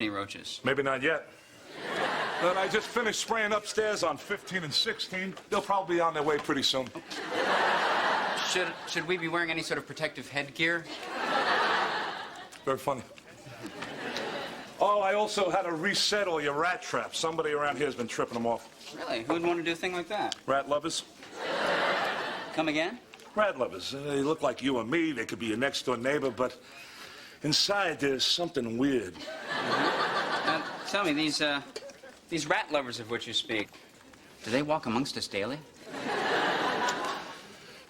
any roaches? Maybe not yet. But I just finished spraying upstairs on 15 and 16. They'll probably be on their way pretty soon. Should we be wearing any sort of protective headgear? Very funny. Oh, I also had to reset all your rat traps. Somebody around here has been tripping them off. Really? Who would want to do a thing like that? Rat lovers? Come again? Rat lovers. They look like you and me. They could be your next-door neighbor, but inside there's something weird. Tell me, these rat lovers of which you speak, do they walk amongst us daily?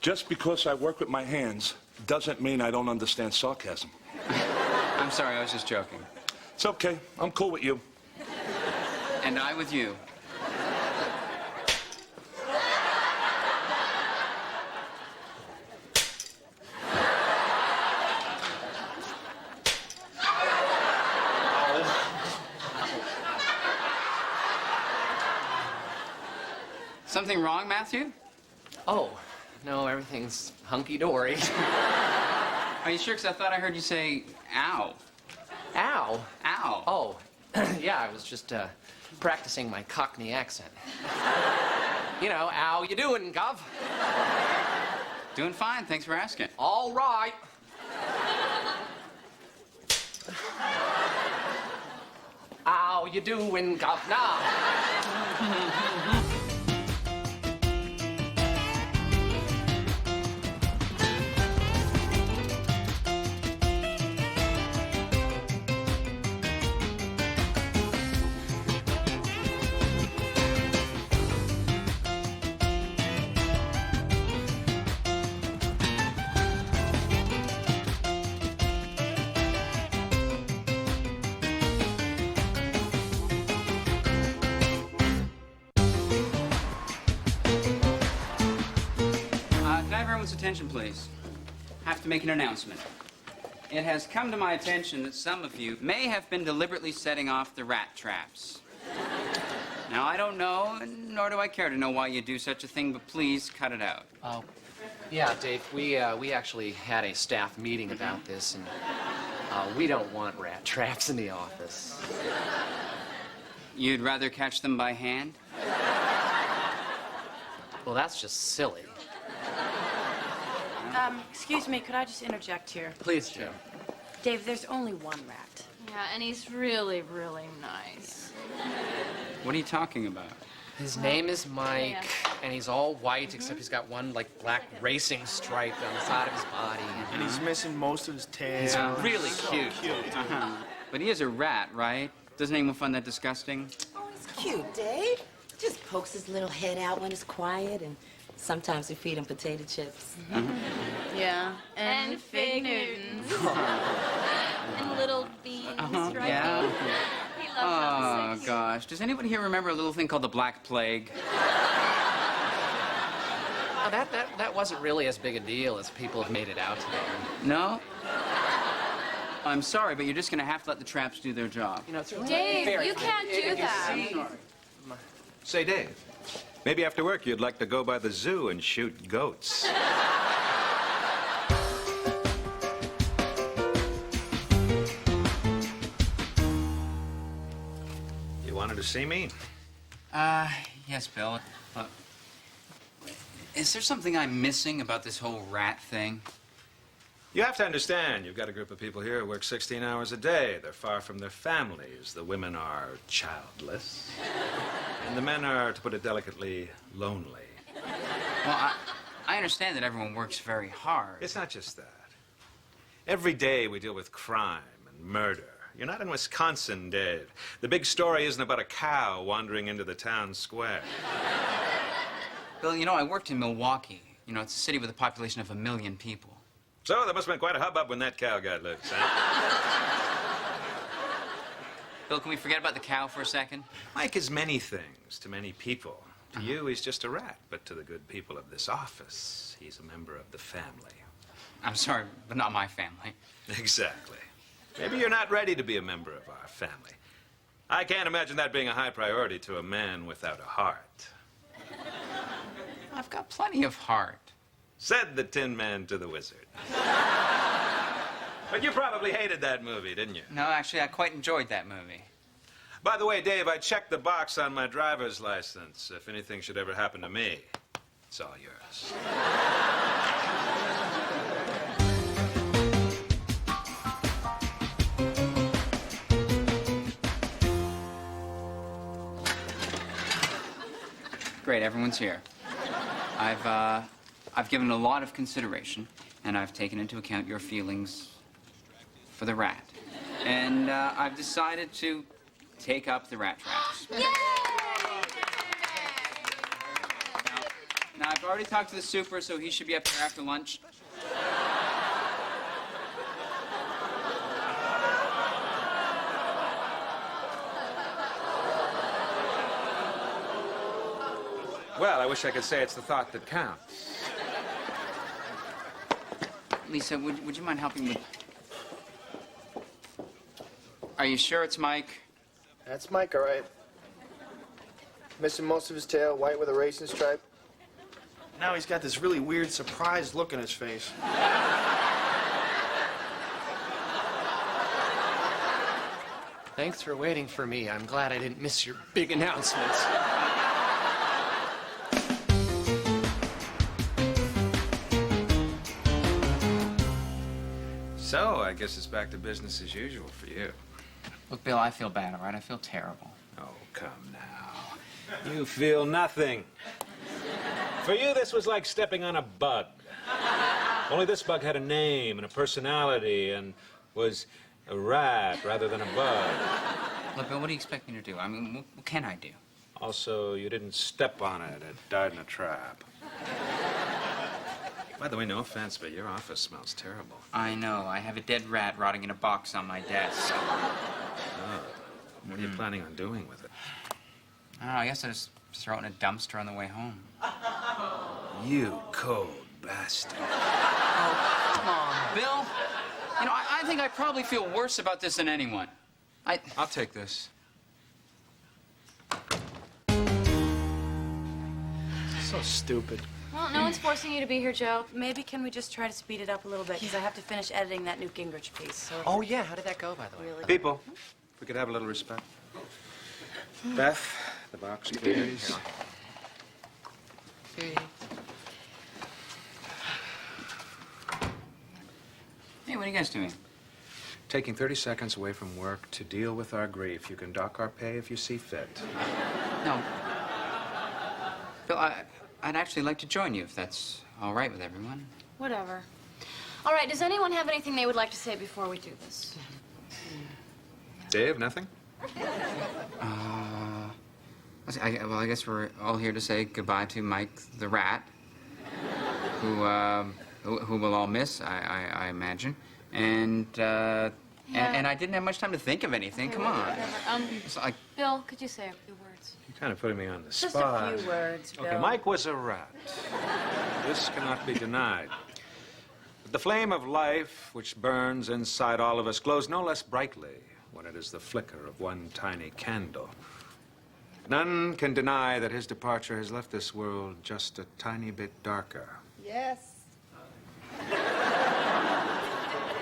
Just because I work with my hands doesn't mean I don't understand sarcasm. I'm sorry, I was just joking. It's okay. I'm cool with you. And I with you. Something wrong, Matthew? Oh, no, everything's hunky-dory. Are you sure? Because I thought I heard you say, ow. Ow? Ow. Oh, yeah, I was just practicing my Cockney accent. You know, how you doing, Gov? Doing fine, thanks for asking. All right. How you doing, Governor? Can I have everyone's attention, please? Have to make an announcement. It has come to my attention that some of you may have been deliberately setting off the rat traps. Now, I don't know, nor do I care to know why you do such a thing, but please cut it out. Oh, yeah, Dave, we actually had a staff meeting about this, and we don't want rat traps in the office. You'd rather catch them by hand? Well, that's just silly. Excuse me, could I just interject here? Please, Jim. Dave, there's only one rat. Yeah, and he's really, really nice. What are you talking about? His name is Mike, Yeah. and he's all white, except he's got one, like, black racing stripe on the side of his body. And he's missing most of his tail. He's really cute. But he is a rat, right? Doesn't anyone find that disgusting? Oh, he's cute, Dave. Just pokes his little head out when it's quiet, and sometimes we feed him potato chips. Yeah. And Fig Newtons. And little beans, right? Yeah. He loves Oh, those. gosh. Does anybody here remember a little thing called the Black Plague? Oh, that wasn't really as big a deal as people have made it out to be. No? I'm sorry, but you're just going to have to let the traps do their job. You know, it's really Dave, very you can't do that. Say, Dave, maybe after work you'd like to go by the zoo and shoot goats. You wanted to see me? Yes, Bill. Is there something I'm missing about this whole rat thing? You have to understand, you've got a group of people here who work 16 hours a day. They're far from their families. The women are childless. And the men are, to put it delicately, lonely. Well, I understand that everyone works very hard. It's not just that. Every day we deal with crime and murder. You're not in Wisconsin, Dave. The big story isn't about a cow wandering into the town square. Bill, you know, I worked in Milwaukee. You know, it's a city with a population of 1 million people. So there must have been quite a hubbub when that cow got loose, huh? Bill, can we forget about the cow for a second? Mike is many things to many people. To you, he's just a rat, but to the good people of this office, he's a member of the family. I'm sorry, but not my family. Exactly. Maybe you're not ready to be a member of our family. I can't imagine that being a high priority to a man without a heart. I've got plenty of heart. Said the Tin Man to the Wizard. But you probably hated that movie, didn't you? No, actually, I quite enjoyed that movie. By the way, Dave, I checked the box on my driver's license. If anything should ever happen to me, it's all yours. Great, everyone's here. I've given a lot of consideration, and I've taken into account your feelings for the rat. And I've decided to take up the rat traps. Yay! Now, I've already talked to the super, so he should be up here after lunch. Well, I wish I could say it's the thought that counts. Lisa, would you mind helping me? Are you sure it's Mike? That's Mike, all right. Missing most of his tail, white with a racing stripe. Now he's got this really weird, surprised look on his face. Thanks for waiting for me. I'm glad I didn't miss your big announcements. So, I guess it's back to business as usual for you. Look, Bill, I feel bad, all right? I feel terrible. Oh, come now. You feel nothing. For you, this was like stepping on a bug. Only this bug had a name and a personality and was a rat rather than a bug. Look, Bill, what do you expect me to do? I mean, what can I do? Also, you didn't step on it. It died in a trap. By the way, no offense, but your office smells terrible. I know. I have a dead rat rotting in a box on my desk. Oh. What are you planning on doing with it? I don't know. I guess I just throw it in a dumpster on the way home. You cold bastard. Oh, come on, Bill. You know, I think I probably feel worse about this than anyone. I'll take this. So stupid. Well, no one's forcing you to be here, Joe. Maybe can we just try to speed it up a little bit? Because I have to finish editing that Newt Gingrich piece. So Oh, yeah. How did that go, by the way? really. People, if we could have a little respect. Beth, the box, please. Hey, what are you guys doing? Taking 30 seconds away from work to deal with our grief. You can dock our pay if you see fit. No. Bill, I'd actually like to join you if that's all right with everyone. Whatever. All right, does anyone have anything they would like to say before we do this? Dave, nothing? Well, I guess we're all here to say goodbye to Mike the rat, who we'll all miss, I imagine. And I didn't have much time to think of anything. Come on. It's like, Bill, could you say a few words? You're kind of putting me on the Just spot. a few words, Bill. Okay, Mike was a rat. This cannot be denied. But the flame of life which burns inside all of us glows no less brightly when it is the flicker of one tiny candle. None can deny that his departure has left this world just a tiny bit darker. Yes.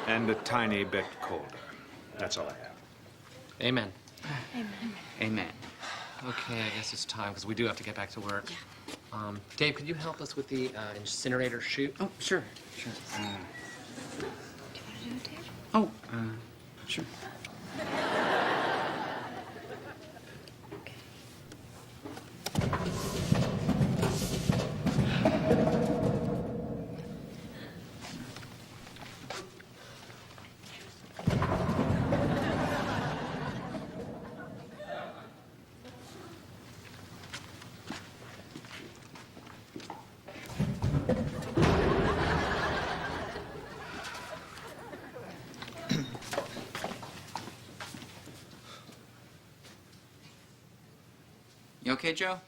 And a tiny bit colder. That's all I have. Amen. amen. Okay, I guess it's time, because we do have to get back to work. Dave, could you help us with the incinerator chute? Oh, sure. Do you want to do it, Dave? Oh, sure. You okay, Joe?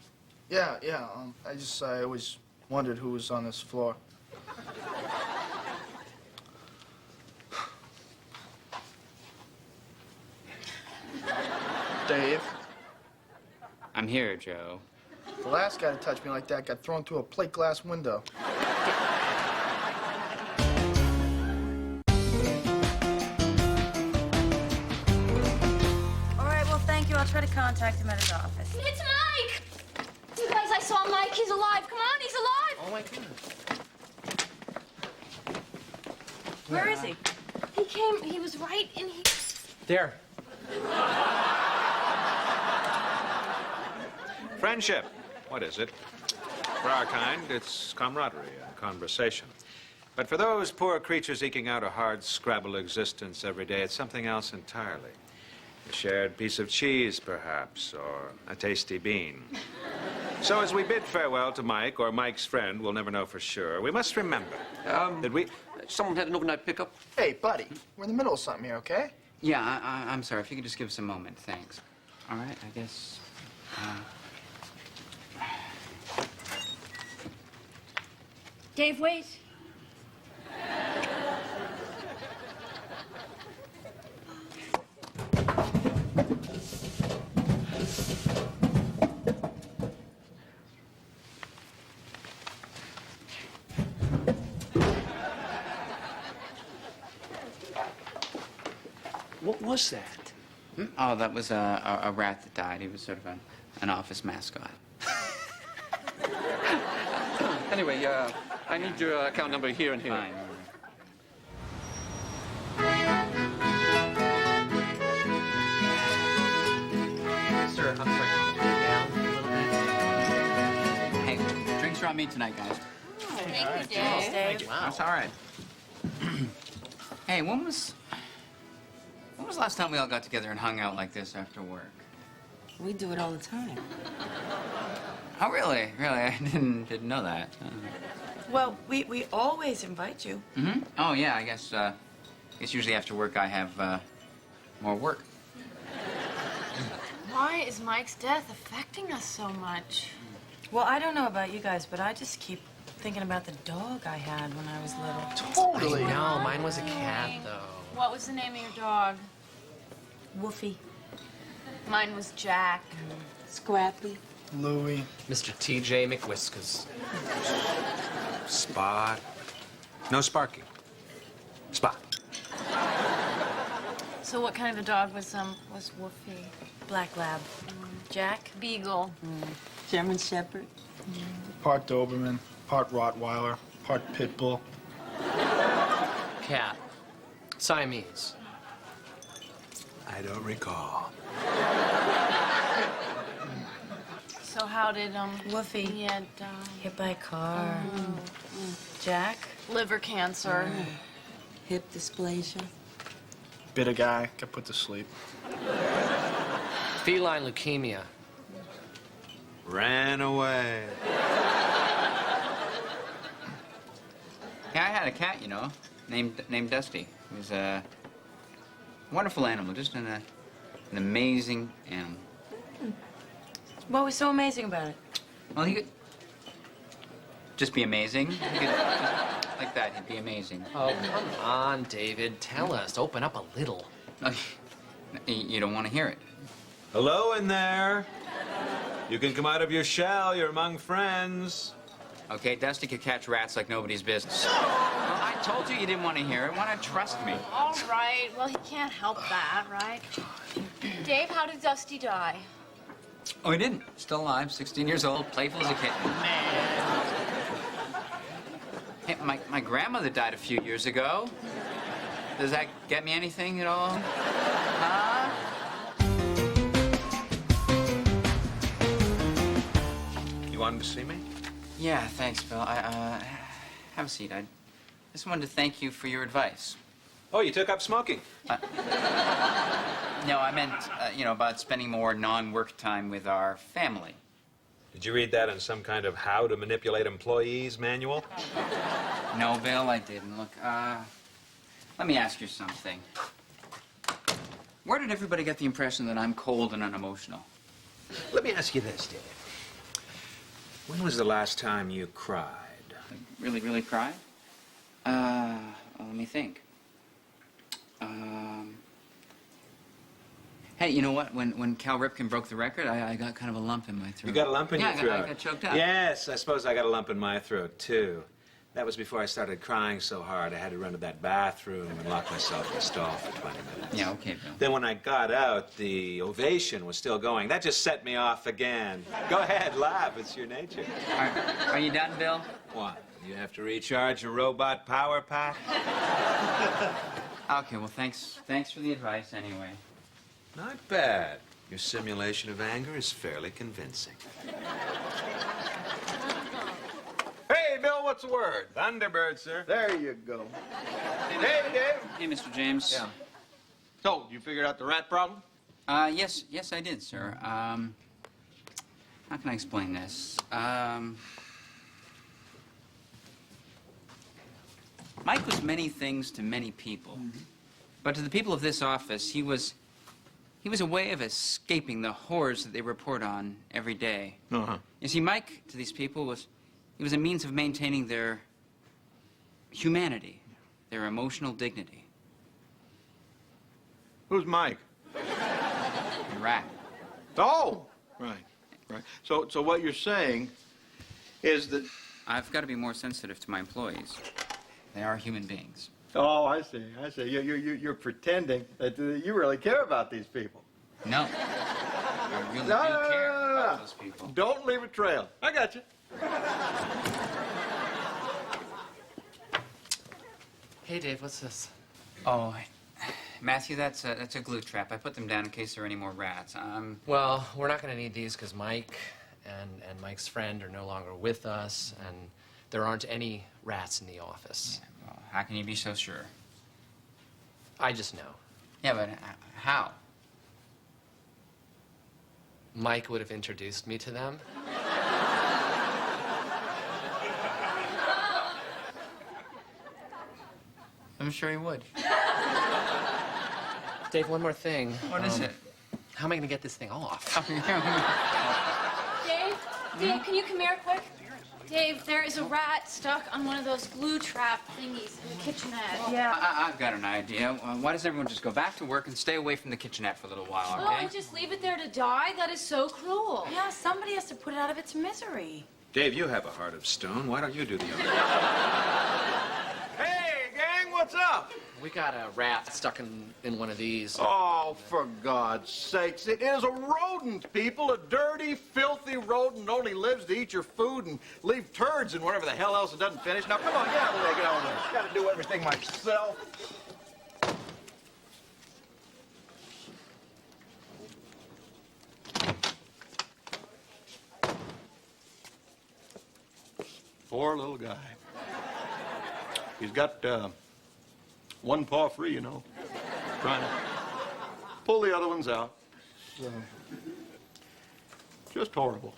Yeah. I always wondered who was on this floor. Dave, I'm here, Joe. the last guy to touch me like that got thrown through a plate glass window. thank you. I'll try to contact him at his office. It's Mike! You guys, I saw Mike. He's alive. Come on, he's alive. Oh, my goodness. Where is he? He came, he was right in here. There. Friendship. What is it? For our kind, it's camaraderie and conversation. But for those poor creatures eking out a hard scrabble existence every day, it's something else entirely. A shared piece of cheese, perhaps, or a tasty bean. So as we bid farewell to Mike, or Mike's friend, we'll never know for sure, we must remember that we... Someone had an overnight pickup. Hey, buddy, we're in the middle of something here, okay? Yeah, I'm sorry. If you could just give us a moment. Thanks. All right, I guess... Dave, wait. What was that? Oh, that was a rat that died. He was sort of an office mascot. Anyway, I need your account number here and here. Fine. Sir, I'm sorry. Down a little bit. Hey, drinks are on me tonight, guys. Thank you, Dave. Dave. Wow. That's all right. Hey, when was the last time we all got together and hung out like this after work? We do it all the time. Oh, really? Really? I didn't know that. Well, we always invite you. Mm-hmm. Oh, yeah, I guess usually after work I have more work. Why is Mike's death affecting us so much? Well, I don't know about you guys, but I just keep thinking about the dog I had when I was little. Totally. No, mine was a cat, though. What was the name of your dog? Woofy. Mine was Jack. Scrappy. Louie. Mr. T.J. McWhiskers. Spot. No Sparky. Spot. So what kind of a dog was Woofy? Black Lab. Jack? Beagle. German Shepherd. Part Doberman, part Rottweiler, part Pitbull. Cat. Siamese. I don't recall. So how did Woofy. he had Hit by a car. Jack? liver cancer? Hip dysplasia. Bit a guy, got put to sleep. Feline leukemia. Ran away. Yeah, I had a cat, you know, named Dusty. He was a wonderful animal, just an amazing animal. What was so amazing about it? Well, he could just be amazing. He could, like that, he'd be amazing. Oh, come on, David. Tell us. Open up a little. You don't want to hear it. Hello in there. You can come out of your shell. You're among friends. Okay, Dusty could catch rats like nobody's business. Well, I told you didn't want to hear it. Why not trust me? All right. Well, he can't help that, right? Dave, how did Dusty die? Oh, he didn't. Still alive, 16 years old, playful as a kitten. Hey, my grandmother died a few years ago. Does that get me anything at all? Huh? You wanted to see me? Yeah, thanks, Bill. Have a seat. I just wanted to thank you for your advice. Oh, you took up smoking. No, I meant, about spending more non-work time with our family. Did you read that in some kind of how to manipulate employees manual? No, Bill, I didn't. Look, let me ask you something. Where did everybody get the impression that I'm cold and unemotional? Let me ask you this, Dave. When was the last time you cried? Like, really, really cried? Let me think. Hey, you know what? When Cal Ripken broke the record, I got kind of a lump in my throat. You got a lump in your throat? Yeah, I got choked up. Yes, I suppose I got a lump in my throat, too. That was before I started crying so hard I had to run to that bathroom and lock myself in the stall for 20 minutes. Yeah, okay, Bill. Then when I got out, the ovation was still going. That just set me off again. Go ahead, laugh. It's your nature. Are you done, Bill? What? You have to recharge your robot power pack? Okay, well, thanks for the advice anyway. Not bad. Your simulation of anger is fairly convincing. Hey, Bill, what's the word? Thunderbird, sir. There you go. Hey, Dave. Hey, Mr. James. Yeah. So, you figured out the rat problem? Yes, I did, sir. How can I explain this? Mike was many things to many people. But to the people of this office, he was a way of escaping the horrors that they report on every day. Uh-huh. You see, Mike, to these people, was a means of maintaining their humanity, their emotional dignity. Who's Mike? The rat. Oh, right. So what you're saying is that... I've got to be more sensitive to my employees. They are human beings. Oh, I see. You're pretending that you really care about these people. No. I really do care about those people. Don't leave a trail. I got you. Hey, Dave, what's this? Oh, Matthew, that's a glue trap. I put them down in case there are any more rats. Well, we're not going to need these because Mike and Mike's friend are no longer with us, and there aren't any rats in the office. Yeah, well, how can you be so sure? I just know. Yeah, but how? Mike would have introduced me to them. I'm sure he would. Dave, one more thing. What is it? How am I going to get this thing off? Dave, can you come here quick? Dave, there is a rat stuck on one of those glue trap thingies in the kitchenette. Yeah. I've got an idea. Why doesn't everyone just go back to work and stay away from the kitchenette for a little while, Oh, okay? and just leave it there to die? That is so cruel. Yeah, somebody has to put it out of its misery. Dave, you have a heart of stone. Why don't you do the other? Hey, gang, what's up? We got a rat stuck in one of these. Oh, for God's sakes. It is a rodent, people. A dirty, filthy rodent only lives to eat your food and leave turds and whatever the hell else it doesn't finish. Now, come on, get out of there, get out of there. Gotta do everything myself. Poor little guy. He's got, one paw free, you know, trying to pull the other ones out. So, just horrible.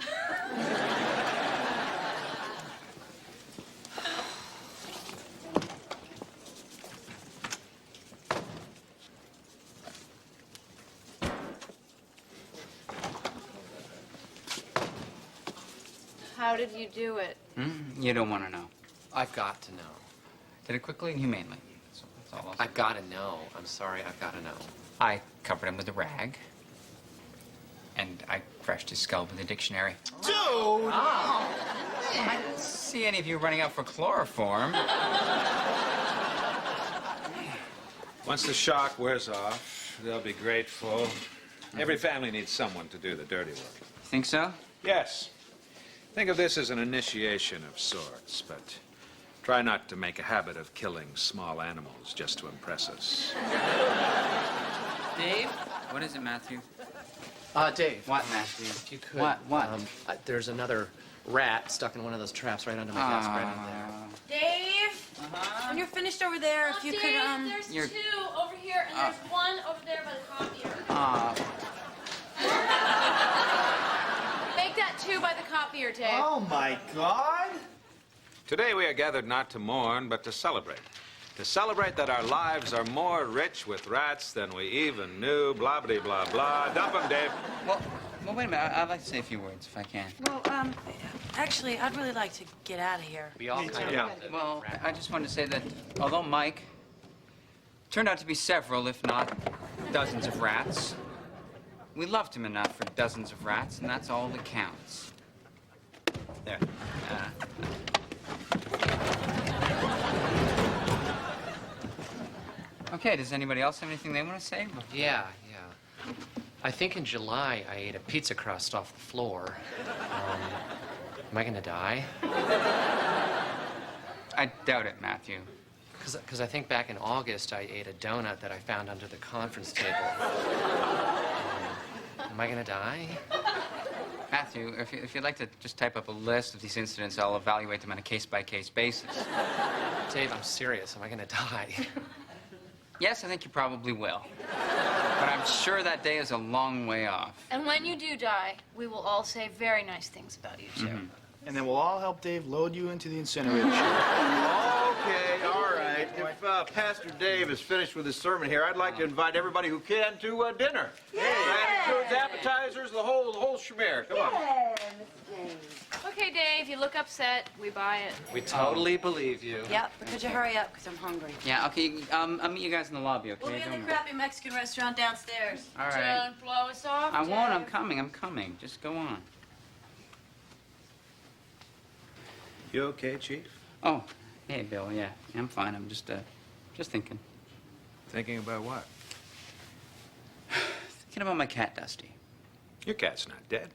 How did you do it? You don't want to know. I've got to know. Did it quickly and humanely. That's all I'll say. I've got to know. I'm sorry, I've got to know. I covered him with a rag, and I crushed his skull with a dictionary. Dude! I didn't see any of you running out for chloroform. Once the shock wears off, they'll be grateful. Every family needs someone to do the dirty work. Think so? Yes. Think of this as an initiation of sorts, but try not to make a habit of killing small animals just to impress us. Dave? What is it, Matthew? Dave. What, Matthew? If you could. What? There's another rat stuck in one of those traps right under my desk, right under there. Dave? When you're finished over there, if you Dave, could, there's you're- two over here, and there's one over there by the copier. Make that two by the copier, Dave. Oh, my God! Today we are gathered not to mourn, but to celebrate. To celebrate that our lives are more rich with rats than we even knew, blah, blah, blah, blah. Dump 'em, Dave. Well, wait a minute. I'd like to say a few words, if I can. well, actually, I'd really like to get out of here. We all kind of Yeah. wanted Well, rat. I just wanted to say that although Mike turned out to be several, if not dozens of rats, we loved him enough for dozens of rats, and that's all that counts. There. Okay, does anybody else have anything they want to say? Yeah. I think in July I ate a pizza crust off the floor. Am I gonna die? I doubt it, Matthew. Because I think back in August I ate a donut that I found under the conference table. Am I gonna die? Matthew, if you'd like to just type up a list of these incidents, I'll evaluate them on a case-by-case basis. Dave, I'm serious. Am I gonna die? Yes, I think you probably will. But I'm sure that day is a long way off. And when you do die, we will all say very nice things about you, too. Mm-hmm. And then we'll all help Dave load you into the incinerator chute. Okay, all right. If Pastor Dave is finished with his sermon here, I'd like to invite everybody who can to dinner. That includes appetizers, the whole schmear. Come on. Okay, Dave, you look upset. We buy it. We totally believe you. Yep, but could you hurry up, because I'm hungry. Yeah, okay, I'll meet you guys in the lobby, okay? We'll be in Don't the worry. crappy Mexican restaurant downstairs. All right. Don't blow us off, I won't, I'm Dave. coming. Just go on. You okay, Chief? Oh, hey, Bill, yeah, I'm fine. I'm just thinking. Thinking about what? Thinking about my cat, Dusty. Your cat's not dead.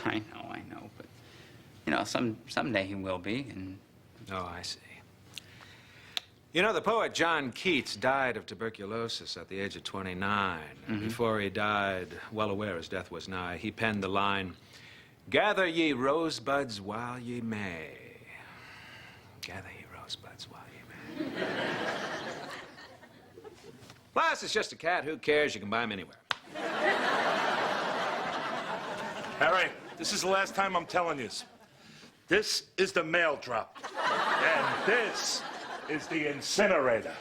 I know, but, you know, someday he will be, and... Oh, I see. You know, the poet John Keats died of tuberculosis at the age of 29. And before he died, well aware his death was nigh, he penned the line, "Gather ye rosebuds while ye may. Gather ye rosebuds while ye may." Plus, it's just a cat. Who cares? You can buy him anywhere. Harry, this is the last time I'm telling you. This is the mail drop. And this is the incinerator.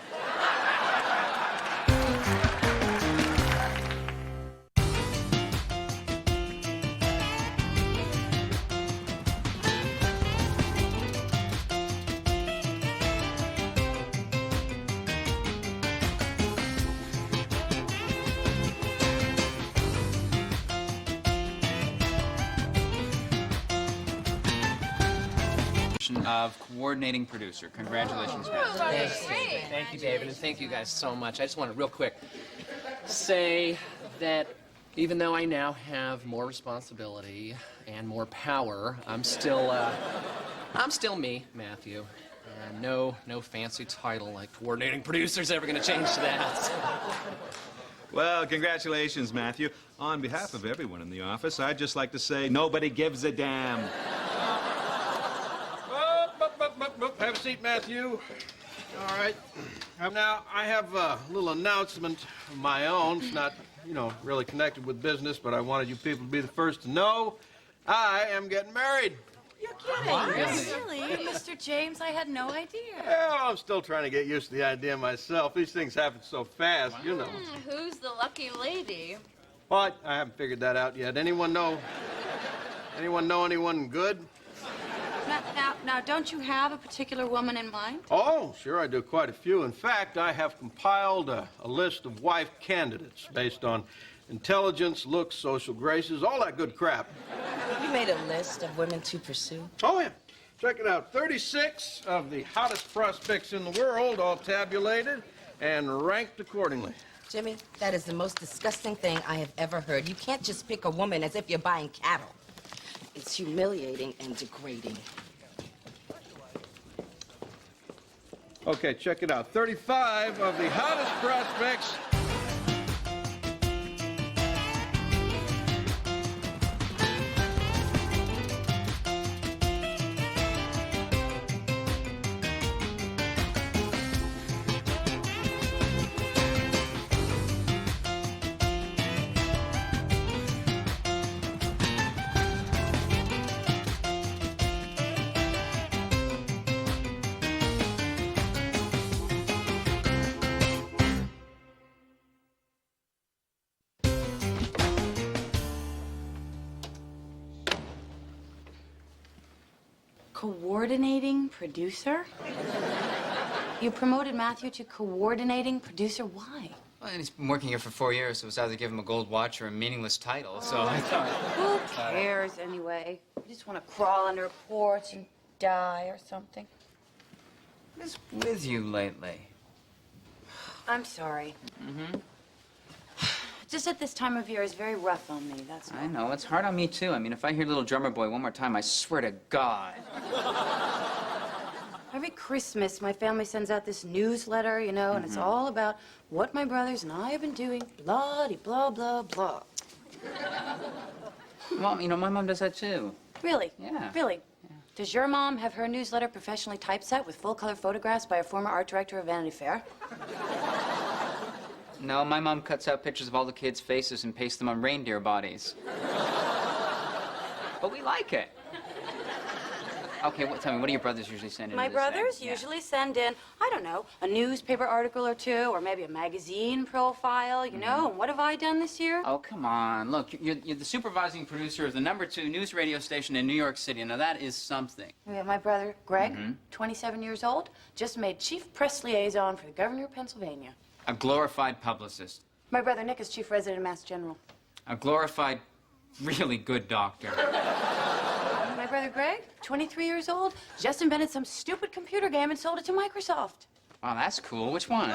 Of coordinating producer. Congratulations, Matthew. Great. Thank you, David, and thank you guys so much. I just want to real quick say that even though I now have more responsibility and more power, I'm still me, Matthew. No fancy title like coordinating producer's ever going to change that. Well, congratulations, Matthew. On behalf of everyone in the office, I'd just like to say nobody gives a damn. Have a seat, Matthew. All right. Now, I have a little announcement of my own. It's not, really connected with business, but I wanted you people to be the first to know I am getting married. You're kidding. Really? Mr. James, I had no idea. Well, I'm still trying to get used to the idea myself. These things happen so fast, you know. Who's the lucky lady? What? I haven't figured that out yet. Anyone know anyone good? Now, don't you have a particular woman in mind? Oh, sure, I do quite a few. In fact, I have compiled a list of wife candidates based on intelligence, looks, social graces, all that good crap. You made a list of women to pursue? Oh, yeah. Check it out. 36 of the hottest prospects in the world, all tabulated and ranked accordingly. Jimmy, that is the most disgusting thing I have ever heard. You can't just pick a woman as if you're buying cattle. It's humiliating and degrading. Okay, check it out. 35 of the hottest prospects. Coordinating producer? You promoted Matthew to coordinating producer. Why? Well, and he's been working here for 4 years, so it's either give him a gold watch or a meaningless title, so I thought... Who cares anyway? You just want to crawl under a porch and die or something. What's with you lately? I'm sorry. Mm-hmm. Just at this time of year is very rough on me, that's all. I know, it's hard on me, too. I mean, if I hear Little Drummer Boy one more time, I swear to God. Every Christmas, my family sends out this newsletter, you know, and it's all about what my brothers and I have been doing, blah, blah, blah. Well, you know, my mom does that, too. Really? Yeah. Really? Yeah. Does your mom have her newsletter professionally typeset with full-color photographs by a former art director of Vanity Fair? No, my mom cuts out pictures of all the kids' faces and pastes them on reindeer bodies. But we like it. Okay, tell me, what do your brothers usually send in? My brothers usually send in, I don't know, a newspaper article or two, or maybe a magazine profile, you know? And what have I done this year? Oh, come on. Look, you're the supervising producer of the #2 news radio station in New York City. Now, that is something. Yeah, my brother, Greg, 27 years old, just made chief press liaison for the governor of Pennsylvania. A glorified publicist. My brother Nick is chief resident of Mass General. A glorified, really good doctor. My brother Greg, 23 years old, just invented some stupid computer game and sold it to Microsoft. Wow, that's cool. Which one?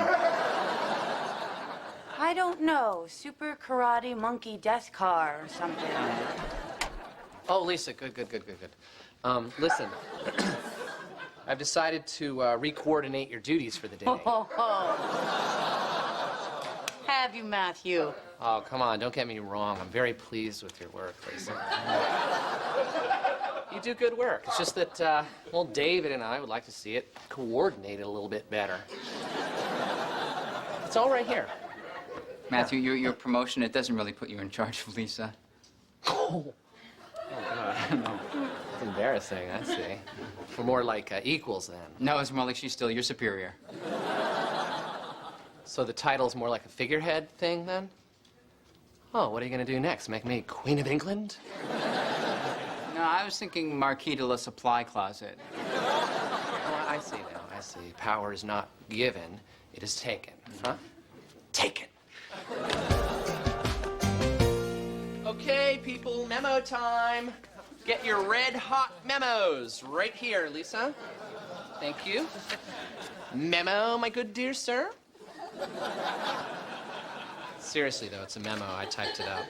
I don't know. Super Karate Monkey Death Car or something. Oh, Lisa, good. Listen, I've decided to re-coordinate your duties for the day. Have you, Matthew? Oh, come on, don't get me wrong. I'm very pleased with your work, Lisa. You do good work. It's just that, well, David and I would like to see it coordinated a little bit better. It's all right here. Matthew, your promotion, it doesn't really put you in charge of Lisa. Oh, God. No. It's embarrassing, I see. We're more like equals, then. No, it's more like she's still your superior. So the title's more like a figurehead thing, then? Oh, what are you going to do next? Make me Queen of England? No, I was thinking Marquis de la Supply Closet. Oh, I see now, I see. Power is not given, it is taken. Huh? Taken. Okay, people, memo time. Get your red-hot memos right here, Lisa. Thank you. Memo, my good dear sir. Seriously, though, it's a memo. I typed it up.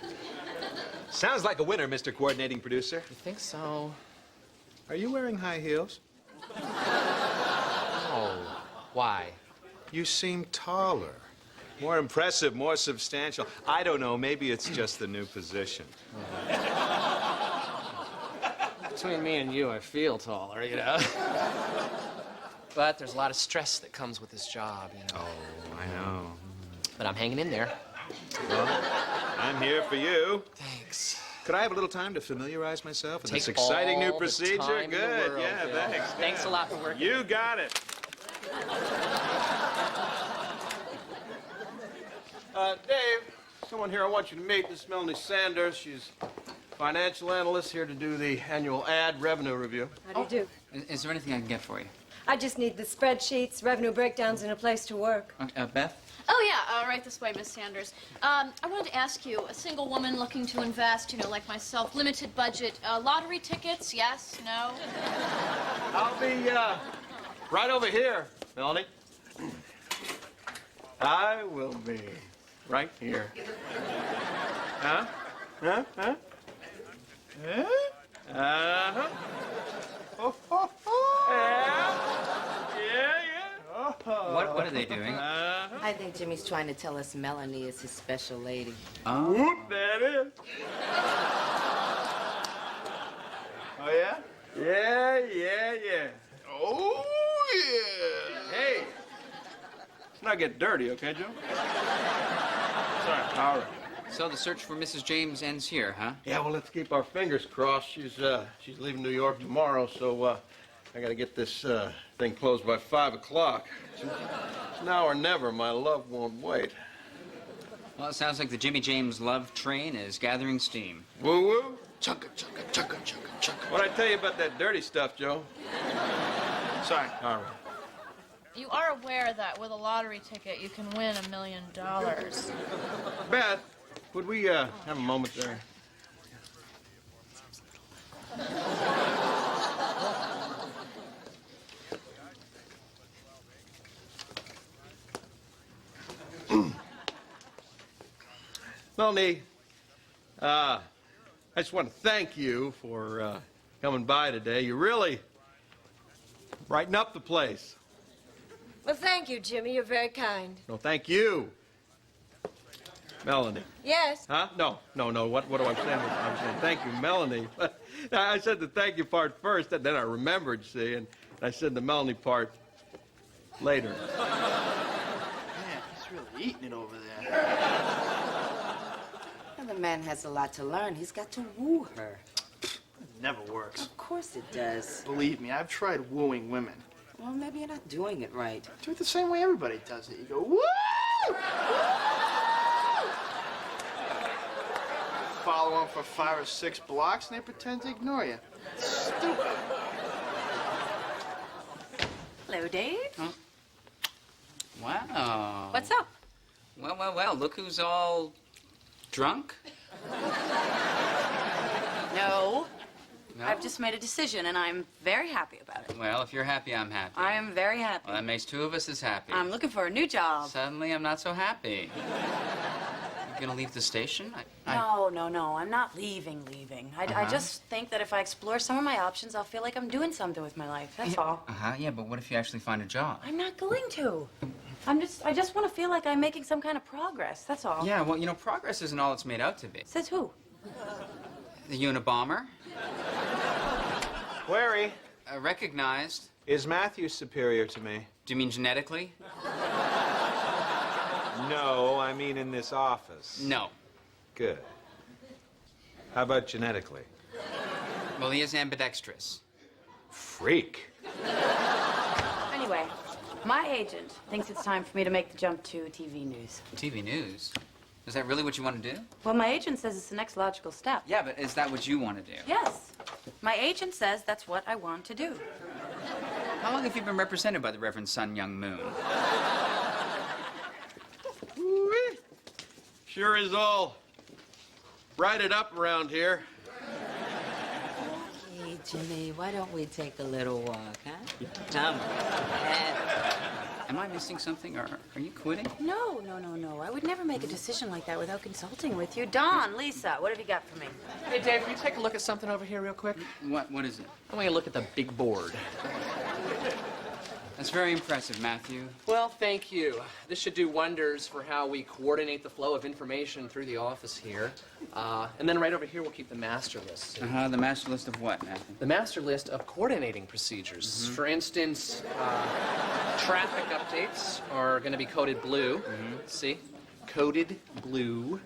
Sounds like a winner, Mr. Coordinating Producer. You think so? Are you wearing high heels? Oh, why? You seem taller. More impressive, more substantial. I don't know, maybe it's just the new position. Between me and you, I feel taller, you know? But there's a lot of stress that comes with this job, you know? Oh, I know. But I'm hanging in there. Well, I'm here for you. Thanks. Could I have a little time to familiarize myself with Take this exciting new all the procedure? time in the Good, world, yeah, Bill. thanks. Thanks a lot for working. You got it. Dave, someone here I want you to meet. This is Melanie Sanders. She's financial analyst here to do the annual ad revenue review. How do you do? Is there anything I can get for you? I just need the spreadsheets, revenue breakdowns, and a place to work. Beth? Oh, yeah, right this way, Miss Sanders. I wanted to ask you, a single woman looking to invest, you know, like myself, limited budget, lottery tickets, yes, no? I'll be right over here, Melanie. I will be right here. Huh? Huh? Huh? Huh? Uh-huh. Oh, oh, oh. Yeah. What are they doing? I think Jimmy's trying to tell us Melanie is his special lady. Oh. Whoop, there it is. Oh, yeah? Yeah. Oh, yeah. Hey, let's not get dirty, okay, Joe? Sorry. All right. So the search for Mrs. James ends here, huh? Yeah, well, let's keep our fingers crossed. She's leaving New York tomorrow, so I got to get this thing closed by 5 o'clock. It's now or never. My love won't wait. Well, it sounds like the Jimmy James love train is gathering steam. Woo-woo? Chugga, chugga, chugga, chugga, chugga. What'd I tell you about that dirty stuff, Joe? Sorry. All right. You are aware that with a lottery ticket, you can win $1 million. Beth, would we have a moment there? Melanie, I just want to thank you for coming by today. You really brighten up the place. Well, thank you, Jimmy. You're very kind. No, thank you. Melanie. Yes? Huh? No. What do I say? I'm saying thank you, Melanie. I said the thank you part first, and then I remembered, see, and I said the Melanie part later. Man, he's really eating it over there. Well, the man has a lot to learn. He's got to woo her. It never works. Of course it does. Believe me, I've tried wooing women. Well, maybe you're not doing it right. Do it the same way everybody does it. You go, woo! Follow them for 5 or 6 blocks, and they pretend to ignore you. Stupid. Hello, Dave. Huh? Wow. What's up? Well, look who's all drunk. No. No? I've just made a decision, and I'm very happy about it. Well, if you're happy, I'm happy. I am very happy. Well, that makes 2 of us as happy. I'm looking for a new job. Suddenly, I'm not so happy. You gonna leave the station? No, I'm not leaving. I just think that if I explore some of my options, I'll feel like I'm doing something with my life. That's all. Yeah, but what if you actually find a job? I'm not going to. I just want to feel like I'm making some kind of progress. That's all. Yeah, well, progress isn't all it's made out to be. Says who? The Unabomber. Query. Recognized. Is Matthew superior to me? Do you mean genetically? No, I mean in this office. No. Good. How about genetically? Well, he is ambidextrous. Freak. Anyway, my agent thinks it's time for me to make the jump to TV news. TV news? Is that really what you want to do? Well, my agent says it's the next logical step. Yeah, but is that what you want to do? Yes. My agent says that's what I want to do. How long have you been represented by the Reverend Sun Young Moon? Sure is all righted up around here. Hey, Jimmy, why don't we take a little walk, huh? Come on. Am I missing something, or are you quitting? No. I would never make a decision like that without consulting with you. Don, Lisa, what have you got for me? Hey, Dave, can you take a look at something over here real quick? What is it? I want you to look at the big board. That's very impressive, Matthew. Well, thank you. This should do wonders for how we coordinate the flow of information through the office here. And then right over here, we'll keep the master list. The master list of what, Matthew? The master list of coordinating procedures. For instance, traffic updates are going to be coded blue. See? Coded blue.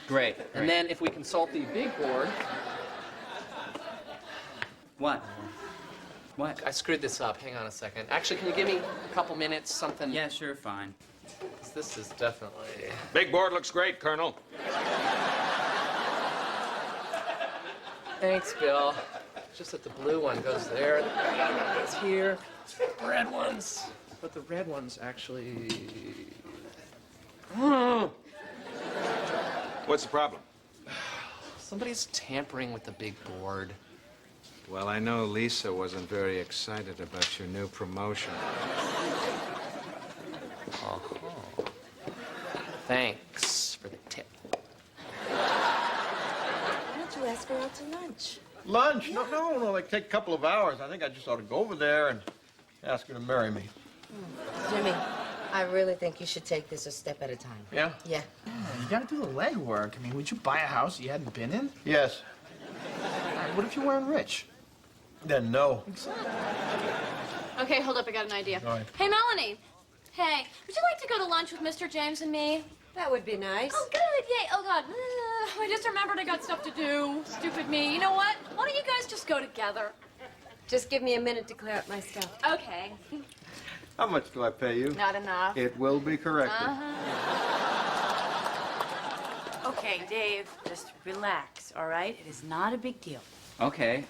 Great. And then if we consult the big board... What? What? I screwed this up. Hang on a second. Actually, can you give me a couple minutes, something? Yeah, sure, fine. This is definitely... Big board looks great, Colonel. Thanks, Bill. Just that the blue one goes there, the green one goes here, the red ones. But the red ones actually... What's the problem? Somebody's tampering with the big board. Well, I know Lisa wasn't very excited about your new promotion. Thanks for the tip. Why don't you ask her out to lunch? Lunch? No, like take a couple of hours. I think I just ought to go over there and ask her to marry me. Jimmy, I really think you should take this a step at a time. Yeah? Yeah. You gotta do the legwork. I mean, would you buy a house you hadn't been in? Yes. All right, what if you weren't rich? Then no. Okay, hold up, I got an idea. All right. Hey, Melanie. Hey, would you like to go to lunch with Mr. James and me? That would be nice. Oh, good, yay. Oh, God. I just remembered I got stuff to do. Stupid me. You know what? Why don't you guys just go together? Just give me a minute to clear up my stuff. Okay. How much do I pay you? Not enough. It will be corrected. Okay, Dave, just relax, all right? It is not a big deal. Okay,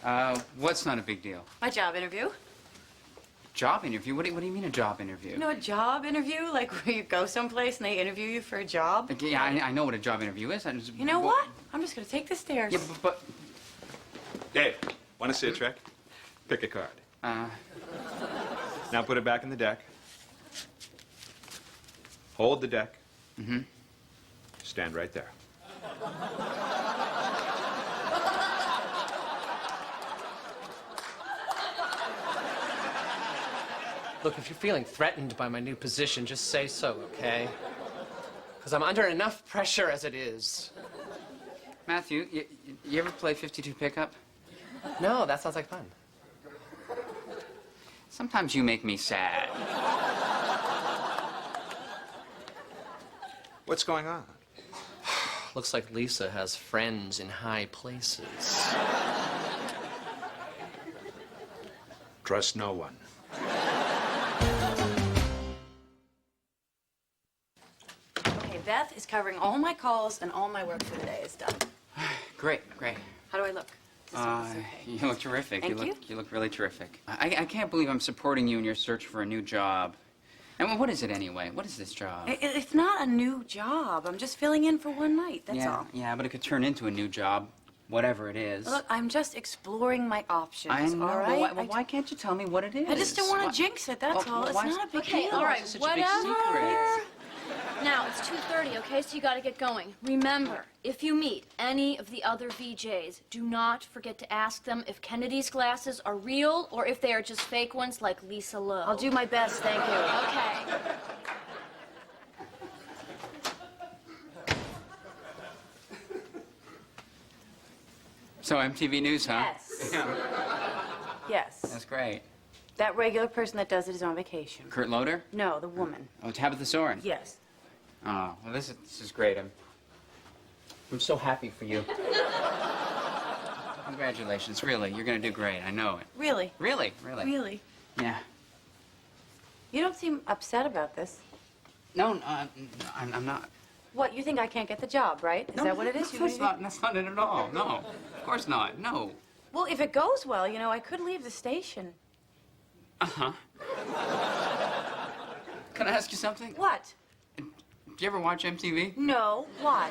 what's not a big deal? My job interview. Job interview? What do you mean a job interview? You know, a job interview? Like where you go someplace and they interview you for a job? Yeah, I know what a job interview is. You know what? I'm just gonna take the stairs. Yeah, but... Dave, want to see a trick? Pick a card. Now put it back in the deck. Hold the deck. Stand right there. Look, if you're feeling threatened by my new position, just say so, okay? Because I'm under enough pressure as it is. Matthew, you ever play 52 pickup? No, that sounds like fun. Sometimes you make me sad. What's going on? Looks like Lisa has friends in high places. Trust no one. Okay, Beth is covering all my calls and all my work for the day is done. Great, great. How do I look? You look terrific. Thank you. You look really terrific. I can't believe I'm supporting you in your search for a new job. And what is it anyway? What is this job? It's not a new job. I'm just filling in for one night, that's all. Yeah, but it could turn into a new job, whatever it is. Look, I'm just exploring my options, I know, all right? but why can't you tell me what it is? I just don't want to jinx it, that's all. It's not a big Okay, deal. all right, It's such a big whatever. secret. Now, it's 2:30, okay? So you gotta get going. Remember, if you meet any of the other VJs, do not forget to ask them if Kennedy's glasses are real or if they are just fake ones like Lisa Lowe. I'll do my best, thank you. Okay. So MTV News, huh? Yes. Yes. That's great. That regular person that does it is on vacation. Kurt Loder? No, the woman. Oh, Tabitha Soren? Yes. Oh, well, this is great. I'm so happy for you. Congratulations, really. You're going to do great. I know it. Really? Really? Really? Yeah. You don't seem upset about this. No, I'm not. What, you think I can't get the job, right? Is that what it is? That's not it at all. No, of course not. No. Well, if it goes well, you know, I could leave the station. Uh-huh. Can I ask you something? What? Do you ever watch MTV? No. Why?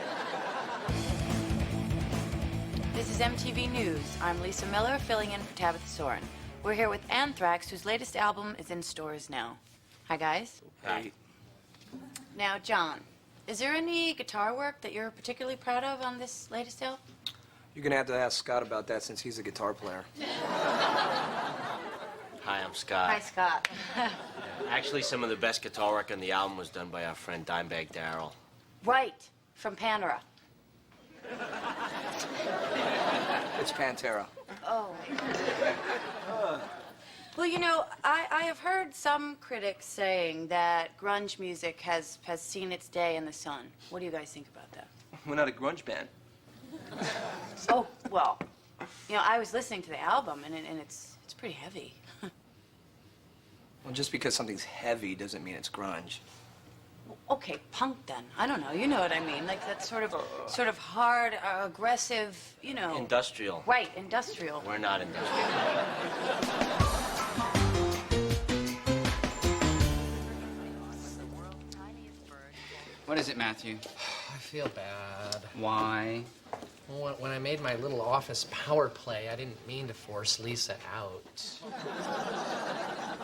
This is MTV News. I'm Lisa Miller, filling in for Tabitha Soren. We're here with Anthrax, whose latest album is in stores now. Hi, guys. Hi. Now, John, is there any guitar work that you're particularly proud of on this latest album? You're gonna have to ask Scott about that since he's a guitar player. Hi, I'm Scott. Hi, Scott. Actually, some of the best guitar work on the album was done by our friend Dimebag Darrell. Right, from Panera. It's Pantera. Oh. Well, you know, I have heard some critics saying that grunge music has seen its day in the sun. What do you guys think about that? We're not a grunge band. Oh, well, you know, I was listening to the album, and it's pretty heavy. Well, just because something's heavy doesn't mean it's grunge. Okay, punk then. I don't know. You know what I mean? Like that sort of hard, aggressive, you know. Industrial. Right, industrial. We're not industrial. What is it, Matthew? I feel bad. Why? Well, when I made my little office power play, I didn't mean to force Lisa out.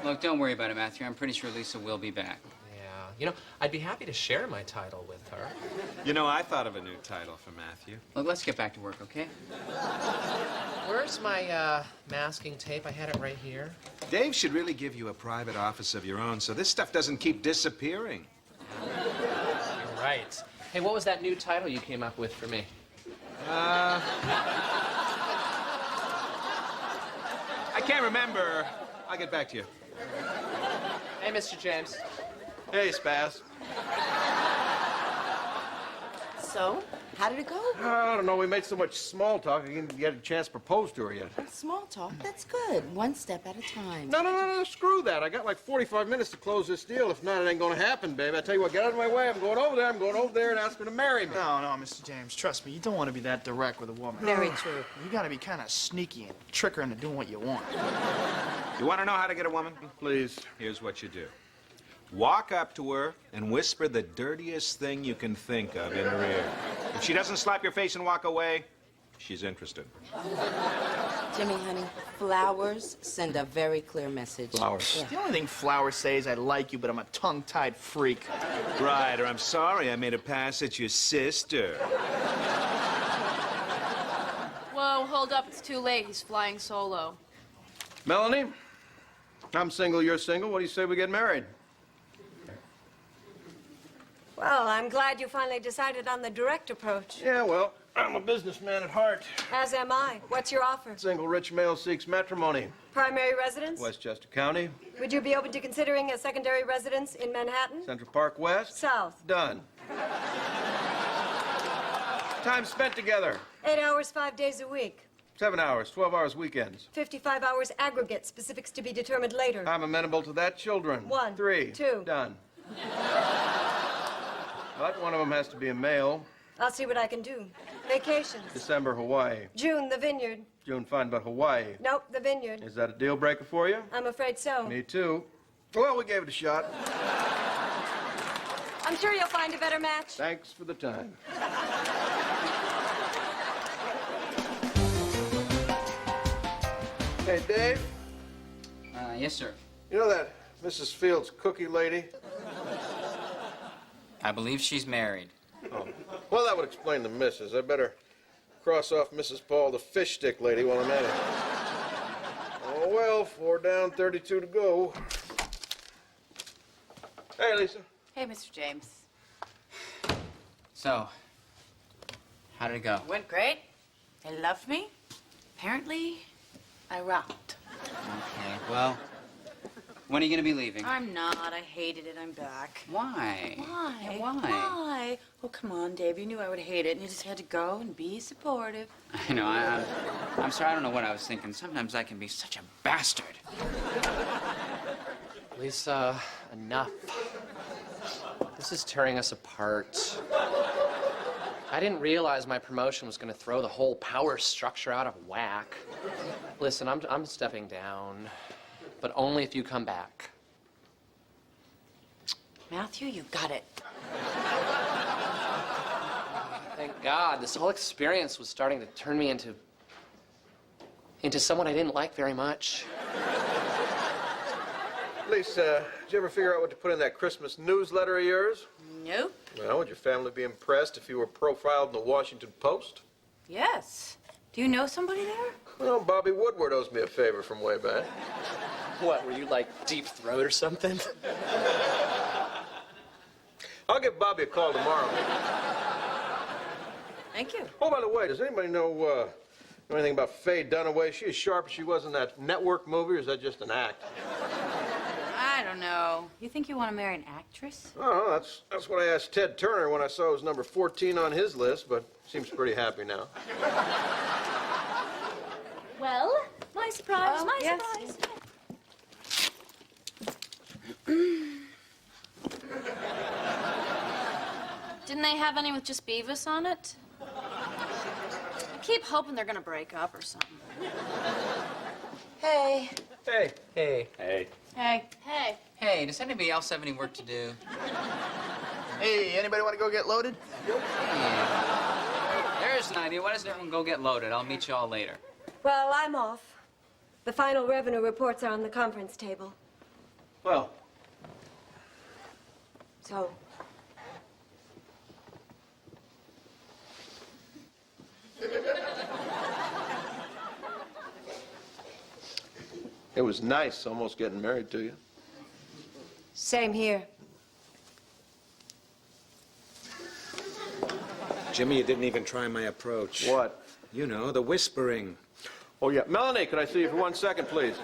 Look, don't worry about it, Matthew. I'm pretty sure Lisa will be back. Yeah. You know, I'd be happy to share my title with her. You know, I thought of a new title for Matthew. Look, let's get back to work, okay? Where's my masking tape? I had it right here. Dave should really give you a private office of your own so this stuff doesn't keep disappearing. You're right. Hey, what was that new title you came up with for me? I can't remember. I'll get back to you. Hey, Mr. James. Hey, Spaz. So, how did it go? I don't know. We made so much small talk, I didn't get a chance to propose to her yet. Small talk, that's good. One step at a time. No, screw that. I got like 45 minutes to close this deal. If not, it ain't gonna happen, baby. I tell you what, get out of my way. I'm going over there and ask her to marry me. No, Mr. James, trust me. You don't want to be that direct with a woman. Very true. You got to be kind of sneaky and trick her into doing what you want. You want to know how to get a woman? Please. Here's what you do. Walk up to her and whisper the dirtiest thing you can think of in her ear. If she doesn't slap your face and walk away, she's interested. Jimmy, honey, flowers send a very clear message. Flowers. Yeah. The only thing flowers say is I like you, but I'm a tongue-tied freak. Right, or I'm sorry I made a pass at your sister. No, hold up. It's too late. He's flying solo. Melanie, I'm single, you're single. What do you say we get married? Well, I'm glad you finally decided on the direct approach. Yeah, well, I'm a businessman at heart. As am I. What's your offer? Single rich male seeks matrimony. Primary residence? Westchester County. Would you be open to considering a secondary residence in Manhattan? Central Park West. South. Done. Time spent together. 8 hours, 5 days a week. 7 hours, 12 hours weekends. 55 hours aggregate. Specifics to be determined later. I'm amenable to that. Children. 1. 3. 2. Done. But one of them has to be a male. I'll see what I can do. Vacations. December, Hawaii. June, the vineyard. June, fine, but Hawaii. Nope, the vineyard. Is that a deal breaker for you? I'm afraid so. Me too. Well, we gave it a shot. I'm sure you'll find a better match. Thanks for the time. Hey, Dave. Yes, sir. You know that Mrs. Fields cookie lady? I believe she's married. Oh. Well, that would explain the missus. I better cross off Mrs. Paul, the fish stick lady, while I'm at it. Oh, well, 4 down, 32 to go. Hey, Lisa. Hey, Mr. James. So, how did it go? Went great. They loved me. Apparently, I rocked. Okay, well, when are you going to be leaving? I'm not. I hated it. I'm back. Why? Why? Yeah, why? Why? Oh, come on, Dave. You knew I would hate it, and you just had to go and be supportive. I know, I'm sorry, I don't know what I was thinking. Sometimes I can be such a bastard. Lisa, enough. This is tearing us apart. I didn't realize my promotion was going to throw the whole power structure out of whack. Listen, I'm stepping down, but only if you come back. Matthew, you got it. Thank God. This whole experience was starting to turn me into someone I didn't like very much. Lisa, did you ever figure out what to put in that Christmas newsletter of yours? Nope. Well, would your family be impressed if you were profiled in the Washington Post? Yes. Do you know somebody there? Well, Bobby Woodward owes me a favor from way back. What, were you like Deep Throat or something? I'll give Bobby a call tomorrow. Thank you. Oh, by the way, does anybody know anything about Faye Dunaway? Is she as sharp as she was in that network movie, or is that just an act? I don't know. You think you want to marry an actress? Oh, that's what I asked Ted Turner when I saw it was number 14 on his list, but seems pretty happy now. Well, my surprise, my yes. surprise. Didn't they have any with just Beavis on it? I keep hoping they're gonna break up or something. Hey. Hey. Hey. Hey. Hey. Hey, does anybody else have any work to do? Hey, anybody want to go get loaded? There's an idea. Why doesn't everyone go get loaded? I'll meet you all later. Well, I'm off. The final revenue reports are on the conference table. Well, So, it was nice almost getting married to you. same here. Jimmy, you didn't even try my approach. What? You know, the whispering. Oh, yeah. Melanie, could I see you for 1 second, please?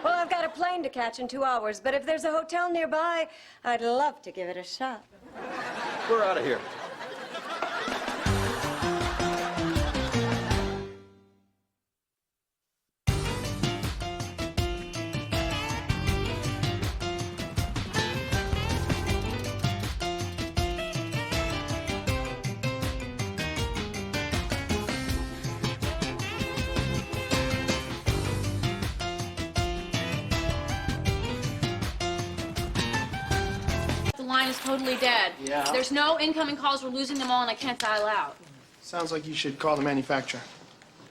Well, I've got a plane to catch in 2 hours, but if there's a hotel nearby, I'd love to give it a shot. We're out of here. The line is totally dead. Yeah. There's no incoming calls. We're losing them all, and I can't dial out. Sounds like you should call the manufacturer.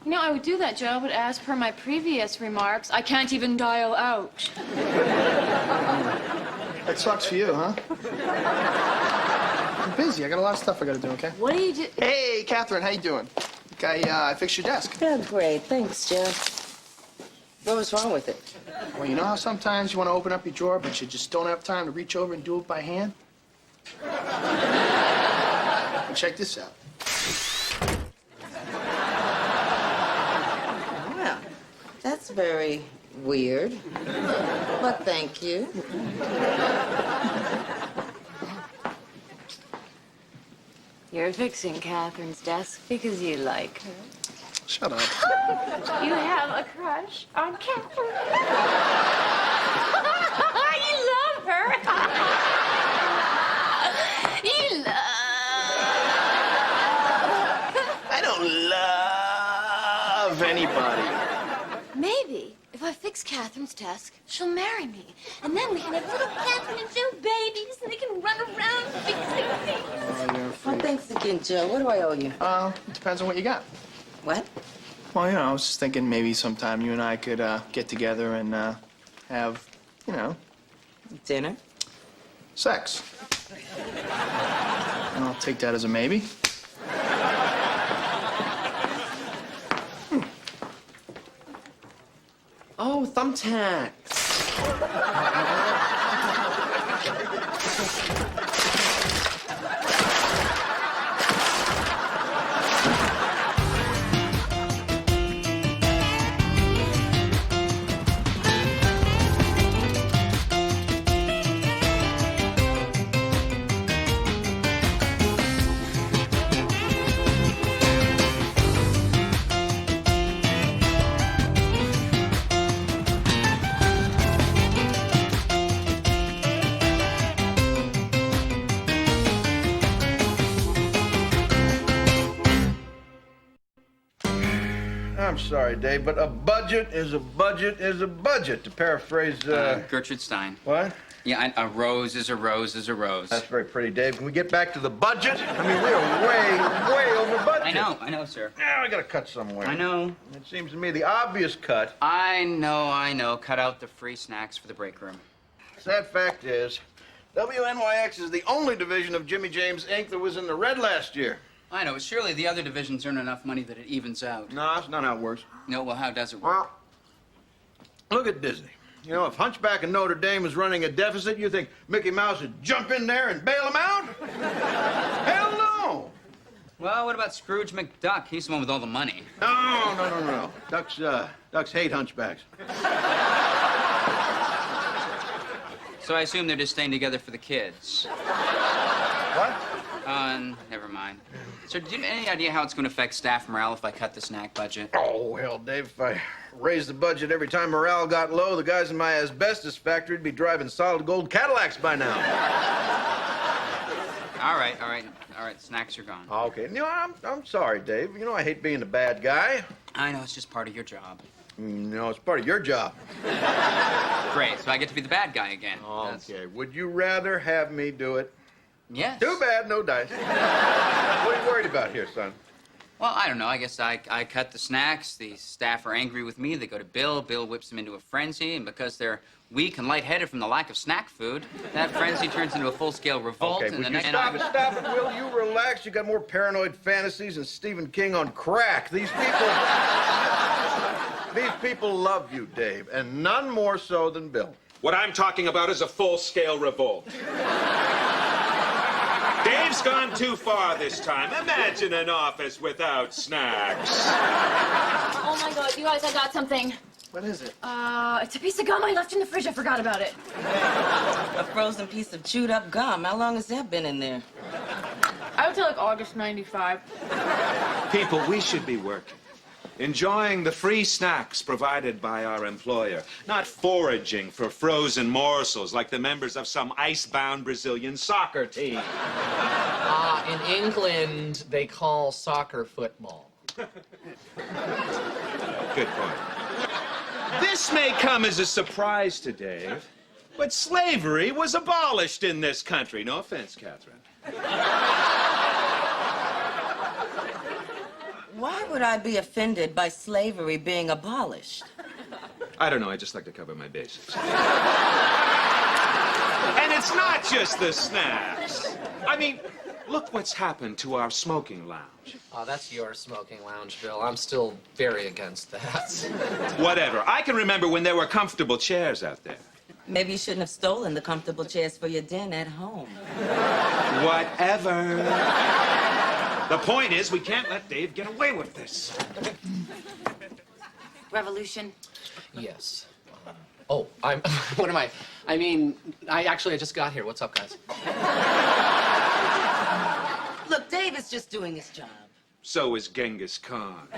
You know, I would do that, Joe, but as per my previous remarks, I can't even dial out. It sucks for you, huh? I'm busy. I got a lot of stuff I gotta do, okay? What do you do? Hey, Catherine, how you doing? I fixed your desk. Oh, great. Thanks, Joe. What was wrong with it? Well, you know how sometimes you want to open up your drawer, but you just don't have time to reach over and do it by hand? Well, check this out. Well, that's very weird. But thank you. You're fixing Catherine's desk because you like her. Shut up. You have a crush on Catherine. You love her. You love. I don't love anybody. Maybe if I fix Catherine's desk, she'll marry me. And then we can have little Catherine and Joe babies, and they can run around fixing things. Oh, you're a freak. Well, thanks again, Joe. What do I owe you? It depends on what you got. What? Well, you know, I was just thinking maybe sometime you and I could get together and have, you know, Dinner? sex. And I'll take that as a maybe. Oh, thumbtacks. I'm sorry, Dave, but a budget is a budget is a budget, to paraphrase, Gertrude Stein. What? Yeah, a rose is a rose is a rose. That's very pretty, Dave. Can we get back to the budget? I mean, we are way over budget. I know, sir. Now I gotta cut somewhere. I know. It seems to me the obvious cut. I know. Cut out the free snacks for the break room. Sad fact is, WNYX is the only division of Jimmy James Inc. that was in the red last year. I know, surely the other divisions earn enough money that it evens out. No, that's not how it works. No, well, how does it work? Well, look at Disney. You know, if Hunchback of Notre Dame was running a deficit, you think Mickey Mouse would jump in there and bail him out? Hell no! Well, what about Scrooge McDuck? He's the one with all the money. No. Ducks hate hunchbacks. So I assume they're just staying together for the kids. What? Never mind. So, do you have any idea how it's going to affect staff morale if I cut the snack budget? Oh, well, Dave, if I raised the budget every time morale got low, the guys in my asbestos factory would be driving solid gold Cadillacs by now. All right. Snacks are gone. Okay. You know, I'm sorry, Dave. You know, I hate being the bad guy. I know, it's just part of your job. No, it's part of your job. Great, so I get to be the bad guy again. Okay. Would you rather have me do it? Yes. Too bad, no dice. What are you worried about here, son? Well, I don't know. I guess I cut the snacks. The staff are angry with me. They go to Bill. Bill whips them into a frenzy. And because they're weak and lightheaded from the lack of snack food, that frenzy turns into a full-scale revolt. Okay, and would the you next stop it, Will? You relax. You got more paranoid fantasies than Stephen King on crack. These people love you, Dave, and none more so than Bill. What I'm talking about is a full-scale revolt. Dave's gone too far this time. Imagine an office without snacks. Oh my God, you guys, I got something. What is it? It's a piece of gum I left in the fridge. I forgot about it. A frozen piece of chewed up gum. How long has that been in there? I would say like August '95. People, we should be working. Enjoying the free snacks provided by our employer, not foraging for frozen morsels like the members of some ice-bound Brazilian soccer team. In England, they call soccer football. Good point. This may come as a surprise to Dave, but slavery was abolished in this country. No offense, Catherine. Why would I be offended by slavery being abolished? I don't know. I just like to cover my bases. And it's it's not just the snacks. I mean, look what's happened to our smoking lounge. Oh, that's your smoking lounge, Bill. I'm still very against that. Whatever. I can remember when there were comfortable chairs out there. Maybe you shouldn't have stolen the comfortable chairs for your den at home. Whatever. The point is, we can't let Dave get away with this. Revolution. Yes. Oh, I'm. What am I? I mean, I just got here. What's up, guys? Look, Dave is just doing his job. So is Genghis Khan.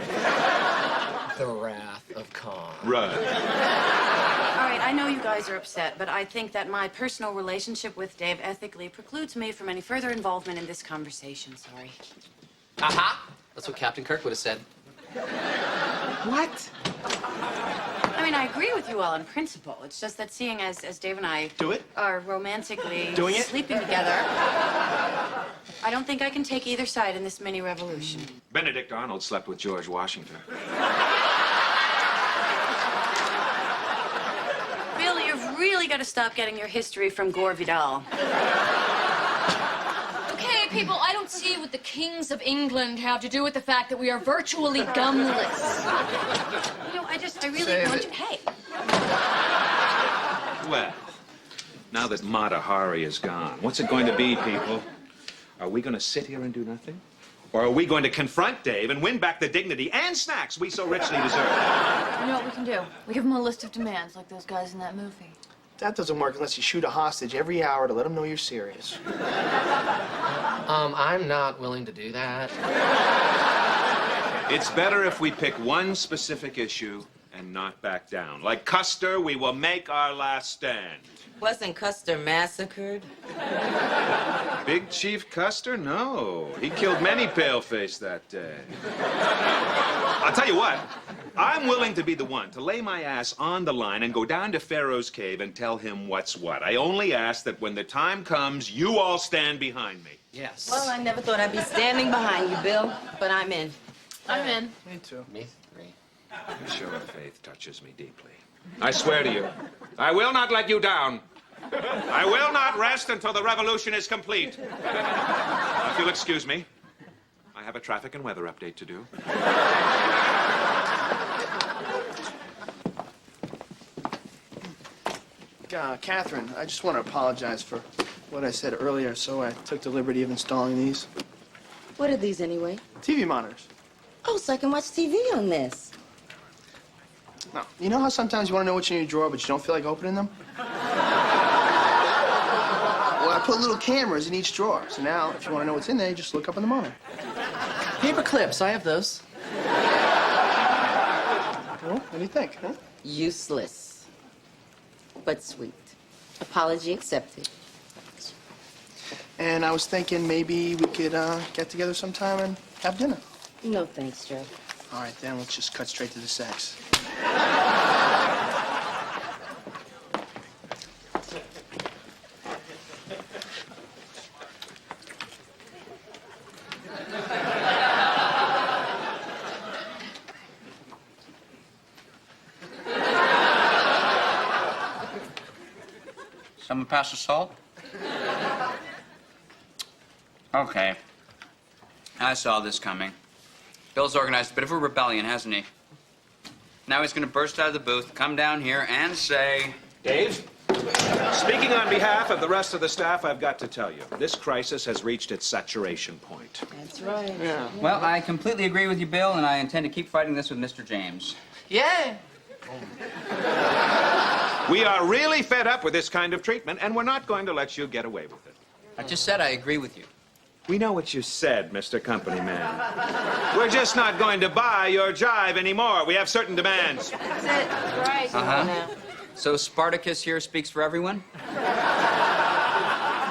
The Wrath of Khan. Right. All right, I know you guys are upset, but I think that my personal relationship with Dave ethically precludes me from any further involvement in this conversation. Sorry. Aha! That's what Captain Kirk would have said. What? I mean, I agree with you all in principle. It's just that seeing as Dave and I are romantically sleeping together, I don't think I can take either side in this mini revolution. Benedict Arnold slept with George Washington. Bill, you've really got to stop getting your history from Gore Vidal. Okay, people, I don't see what the kings of England have to do with the fact that we are virtually gumless. You know, I really want you. Hey. Well, now that Mata Hari is gone, what's it going to be, people? Are we going to sit here and do nothing? Or are we going to confront Dave and win back the dignity and snacks we so richly deserve? You know what we can do? We give them a list of demands like those guys in that movie. That doesn't work unless you shoot a hostage every hour to let them know you're serious. I'm not willing to do that. It's better if we pick one specific issue and not back down. Like Custer, we will make our last stand. Wasn't Custer massacred? Big Chief Custer? No. He killed many paleface that day. I'll tell you what. I'm willing to be the one to lay my ass on the line and go down to Pharaoh's cave and tell him what's what. I only ask that when the time comes, you all stand behind me. Yes. Well, I never thought I'd be standing behind you, Bill, but I'm in. I'm in. Me too. Me three. Your show of faith touches me deeply. I swear to you, I will not let you down. I will not rest until the revolution is complete. Now, if you'll excuse me, I have a traffic and weather update to do. Catherine, I just want to apologize for what I said earlier, so I took the liberty of installing these. What are these anyway? TV monitors. Oh, so I can watch TV on this. No. You know how sometimes you want to know what's in your drawer, but you don't feel like opening them? Well, I put little cameras in each drawer, so now if you want to know what's in there, you just look up on the monitor. Paper clips, I have those. Well, what do you think, huh? Useless, but sweet. Apology accepted. And I was thinking maybe we could get together sometime and have dinner. No thanks, Joe. All right, then let's just cut straight to the sex. Someone pass the salt? Okay. I saw this coming. Bill's organized a bit of a rebellion, hasn't he? Now he's going to burst out of the booth, come down here, and say... Dave, speaking on behalf of the rest of the staff, I've got to tell you, this crisis has reached its saturation point. That's right. Yeah. Well, I completely agree with you, Bill, and I intend to keep fighting this with Mr. James. Yeah. We are really fed up with this kind of treatment, and we're not going to let you get away with it. I just said I agree with you. We know what you said, Mr. Company Man. We're just not going to buy your jive anymore. We have certain demands. That's it. Right. Uh-huh. So Spartacus here speaks for everyone?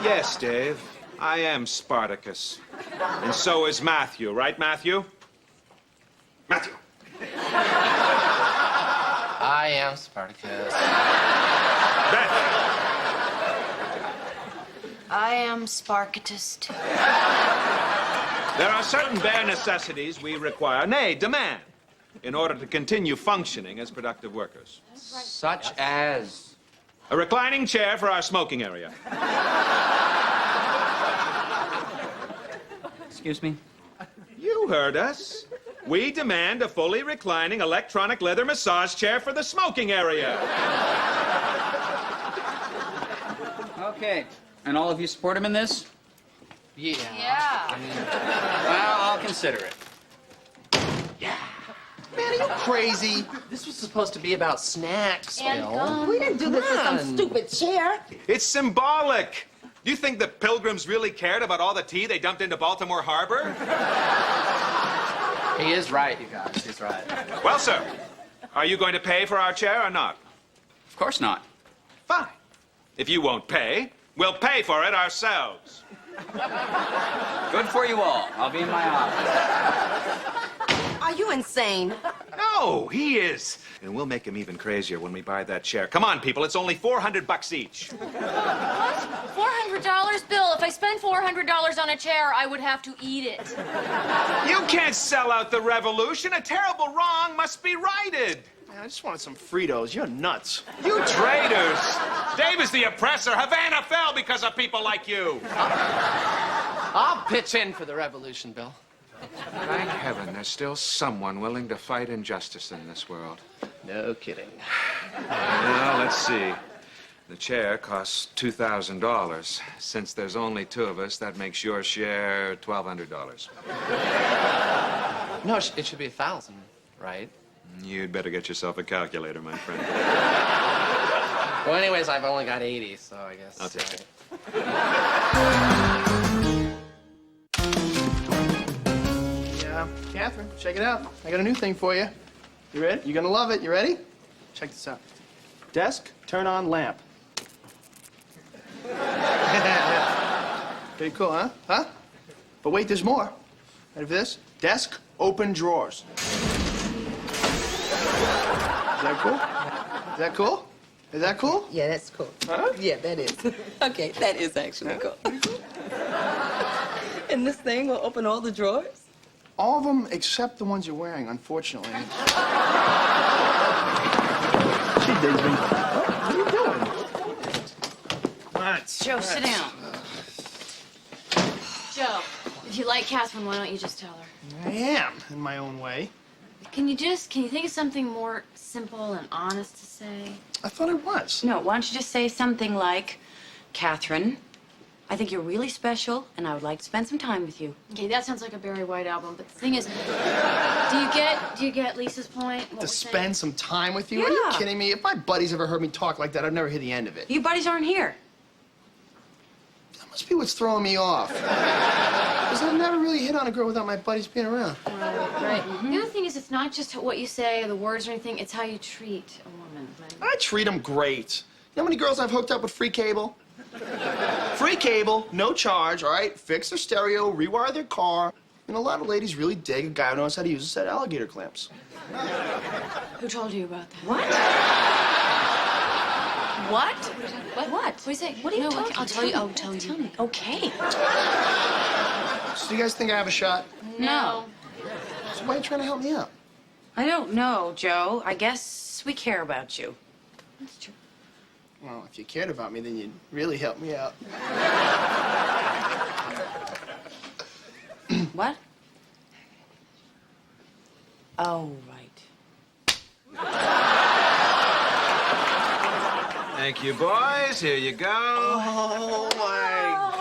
Yes, Dave. I am Spartacus. And so is Matthew, right, Matthew? Matthew. I am Spartacus. Beth. I am Spartacus, too. There are certain bare necessities we require, nay, demand, in order to continue functioning as productive workers. Such as... A reclining chair for our smoking area. Excuse me? You heard us. We demand a fully reclining electronic leather massage chair for the smoking area. Okay. And all of you support him in this? Yeah. Yeah. Well, I'll consider it. Man, are you crazy? This was supposed to be about snacks, And Bill. gum. We didn't do this for some stupid chair. It's symbolic. Do you think the Pilgrims really cared about all the tea they dumped into Baltimore Harbor? He is right, you guys. He's right. Well, sir, are you going to pay for our chair or not? Of course not. Fine. If you won't pay, we'll pay for it ourselves. Good for you all. I'll be in my office. Are you insane? No, he is. And we'll make him even crazier when we buy that chair. Come on, people, it's only $400 each. What? $400, Bill? If I spend $400 on a chair, I would have to eat it. You can't sell out the revolution. A terrible wrong must be righted. Man, I just wanted some Fritos. You're nuts. You traitors! Dave is the oppressor. Havana fell because of people like you. I'll pitch in for the revolution, Bill. Thank heaven there's still someone willing to fight injustice in this world. No kidding. Well, let's see. The chair costs $2,000. Since there's only two of us, that makes your share $1,200. No, it should be 1,000, right? You'd better get yourself a calculator, my friend. Well, anyways, I've only got 80, so I guess. I'll take it. Yeah, Catherine, check it out. I got a new thing for you. You ready? You're gonna love it. You ready? Check this out. Desk, turn on lamp. Pretty cool, huh? Huh? But wait, there's more. Ready for this? Desk, open drawers. Is that cool? Is that cool? Is that cool? Yeah, that's cool. Huh? Yeah, that is. Okay, that is actually cool. And this thing will open all the drawers? All of them except the ones you're wearing, unfortunately. She digs me. What are you doing? Nuts. Joe, sit down. Joe, if you like Catherine, why don't you just tell her? I am, in my own way. Can you think of something more simple and honest to say? I thought it was. No, why don't you just say something like, Catherine, I think you're really special, and I would like to spend some time with you. Okay, that sounds like a Barry White album, but the thing is, do you get Lisa's point? What To we're spend saying? some time with you? Are you Yeah. kidding me? If my buddies ever heard me talk like that, I'd never hear the end of it. You buddies aren't here. That must be what's throwing me off. Because I've never really hit on a girl without my buddies being around. Right. The other thing is, it's not just what you say or the words or anything, it's how you treat a woman. I treat them great. You know how many girls I've hooked up with free cable? Free cable, no charge, all right? Fix their stereo, rewire their car. And a lot of ladies really dig a guy who knows how to use a set of alligator clamps. Who told you about that? What? What? What? What do you say? What are you no, talking? I'll tell you. I'll tell you. Tell me. Okay. So do you guys think I have a shot? No. So why are you trying to help me out? I don't know, Joe. I guess we care about you. That's true. Well, if you cared about me, then you'd really help me out. What? Oh, right. Thank you, boys. Here you go. Oh, my God.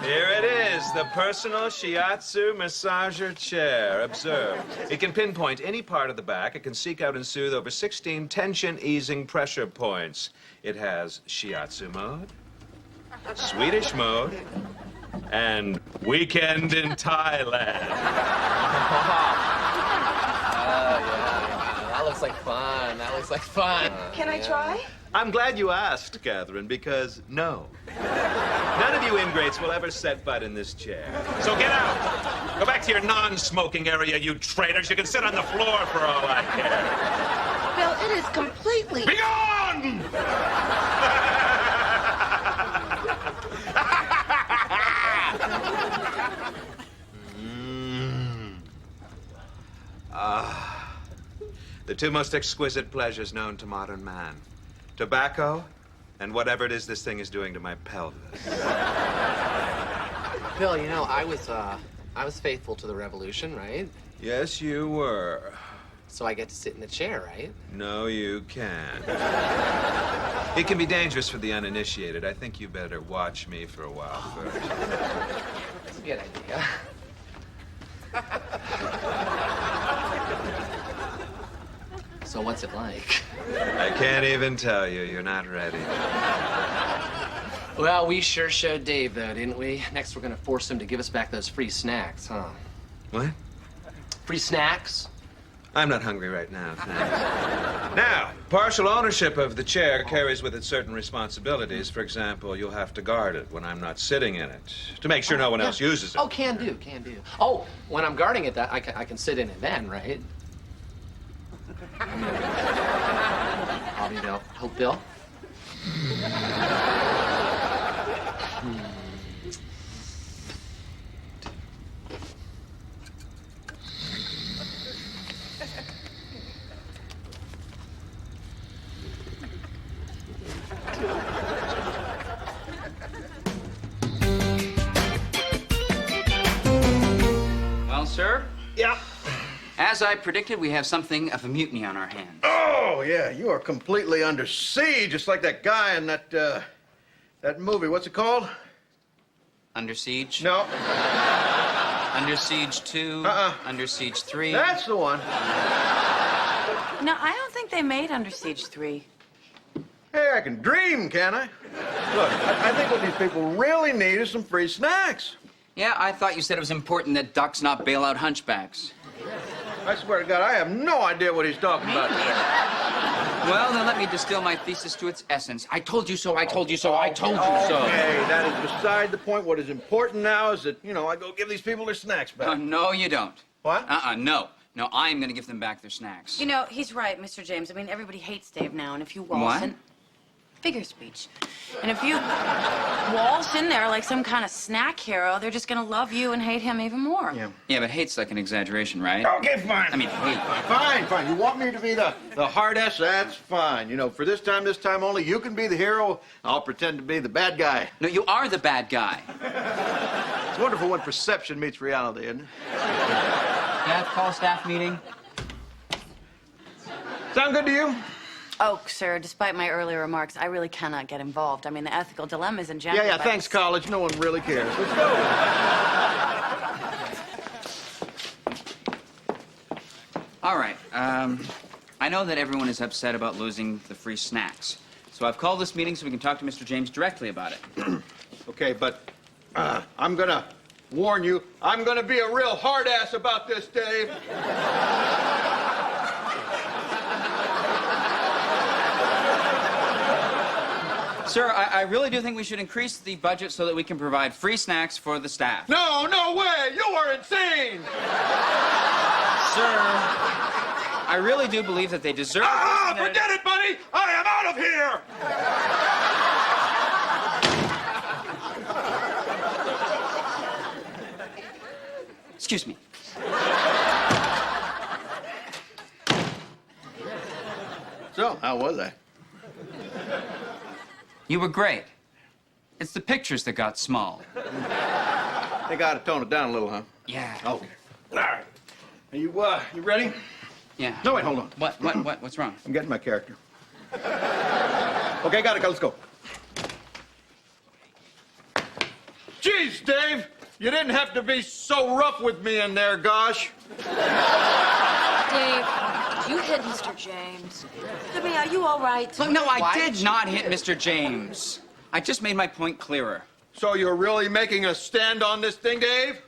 Here it is, the personal shiatsu massager chair. Observe. It can pinpoint any part of the back. It can seek out and soothe over 16 tension-easing pressure points. It has shiatsu mode, Swedish mode, and weekend in Thailand. That looks like fun. That looks like fun. Can I try? I'm glad you asked, Catherine, because no. None of you ingrates will ever set foot in this chair. So get out. Go back to your non-smoking area, you traitors. You can sit on the floor for all I care. Bill, it is completely... Be gone! The two most exquisite pleasures known to modern man. Tobacco and whatever it is this thing is doing to my pelvis. Bill, you know, I was faithful to the revolution, right? Yes, you were. So I get to sit in the chair, right? No, you can't. It can be dangerous for the uninitiated. I think you better watch me for a while first. That's a good idea. So what's it like? I can't even tell you. You're not ready. Well, we sure showed Dave, though, didn't we? Next, we're gonna force him to give us back those free snacks, huh? What? Free snacks? I'm not hungry right now, thanks. Now, partial ownership of the chair carries with it certain responsibilities. For example, you'll have to guard it when I'm not sitting in it, to make sure no one else uses it. Oh, can do. Oh, when I'm guarding it, I can sit in it then, right? I'll be Bill. Help Bill. Well, sir? Yeah. As I predicted, we have something of a mutiny on our hands. Oh, yeah, you are completely under siege, just like that guy in that movie. What's it called? Under Siege? No. Under Siege 2? Under Siege 3? That's the one. No, I don't think they made Under Siege 3. Hey, I can dream, can I? Look, I think what these people really need is some free snacks. Yeah, I thought you said it was important that ducks not bail out hunchbacks. I swear to God, I have no idea what he's talking about. Well, then let me distill my thesis to its essence. I told you so, I told you so, I told you so. Okay, that is beside the point. What is important now is that, I go give these people their snacks back. No, you don't. What? No. No, I'm going to give them back their snacks. You know, he's right, Mr. James. I mean, everybody hates Dave now, and if you waltz What? in... Figure speech. And if you waltz in there like some kind of snack hero, they're just gonna love you and hate him even more. Yeah, but hate's like an exaggeration, right? Okay, fine. I mean, hate. Fine. You want me to be the hard ass? That's fine. For this time only, you can be the hero. I'll pretend to be the bad guy. No, you are the bad guy. It's wonderful when perception meets reality, isn't it? Dad, call a staff meeting. Sound good to you? Oh, sir, despite my earlier remarks, I really cannot get involved. I mean, the ethical dilemmas in general. Yeah, thanks, college. No one really cares. Let's go. All right. I know that everyone is upset about losing the free snacks. So I've called this meeting so we can talk to Mr. James directly about it. Okay, but I'm gonna warn you, I'm gonna be a real hard ass about this, Dave. Sir, I really do think we should increase the budget so that we can provide free snacks for the staff. No way! You are insane! Sir, I really do believe that they deserve this. Forget it, buddy! I am out of here! Excuse me. So, how was I? You were great. It's the pictures that got small. They gotta tone it down a little, huh? Yeah. Okay. All right. Are you ready? Yeah. No, wait, hold on. What's wrong? I'm getting my character. Okay, got it. Let's go. Jeez, Dave, you didn't have to be so rough with me in there, gosh. Dave, you hit Mr. James. I mean, are you all right? Look, no, I did not hit Mr. James. I just made my point clearer. So you're really making a stand on this thing, Dave?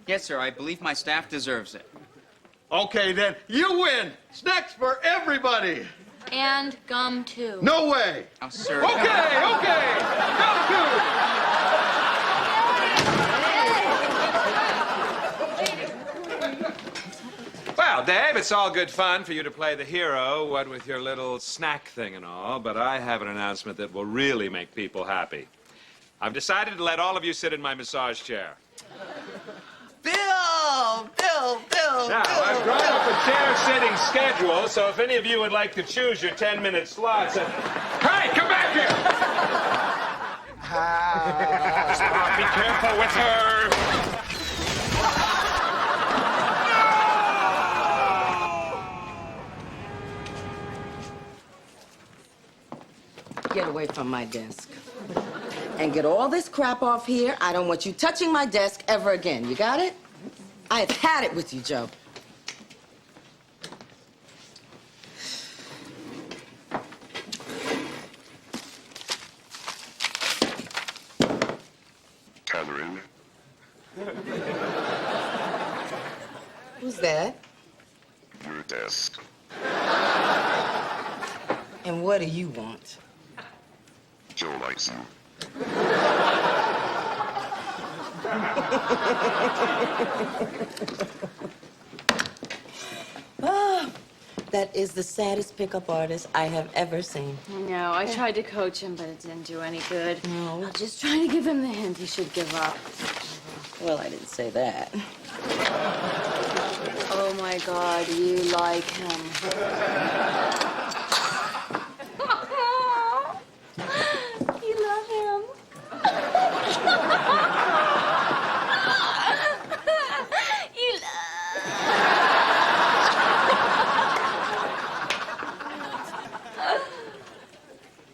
Yes, sir. I believe my staff deserves it. Okay, then. You win. Snacks for everybody. And gum, too. No way. Oh, sir. Okay. Come to. Well, Dave, it's all good fun for you to play the hero, what with your little snack thing and all, but I have an announcement that will really make people happy. I've decided to let all of you sit in my massage chair. Bill! Now, I've drawn up a chair-sitting schedule, so if any of you would like to choose your 10-minute slots... Hey, come back here! Stop, be careful with her! Get away from my desk. And get all this crap off here. I don't want you touching my desk ever again. You got it? I have had it with you, Joe. Catherine. Who's that? Your desk. And what do you want? Joe likes you. Ah, that is the saddest pickup artist I have ever seen. I know. I tried to coach him, but it didn't do any good. No. I'm just trying to give him the hint he should give up. Well, I didn't say that. Oh, my God. You like him. You love him. You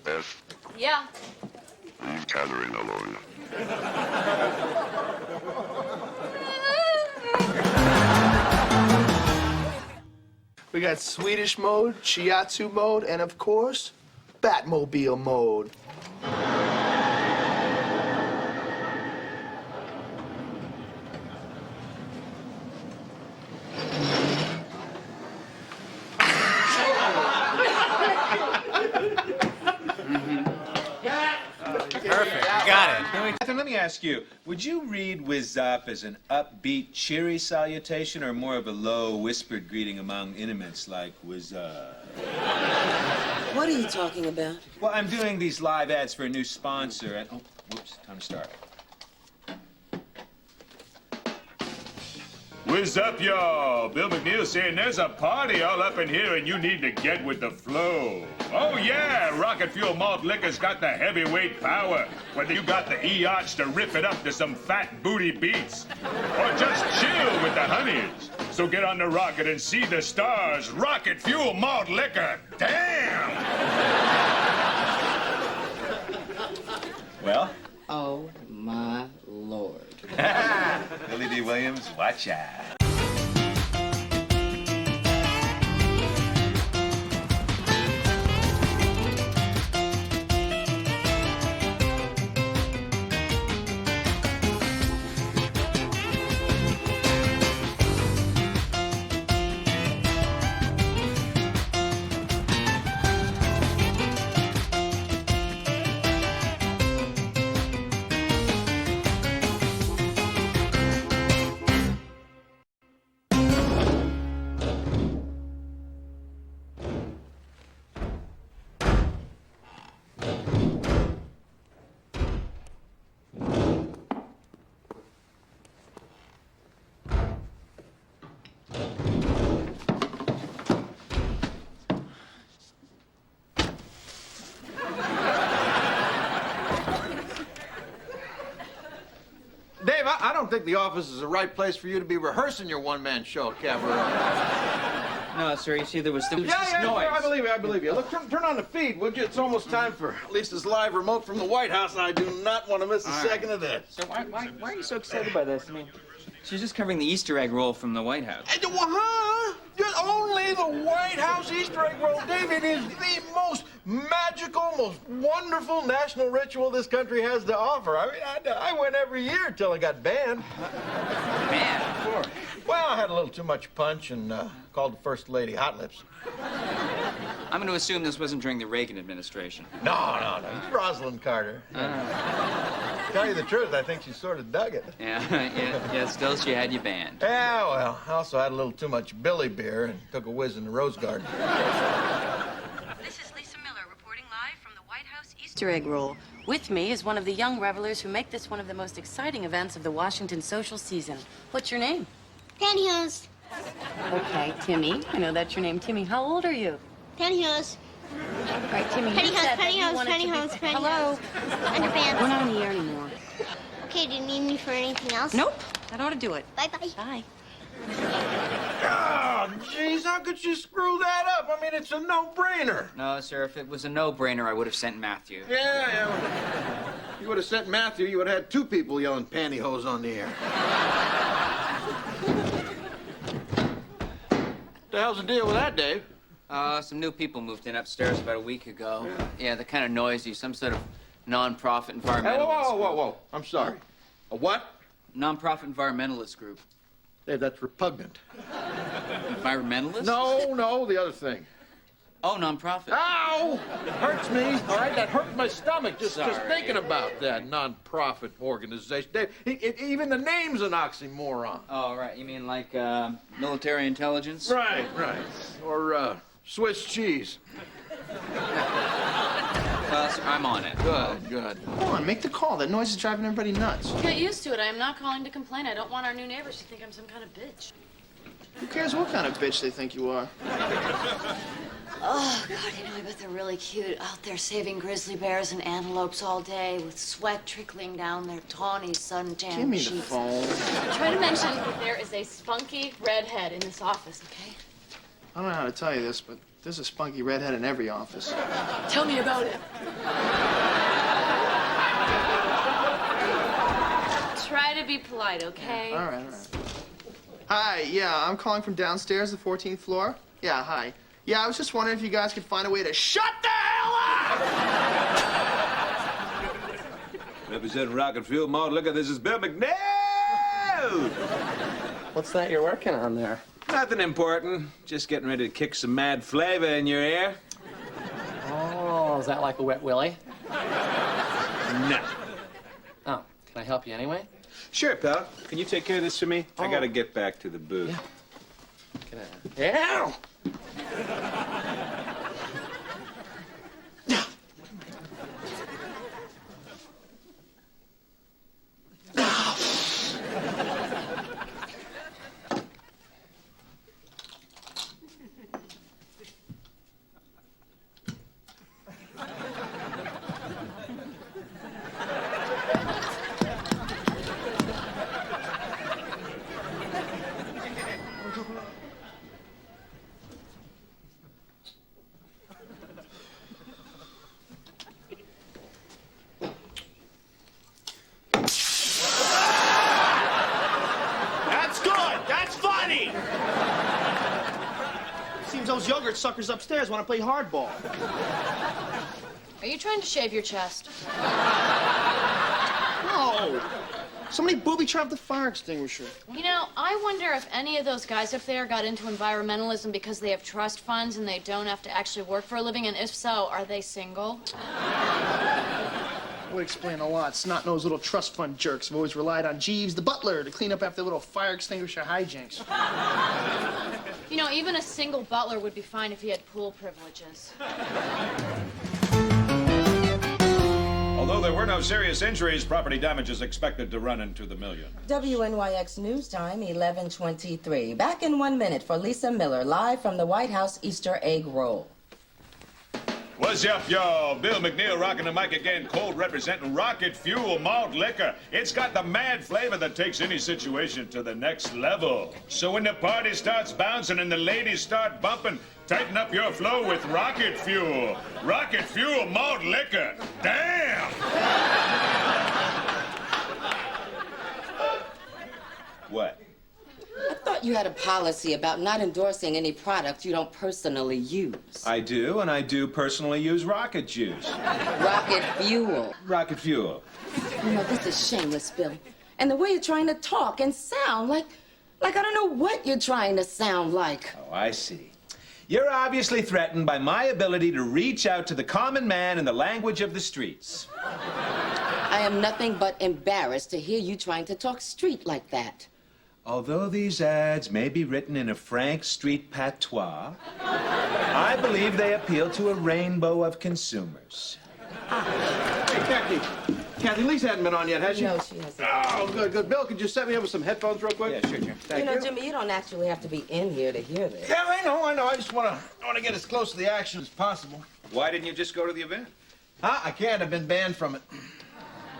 Beth, Yeah. leave Catherine alone. We got Swedish mode, Shiatsu mode, and of course, Batmobile mode. Perfect. Got it. Catherine, let me ask you, would you read whiz up as an upbeat, cheery salutation or more of a low, whispered greeting among intimates like whiz up? What are you talking about? Well, I'm doing these live ads for a new sponsor and... Oh, whoops, time to start. Whiz up, y'all. Bill McNeil saying there's a party all up in here and you need to get with the flow. Oh, yeah, Rocket Fuel Malt Liquor's got the heavyweight power. Whether you got the eots to rip it up to some fat booty beats or just chill with the honeys. So get on the rocket and see the stars. Rocket Fuel Malt Liquor. Damn! Well? Oh, my Lord. Billy D. Williams, watch out. Dave, I don't think the office is the right place for you to be rehearsing your one-man show, Cabaret. No, sir, you see, there was just noise. I believe you. Look, turn on the feed, would you? It's almost time for Lisa's live remote from the White House, and I do not want to miss a second of this. So why are you so excited by this? I mean, she's just covering the Easter egg roll from the White House. Only the White House Easter egg roll, David, is the most magical, most wonderful national ritual this country has to offer. I mean, I went every year till I got banned. Banned? Of course. Well, I had a little too much punch and called the First Lady Hot Lips. I'm going to assume this wasn't during the Reagan administration. No. It's Rosalind Carter. To tell you the truth, I think she sort of dug it. Yeah, still she had you banned. Yeah, well, I also had a little too much Billy beer and took a whiz in the Rose Garden. This is Lisa Miller reporting live from the White House Easter egg roll. With me is one of the young revelers who make this one of the most exciting events of the Washington social season. What's your name? Pantyhose. Okay, Timmy. I know that's your name, Timmy. How old are you? Pantyhose. All right, Timmy, you said that you wanted to be... Hello? Underpants. We're not on the air anymore. Okay, do you need me for anything else? Nope. That ought to do it. Bye-bye. Bye. Oh, jeez, how could you screw that up? I mean, it's a no-brainer. No, sir, if it was a no-brainer, I would have sent Matthew. Yeah. You would have sent Matthew, you would have had two people yelling pantyhose on the air. What the hell's the deal with that, Dave? Some new people moved in upstairs about a week ago. Yeah, they're kind of noisy. Some sort of non-profit environmentalist Hey, whoa. group. I'm sorry. A what? Non-profit environmentalist group. Dave, that's repugnant. Environmentalist? No, the other thing. Oh, non-profit. Ow! It hurts me, all right? That hurts my stomach just Sorry. thinking about that non-profit organization. Dave, even the name's an oxymoron. Oh, right. You mean like military intelligence? Right. Or Swiss cheese. Sir, I'm on it. Good. Come on, make the call. That noise is driving everybody nuts. Get used to it. I am not calling to complain. I don't want our new neighbors to think I'm some kind of bitch. Who cares what kind of bitch they think you are? Oh, God, I bet they're really cute out there saving grizzly bears and antelopes all day with sweat trickling down their tawny suntanned Give me the cheeks. phone. Try to mention that there is a spunky redhead in this office, okay? I don't know how to tell you this, but there's a spunky redhead in every office. Tell me about it. Try to be polite, okay? All right. Hi, yeah, I'm calling from downstairs, the 14th floor. Yeah, hi. Yeah, I was just wondering if you guys could find a way to shut the hell up! Representing Rocket Fuel Malt Liquor, this is Bill McNeil! What's that you're working on there? Nothing important. Just getting ready to kick some mad flavor in your ear. Oh, is that like a wet willy? No. Oh, can I help you anyway? Sure, pal. Can you take care of this for me? I gotta get back to the booth. Yeah. Those yogurt suckers upstairs want to play hardball. Are you trying to shave your chest? No. Somebody booby-trapped the fire extinguisher. You know, I wonder if any of those guys up there got into environmentalism because they have trust funds and they don't have to actually work for a living, and if so, are they single? That would explain a lot. Snot-nosed little trust fund jerks have always relied on Jeeves the butler to clean up after little fire extinguisher hijinks. You know, even a single butler would be fine if he had pool privileges. Although there were no serious injuries, property damage is expected to run into the millions. WNYX News Time, 11:23. Back in 1 minute for Lisa Miller, live from the White House Easter egg roll. What's up, y'all? Bill McNeil rocking the mic again, cold representing Rocket Fuel Malt Liquor. It's got the mad flavor that takes any situation to the next level. So when the party starts bouncing and the ladies start bumping, tighten up your flow with Rocket Fuel. Rocket Fuel Malt Liquor. Damn! What? I thought you had a policy about not endorsing any product you don't personally use. I do, and I do personally use rocket juice. Rocket Fuel. Rocket Fuel. You know, this is shameless, Bill. And the way you're trying to talk and sound like I don't know what you're trying to sound like. Oh, I see. You're obviously threatened by my ability to reach out to the common man in the language of the streets. I am nothing but embarrassed to hear you trying to talk street like that. Although these ads may be written in a frank street patois, I believe they appeal to a rainbow of consumers. Hey, Kathy, Lisa hadn't been on yet, has she? No, she hasn't. Oh, good. Bill, could you set me up with some headphones real quick? Yeah, sure, Jim. Thank you. Jimmy, you don't actually have to be in here to hear this. Yeah, I know. I just want to get as close to the action as possible. Why didn't you just go to the event? Huh? I can't. I've been banned from it.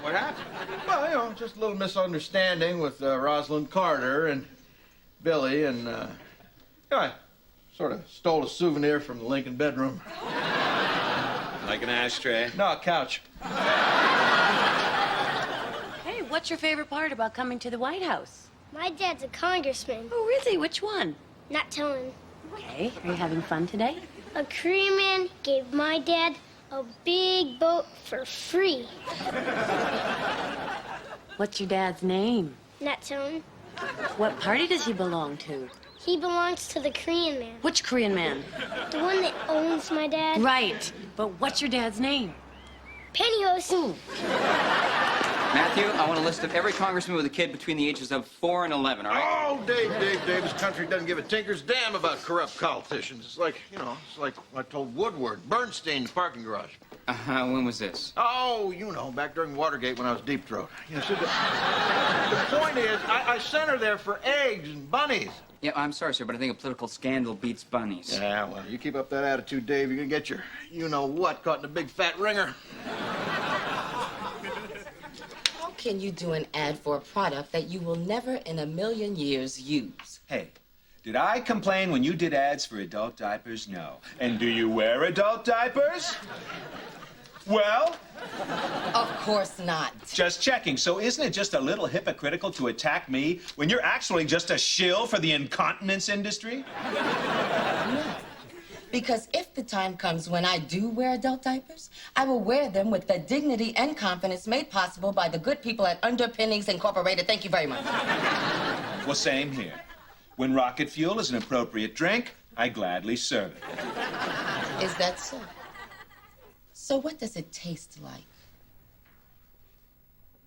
What happened? Well, you know, just a little misunderstanding with Rosalind Carter and Billy, and I sort of stole a souvenir from the Lincoln bedroom. Like an ashtray? No, a couch. Hey, what's your favorite part about coming to the White House? My dad's a congressman. Oh, really? Which one? Not telling. Okay. Are you having fun today? A Korean man gave my dad a big boat for free. What's your dad's name? Not telling. What party does he belong to? He belongs to the Korean man. Which Korean man? The one that owns my dad. Right. But what's your dad's name? Pantyhose. Ooh. Matthew, I want a list of every congressman with a kid between the ages of 4 and 11, all right? Oh, Dave, this country doesn't give a tinker's damn about corrupt politicians. It's like, it's like I told Woodward, Bernstein, the parking garage. When was this? Oh, back during Watergate when I was deep throat. See, the point is, I sent her there for eggs and bunnies. Yeah, I'm sorry, sir, but I think a political scandal beats bunnies. Yeah, well, you keep up that attitude, Dave, you're gonna get your you-know-what caught in a big fat ringer. How can you do an ad for a product that you will never in a million years use? Hey, did I complain when you did ads for adult diapers? No. And do you wear adult diapers? Well? Of course not. Just checking. So isn't it just a little hypocritical to attack me when you're actually just a shill for the incontinence industry? No. Because if the time comes when I do wear adult diapers, I will wear them with the dignity and confidence made possible by the good people at Underpinnings Incorporated. Thank you very much. Well, same here. When rocket fuel is an appropriate drink, I gladly serve it. Is that so? So what does it taste like?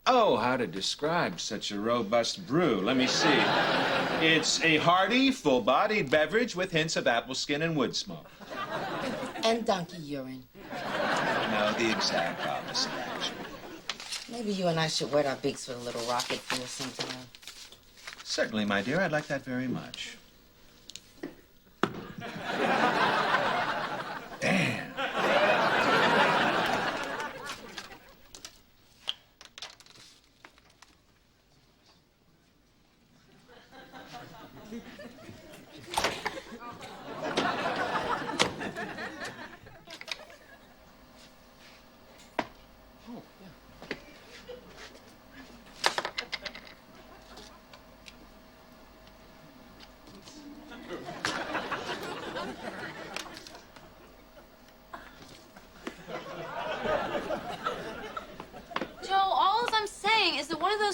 Oh, how to describe such a robust brew. Let me see. It's a hearty, full-bodied beverage with hints of apple skin and wood smoke. And donkey urine. No, the exact opposite, actually. Maybe you and I should wet our beaks with a little rocket fuel sometime. Certainly, my dear. I'd like that very much. Damn.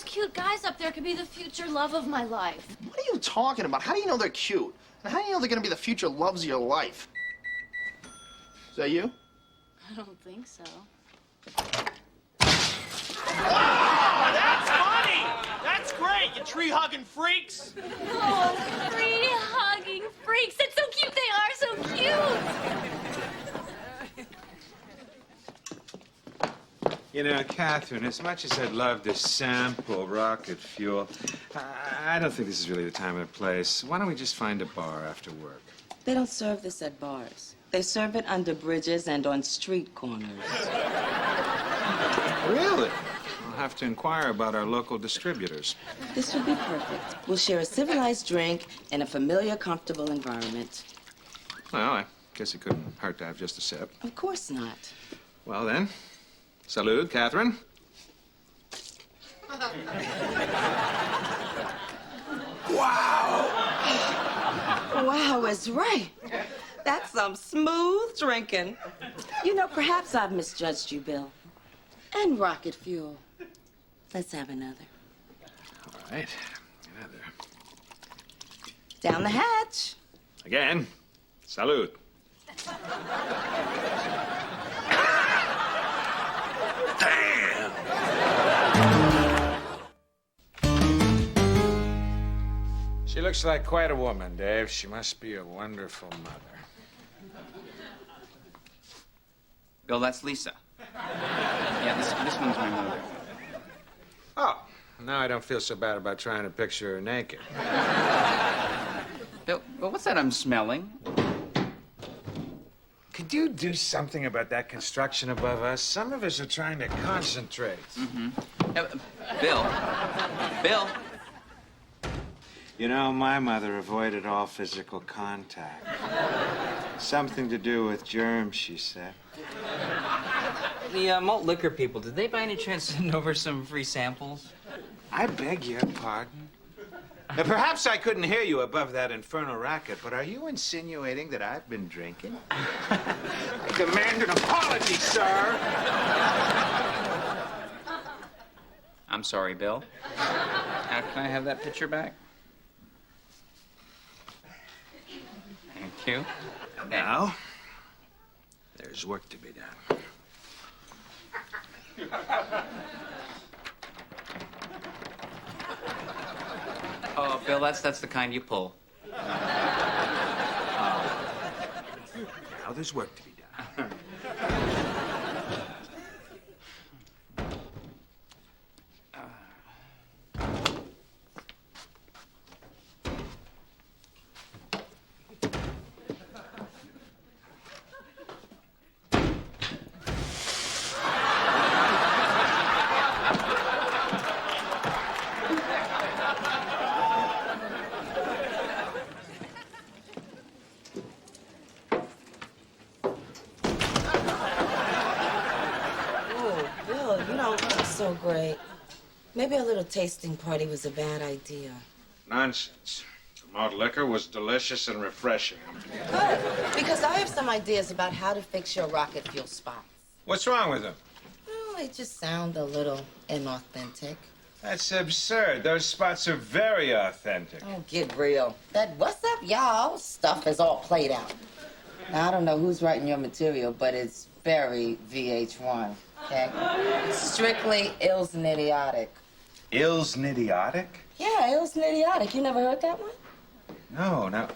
Cute guys up there could be the future love of my life. What are you talking about? How do you know they're cute? And how do you know they're gonna be the future loves of your life? Is that you? I don't think so. Wow, that's funny! That's great, you tree-hugging freaks! Oh, tree-hugging freaks! It's so cute, they are so cute! You know, Catherine, as much as I'd love to sample rocket fuel, I don't think this is really the time or place. Why don't we just find a bar after work? They don't serve this at bars. They serve it under bridges and on street corners. Really? I'll have to inquire about our local distributors. This would be perfect. We'll share a civilized drink in a familiar, comfortable environment. Well, I guess it couldn't hurt to have just a sip. Of course not. Well, then, salute, Catherine. Wow! Wow is right. That's some smooth drinking. You know, perhaps I've misjudged you, Bill. And rocket fuel. Let's have another. All right, another. Down the hatch. Again, salute. Damn! She looks like quite a woman, Dave. She must be a wonderful mother. Bill, that's Lisa. Yeah, this one's my mother. Oh, now I don't feel so bad about trying to picture her naked. Bill, what's that I'm smelling? Could you do something about that construction above us? Some of us are trying to concentrate. Bill. You know, my mother avoided all physical contact. Something to do with germs, she said. The malt liquor people, did they by any chance send over some free samples? I beg your pardon? Now, perhaps I couldn't hear you above that infernal racket, but are you insinuating that I've been drinking? I demand an apology, sir. I'm sorry, Bill. Now, can I have that picture back? Thank you. Now, there's work to be done. Oh, Bill, that's the kind you pull. Now there's work to be done. Bill, you don't look so great. Maybe a little tasting party was a bad idea. Nonsense. The malt liquor was delicious and refreshing. Good, because I have some ideas about how to fix your rocket fuel spots. What's wrong with them? Well, they just sound a little inauthentic. That's absurd. Those spots are very authentic. Oh, get real. That "what's up, y'all" stuff is all played out. Now, I don't know who's writing your material, but it's very VH1, okay? Strictly ills and idiotic. Ills and idiotic? Yeah, ills and idiotic. You never heard that one? No, now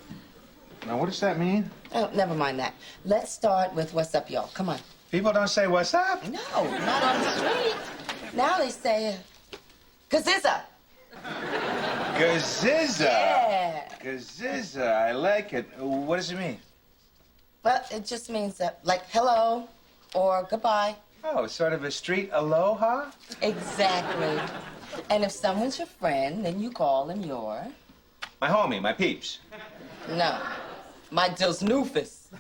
what does that mean? Oh, never mind that. Let's start with "what's up, y'all." Come on. People don't say what's up? No, not on the street. Now they say, "Gazizza." Gazizza. Yeah. Gazizza. I like it. What does it mean? Well, it just means like hello or goodbye. Oh, sort of a street aloha? Exactly. And if someone's your friend, then you call them your... My homie, my peeps. No, my Dilsnoofus.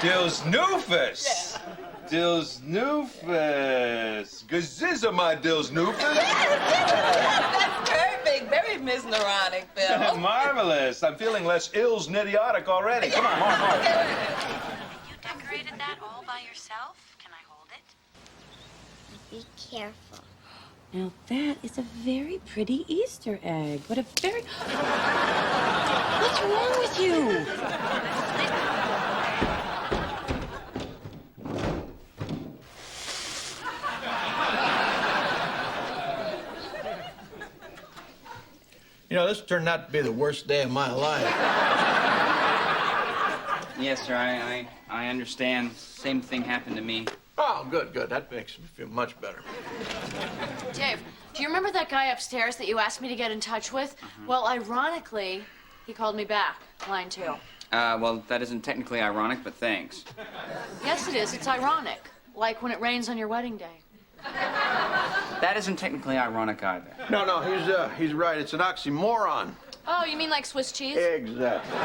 Dilsnoofus. Yeah. Dilsnoofus. Gazizza, my Dilsnoofus. That's perfect. Very misneuronic, Bill. Marvelous. I'm feeling less ills and idiotic already. Come on, more. You decorated that all by yourself? Can I hold it? Be careful. Now, that is a very pretty Easter egg. What a very... What's wrong with you? You know, this turned out to be the worst day of my life. Yes, sir, I understand. Same thing happened to me. Oh, good. That makes me feel much better. Dave, do you remember that guy upstairs that you asked me to get in touch with? Well, ironically, he called me back. Line 2. Well, that isn't technically ironic, but thanks. Yes, it is. It's ironic. Like when it rains on your wedding day. That isn't technically ironic either. No, he's right. It's an oxymoron. Oh, you mean like Swiss cheese? Exactly.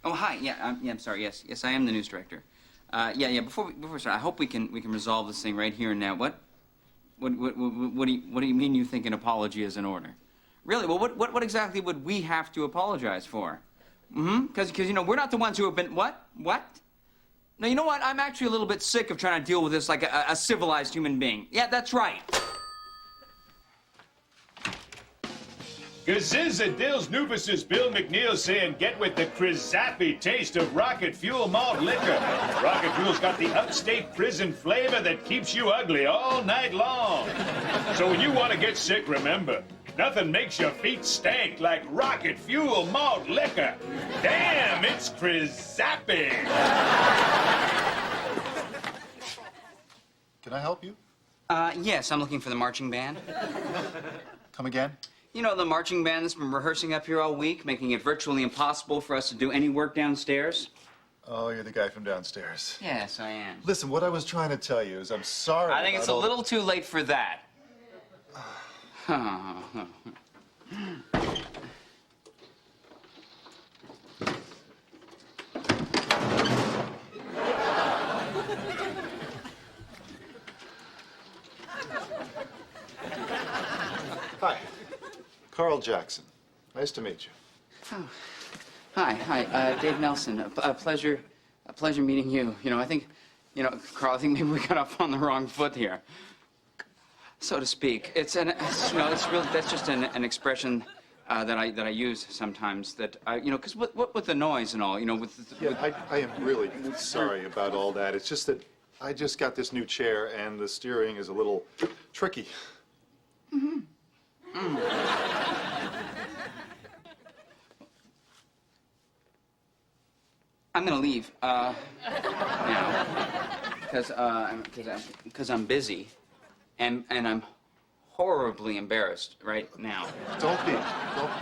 Oh, hi. Yeah, I'm sorry. Yes, I am the news director. Before we start, I hope we can resolve this thing right here and now. What do you mean you think an apology is in order? Really? Well, what exactly would we have to apologize for? Because you know we're not the ones who have been what? Now you know what? I'm actually a little bit sick of trying to deal with this like a civilized human being. Yeah, that's right. Gazizza Dills Noofus's Bill McNeil saying get with the crizappy taste of rocket fuel malt liquor. Rocket fuel's got the upstate prison flavor that keeps you ugly all night long. So when you want to get sick, remember, nothing makes your feet stank like rocket fuel malt liquor. Damn, it's crizappy. Can I help you? Yes, I'm looking for the marching band. Come again? You know, the marching band that's been rehearsing up here all week, making it virtually impossible for us to do any work downstairs? Oh, you're the guy from downstairs. Yes, I am. Listen, what I was trying to tell you is I'm sorry. I think it's a little too late for that. Hi, Carl Jackson. Nice to meet you. Oh. Hi, Dave Nelson. A pleasure meeting you. You know, I think, Carl, I think maybe we got off on the wrong foot here, so to speak. That's just an expression that I use sometimes. That because what with the noise and all, I am really sorry about all that. It's just that I just got this new chair and the steering is a little tricky. Mm-hmm. I'm gonna leave now because I'm busy, and I'm horribly embarrassed right now. Don't be.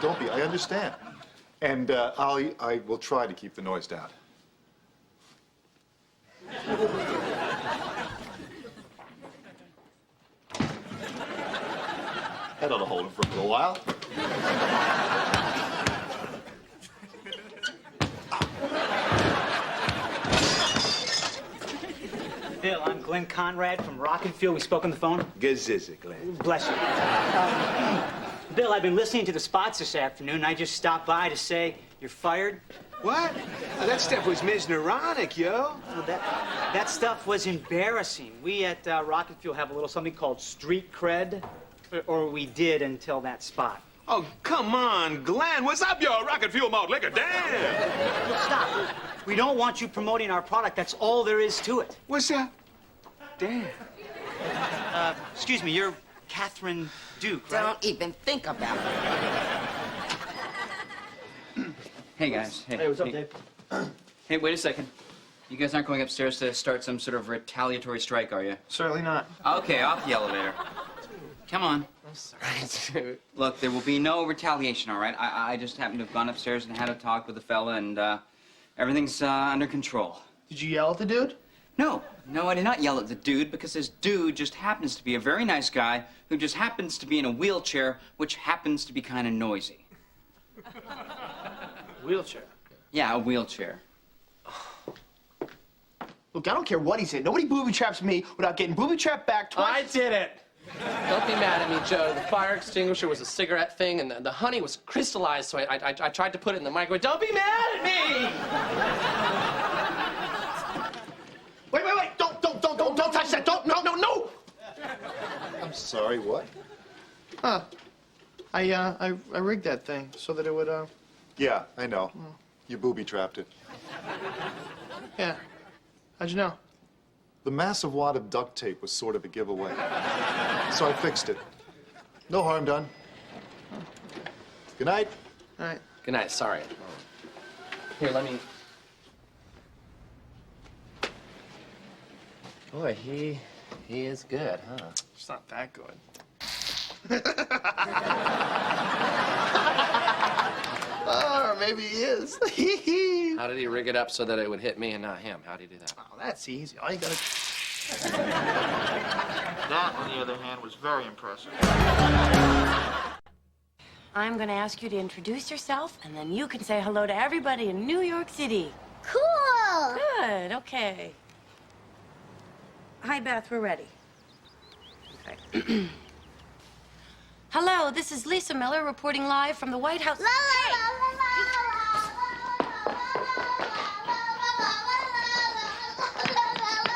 Don't be. I understand. And I will try to keep the noise down. That ought to hold him for a little while. Bill, I'm Glenn Conrad from Rockenfield. We spoke on the phone. Gazizza, Glenn. Bless you. Bill, I've been listening to the spots this afternoon, and I just stopped by to say you're fired. What? Oh, that stuff was mesmeronic, yo. Well, that stuff was embarrassing. We at Rockenfield have a little something called street cred, or we did until that spot. Oh, come on, Glenn. What's up, y'all? Rocket Fuel Malt Liquor. Damn! Look, stop. We don't want you promoting our product. That's all there is to it. What's that? Damn. Excuse me, you're Catherine Duke, right? Don't even think about it. Hey, guys. Hey, what's up, Dave? Hey, wait a second. You guys aren't going upstairs to start some sort of retaliatory strike, are you? Certainly not. Okay, off the elevator. Come on. I'm sorry. Look, there will be no retaliation, all right? I just happened to have gone upstairs and had a talk with the fella, and everything's under control. Did you yell at the dude? No, I did not yell at the dude, because this dude just happens to be a very nice guy who just happens to be in a wheelchair, which happens to be kind of noisy. Wheelchair? Yeah, a wheelchair. Look, I don't care what he said. Nobody booby-traps me without getting booby-trapped back twice. I did it. Don't be mad at me, Joe. The fire extinguisher was a cigarette thing, and the honey was crystallized, so I tried to put it in the microwave. Don't be mad at me! Wait. Don't touch that. No. I'm sorry, what? Huh. I rigged that thing so that it would, Yeah, I know. You booby-trapped it. Yeah. How'd you know? The massive wad of duct tape was sort of a giveaway. So I fixed it. No harm done. Good night. All right. Good night. Sorry. Here, let me. Boy, he is good, huh? It's not that good. Or maybe he is. How did he rig it up so that it would hit me and not him? How did he do that? Oh, that's easy. All you gotta. That, on the other hand, was very impressive. I'm going to ask you to introduce yourself, and then you can say hello to everybody in New York City. Cool! Good, okay. Hi, Beth, we're ready. Okay. Hello, this is Lisa Miller reporting live from the White House.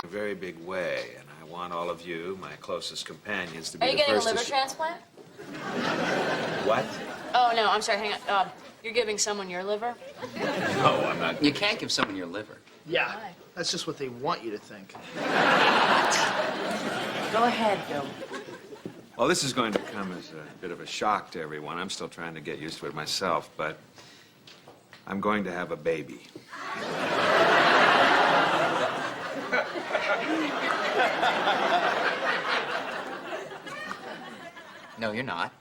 A very big way, and I want all of you, my closest companions, to be Are you the getting a first liver to transplant? What? Oh, no, I'm sorry, hang on. You're giving someone your liver? No, I'm not. You can't give someone your liver. Yeah. That's just what they want you to think. Go ahead, Bill. Well, this is going to come as a bit of a shock to everyone. I'm still trying to get used to it myself, but I'm going to have a baby. No, you're not.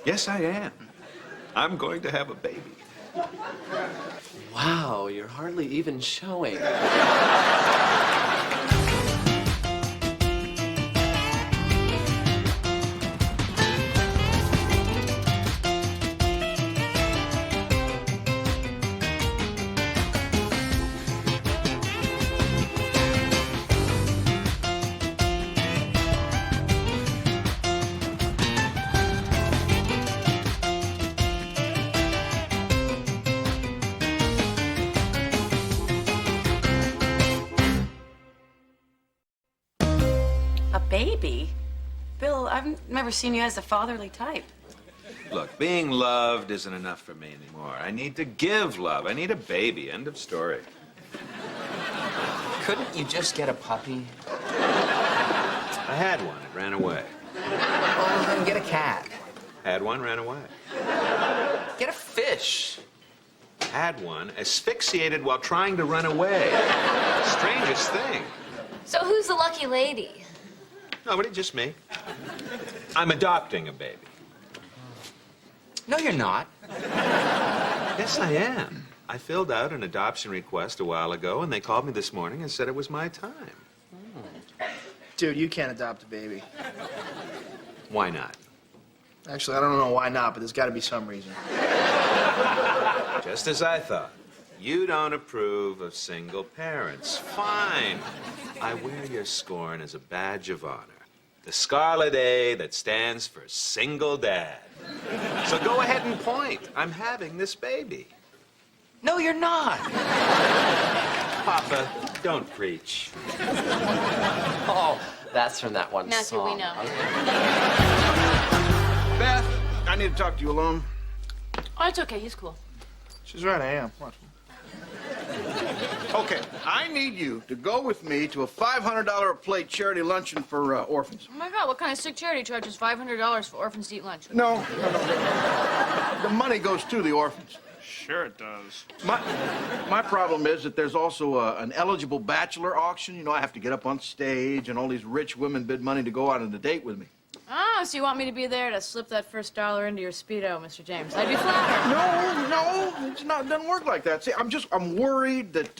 Yes, I am. I'm going to have a baby. Wow, you're hardly even showing. A baby? Bill, I've never seen you as a fatherly type. Look, being loved isn't enough for me anymore. I need to give love. I need a baby. End of story. Couldn't you just get a puppy? I had one. It ran away. Well, then get a cat. Had one, ran away. Get a fish. Had one, asphyxiated while trying to run away. Strangest thing. So who's the lucky lady? Nobody, just me. I'm adopting a baby. No, you're not. Yes, I am. I filled out an adoption request a while ago, and they called me this morning and said it was my time. Dude, you can't adopt a baby. Why not? Actually, I don't know why not, but there's got to be some reason. Just as I thought. You don't approve of single parents. Fine. I wear your scorn as a badge of honor. The scarlet A that stands for single dad. So go ahead and point. I'm having this baby. No, you're not. Papa, don't preach. Oh, that's from that one Matthew, song. we know. Beth, I need to talk to you alone. Oh, it's okay. He's cool. She's right, I am. Watch me. Okay, I need you to go with me to a $500 a plate charity luncheon for orphans. Oh my God, what kind of sick charity charges $500 for orphans to eat lunch? No. The money goes to the orphans. Sure it does. My problem is that there's also an eligible bachelor auction. You know, I have to get up on stage, and all these rich women bid money to go out on a date with me. Ah, so you want me to be there to slip that first dollar into your Speedo, Mr. James? I'd be flattered. No, it's not. It doesn't work like that. See, I'm worried that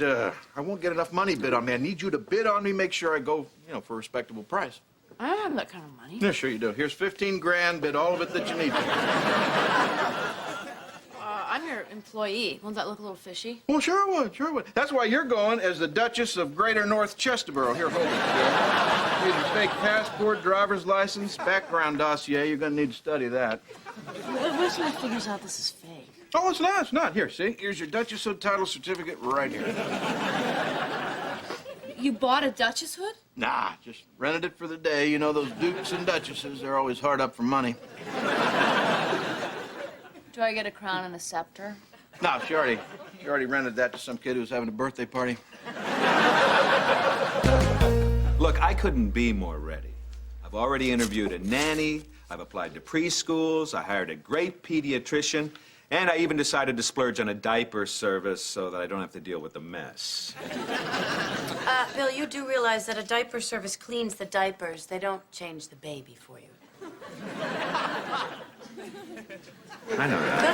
I won't get enough money bid on me. I need you to bid on me, make sure I go, for a respectable price. I don't have that kind of money. Yeah, sure you do. Here's 15 grand. Bid all of it that you need to. I'm your employee. Won't that look a little fishy? Well, sure it would. That's why you're going as the Duchess of Greater North Chesterborough. Here, hold it. Need a fake passport, driver's license, background dossier. You're going to need to study that. What if somebody figures out this is fake? Oh, it's not. It's not. Here, see? Here's your Duchess Hood title certificate right here. You bought a Duchess hood? Nah, just rented it for the day. You know, those dukes and duchesses, they're always hard up for money. Do I get a crown and a scepter? No, she already rented that to some kid who was having a birthday party. Look, I couldn't be more ready. I've already interviewed a nanny, I've applied to preschools, I hired a great pediatrician, and I even decided to splurge on a diaper service so that I don't have to deal with the mess. Bill, you do realize that a diaper service cleans the diapers. They don't change the baby for you. I know that.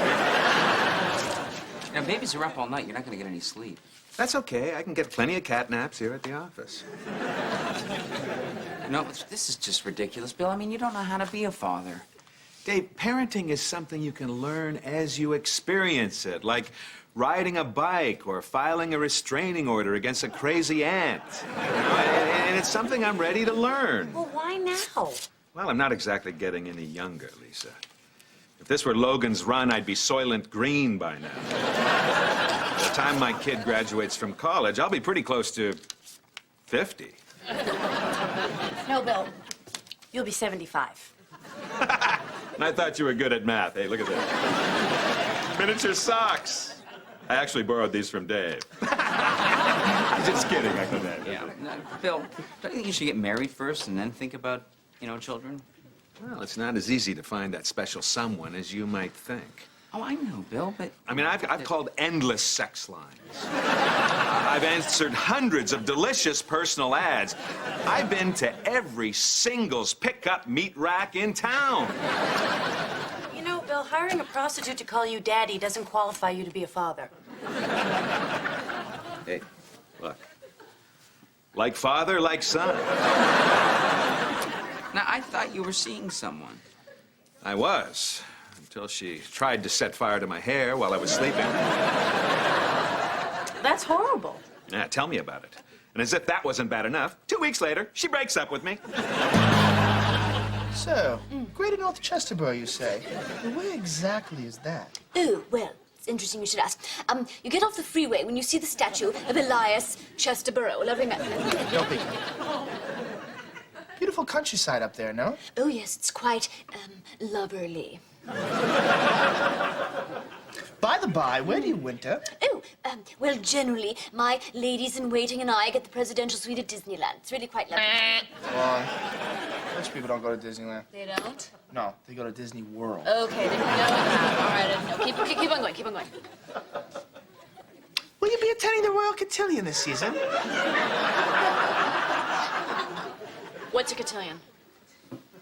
Now, babies are up all night. You're not going to get any sleep. That's okay. I can get plenty of cat naps here at the office. No, this is just ridiculous, Bill. I mean, you don't know how to be a father. Dave, parenting is something you can learn as you experience it, like riding a bike or filing a restraining order against a crazy aunt. And it's something I'm ready to learn. Well, why now? Well, I'm not exactly getting any younger, Lisa. If this were Logan's Run, I'd be Soylent Green by now. By the time my kid graduates from college, I'll be pretty close to 50. No, Bill. You'll be 75. And I thought you were good at math. Hey, look at this. Miniature socks. I actually borrowed these from Dave. Just kidding, I couldn't. Yeah. No, Bill, don't you think you should get married first and then think about, children? Well, it's not as easy to find that special someone as you might think. Oh, I know, Bill, but... I mean, I've called endless sex lines. I've answered hundreds of delicious personal ads. I've been to every singles pickup meat rack in town. Bill, hiring a prostitute to call you daddy doesn't qualify you to be a father. Hey, look. Like father, like son. Now, I thought you were seeing someone. I was, until she tried to set fire to my hair while I was sleeping. That's horrible. Yeah, tell me about it. And as if that wasn't bad enough, 2 weeks later, she breaks up with me. So, Greater North Chesterborough, you say? Well, where exactly is that? Oh, well, it's interesting you should ask. You get off the freeway when you see the statue of Elias Chesterborough. Lovely man. Don't be. Beautiful countryside up there, no? Oh, yes, it's quite, loverly. By the by, where do you winter? Oh, well, generally, my ladies-in-waiting and I get the presidential suite at Disneyland. It's really quite lovely. Well, rich people don't go to Disneyland. They don't? No, they go to Disney World. Okay, then no. All right, I didn't know. Keep on going, keep on going. Will you be attending the Royal Cotillion this season? What's a cotillion?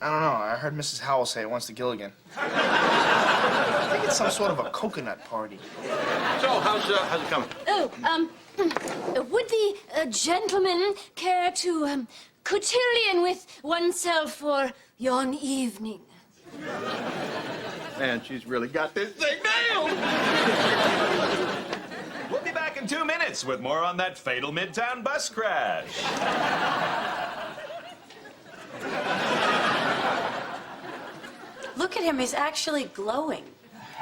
I don't know. I heard Mrs. Howell say it once to Gilligan. I think it's some sort of a coconut party. So, how's it coming? Oh, would the gentleman care to cotillion with oneself for yon evening? Man, she's really got this thing nailed! We'll be back in 2 minutes with more on that fatal Midtown bus crash. Look at him, he's actually glowing.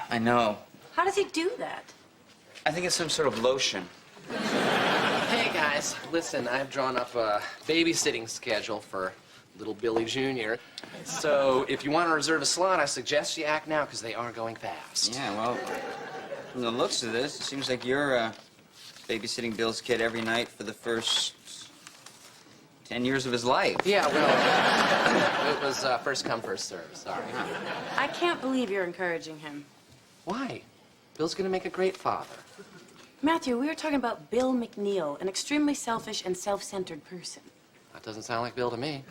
I know. How does he do that? I think it's some sort of lotion. Hey, guys, listen, I've drawn up a babysitting schedule for little Billy Jr. So if you want to reserve a slot, I suggest you act now, because they are going fast. Yeah, well, from the looks of this, it seems like you're babysitting Bill's kid every night for the first 10 years of his life. Yeah, well, it was first come, first serve. Sorry. I can't believe you're encouraging him. Why? Bill's gonna make a great father. Matthew, we were talking about Bill McNeil, an extremely selfish and self-centered person. That doesn't sound like Bill to me.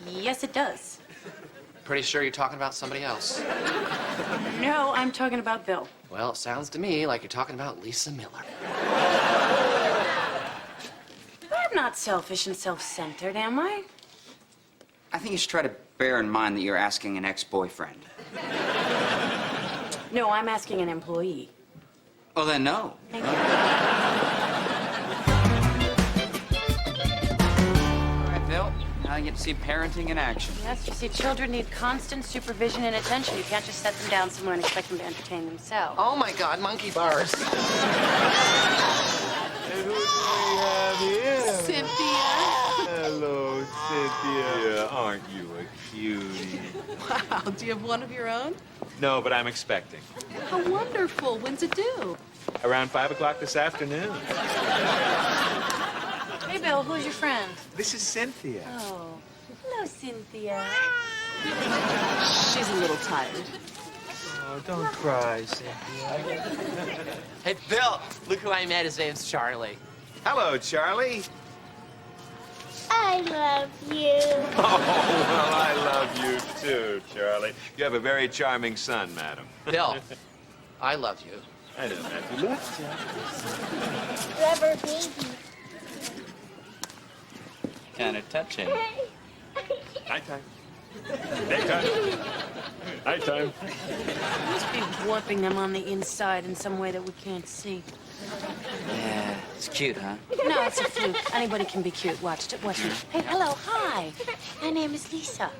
Yes, it does. Pretty sure you're talking about somebody else. No, I'm talking about Bill. Well, it sounds to me like you're talking about Lisa Miller. I'm not selfish and self-centered, am I? I think you should try to bear in mind that you're asking an ex-boyfriend. No, I'm asking an employee. Well, then, no. Thank you. All right, Bill. Now you get to see parenting in action. Yes, you see, children need constant supervision and attention. You can't just set them down somewhere and expect them to entertain themselves. Oh, my God, monkey bars. And who do we have here? Cynthia. Hello, Cynthia. Aren't you a cutie? Wow, do you have one of your own? No, but I'm expecting. How wonderful. When's it due? Around 5 o'clock this afternoon. Hey, Bill, who's your friend? This is Cynthia. Oh, hello, Cynthia. She's a little tired. Oh, don't cry, Cynthia. Hey, Bill, look who I met. His name's Charlie. Hello, Charlie. I love you. Oh, well, I love you too, Charlie. You have a very charming son, madam. Bill, I love you. I know, Matthew. Look. Rubber baby. Kind of touching. Nighttime. Daytime. Nighttime. You must be warping them on the inside in some way that we can't see. Yeah, it's cute, huh? No, it's a fluke. Anybody can be cute. Watch it. Watch it. Hey, hello. Hi. My name is Lisa.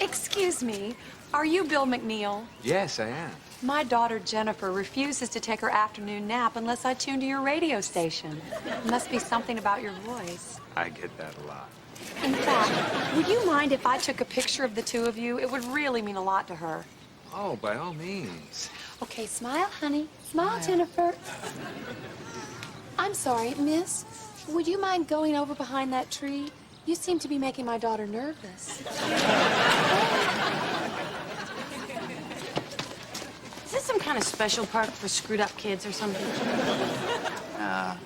Excuse me. Are you Bill McNeil? Yes, I am. My daughter Jennifer refuses to take her afternoon nap unless I tune to your radio station. It must be something about your voice. I get that a lot. In fact, would you mind if I took a picture of the two of you? It would really mean a lot to her. Oh, by all means. Okay, smile, honey. Smile, Jennifer. I'm sorry, miss. Would you mind going over behind that tree? You seem to be making my daughter nervous. Is this some kind of special park for screwed up kids or something? No,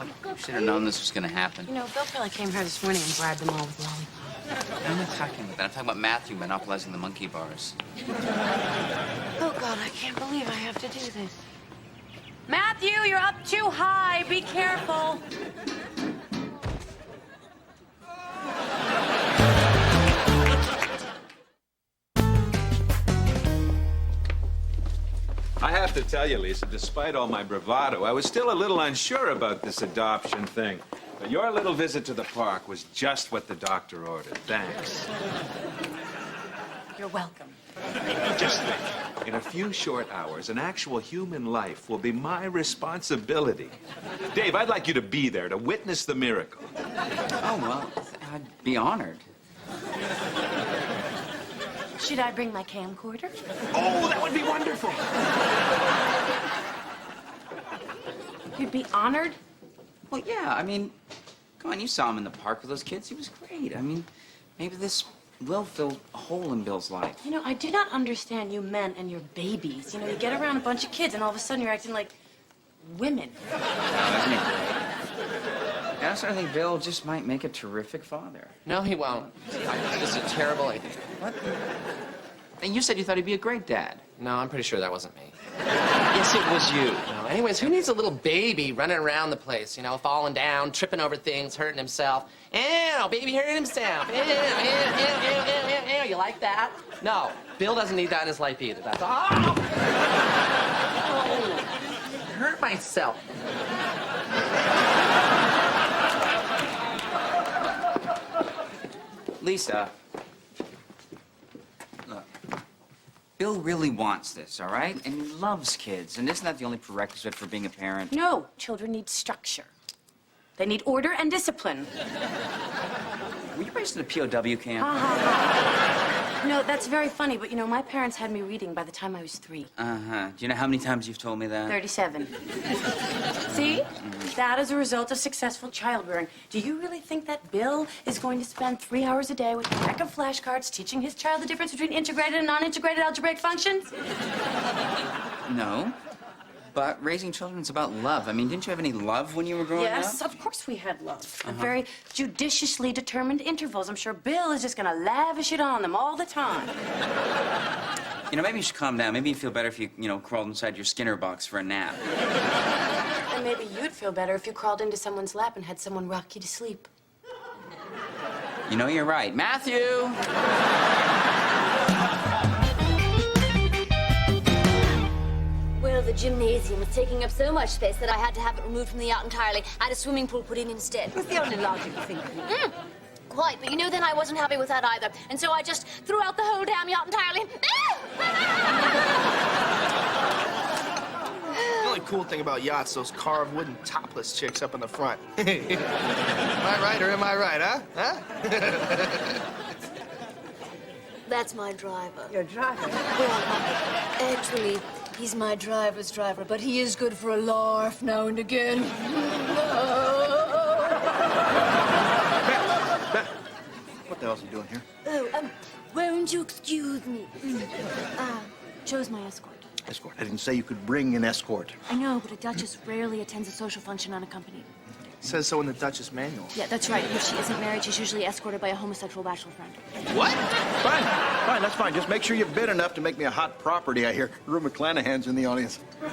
You should have known this was going to happen. You know, Bill probably came here this morning and bribed them all with lollipops. I'm not talking about that. I'm talking about Matthew monopolizing the monkey bars. Oh, God, I can't believe I have to do this. Matthew, you're up too high. Be careful. I have to tell you, Lisa, despite all my bravado, I was still a little unsure about this adoption thing. But your little visit to the park was just what the doctor ordered. Thanks. You're welcome. Just think, in a few short hours, an actual human life will be my responsibility. Dave, I'd like you to be there to witness the miracle. Oh, well, I'd be honored. Should I bring my camcorder? Oh, that would be wonderful. You'd be honored? Well, yeah, I mean, come on, you saw him in the park with those kids. He was great. I mean, maybe this will fill a hole in Bill's life. You know, I do not understand you men and your babies. You know, you get around a bunch of kids and all of a sudden you're acting like women. Isn't it great? I also think Bill just might make a terrific father. No, he won't. I think this is a terrible idea. What? And you said you thought he'd be a great dad. No, I'm pretty sure that wasn't me. Yes, it was you. No, anyways, who needs a little baby running around the place, you know, falling down, tripping over things, hurting himself? Ew, baby hurting himself. Ew, ew, ew, ew, ew, ew. You like that? No, Bill doesn't need that in his life either. That's all. Oh, I hurt myself. Lisa, look, Bill really wants this, all right? And he loves kids. And isn't that the only prerequisite for being a parent? No, children need structure. They need order and discipline. Were you raised in a POW camp? No, that's very funny, but you know, my parents had me reading by the time I was 3. Uh-huh. Do you know how many times you've told me that? 37. See? That is a result of successful child rearing. Do you really think that Bill is going to spend 3 hours a day with a pack of flashcards teaching his child the difference between integrated and non-integrated algebraic functions? No. But raising children is about love. I mean, didn't you have any love when you were growing up? Yes, of course we had love. At very judiciously determined intervals. I'm sure Bill is just going to lavish it on them all the time. You know, maybe you should calm down. Maybe you'd feel better if you, crawled inside your Skinner box for a nap. And maybe you'd feel better if you crawled into someone's lap and had someone rock you to sleep. You know, you're right. Matthew! Well, the gymnasium was taking up so much space that I had to have it removed from the yacht entirely. I had a swimming pool put in instead. It's the only logical thing. Quite, but you know, then I wasn't happy with that either. And so I just threw out the whole damn yacht entirely. The only cool thing about yachts, those carved wooden topless chicks up in the front. Am I right or am I right, huh? That's my driver. Your driver? Well, actually, he's my driver's driver, but he is good for a laugh now and again. What the hell's he doing here? Oh, won't you excuse me? Joe's my escort. Escort. I didn't say you could bring an escort. I know, but a duchess rarely attends a social function unaccompanied. Says so in the Duchess manual. Yeah, that's right. If she isn't married, she's usually escorted by a homosexual bachelor friend. What? Fine, that's fine. Just make sure you bid enough to make me a hot property, I hear. Rue McClanahan's in the audience. I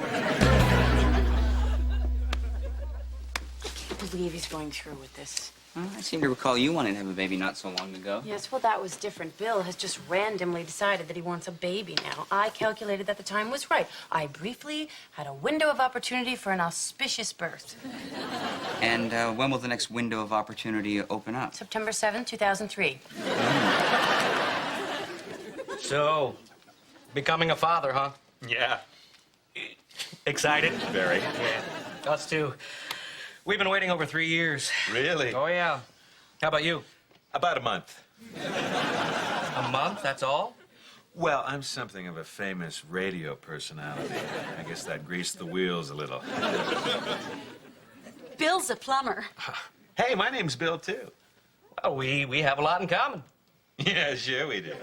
can't believe he's going through with this. Well, I seem to recall you wanted to have a baby not so long ago. Yes, well, that was different. Bill has just randomly decided that he wants a baby now. I calculated that the time was right. I briefly had a window of opportunity for an auspicious birth. And when will the next window of opportunity open up? September 7th, 2003. So, becoming a father, huh? Yeah. Excited? Very. Yeah. Us too. We've been waiting over 3 years. Really? Oh, yeah. How about you? About a month. A month, that's all? Well, I'm something of a famous radio personality. I guess that greased the wheels a little. Bill's a plumber. Hey, my name's Bill, too. Well, we have a lot in common. Yeah, sure we do.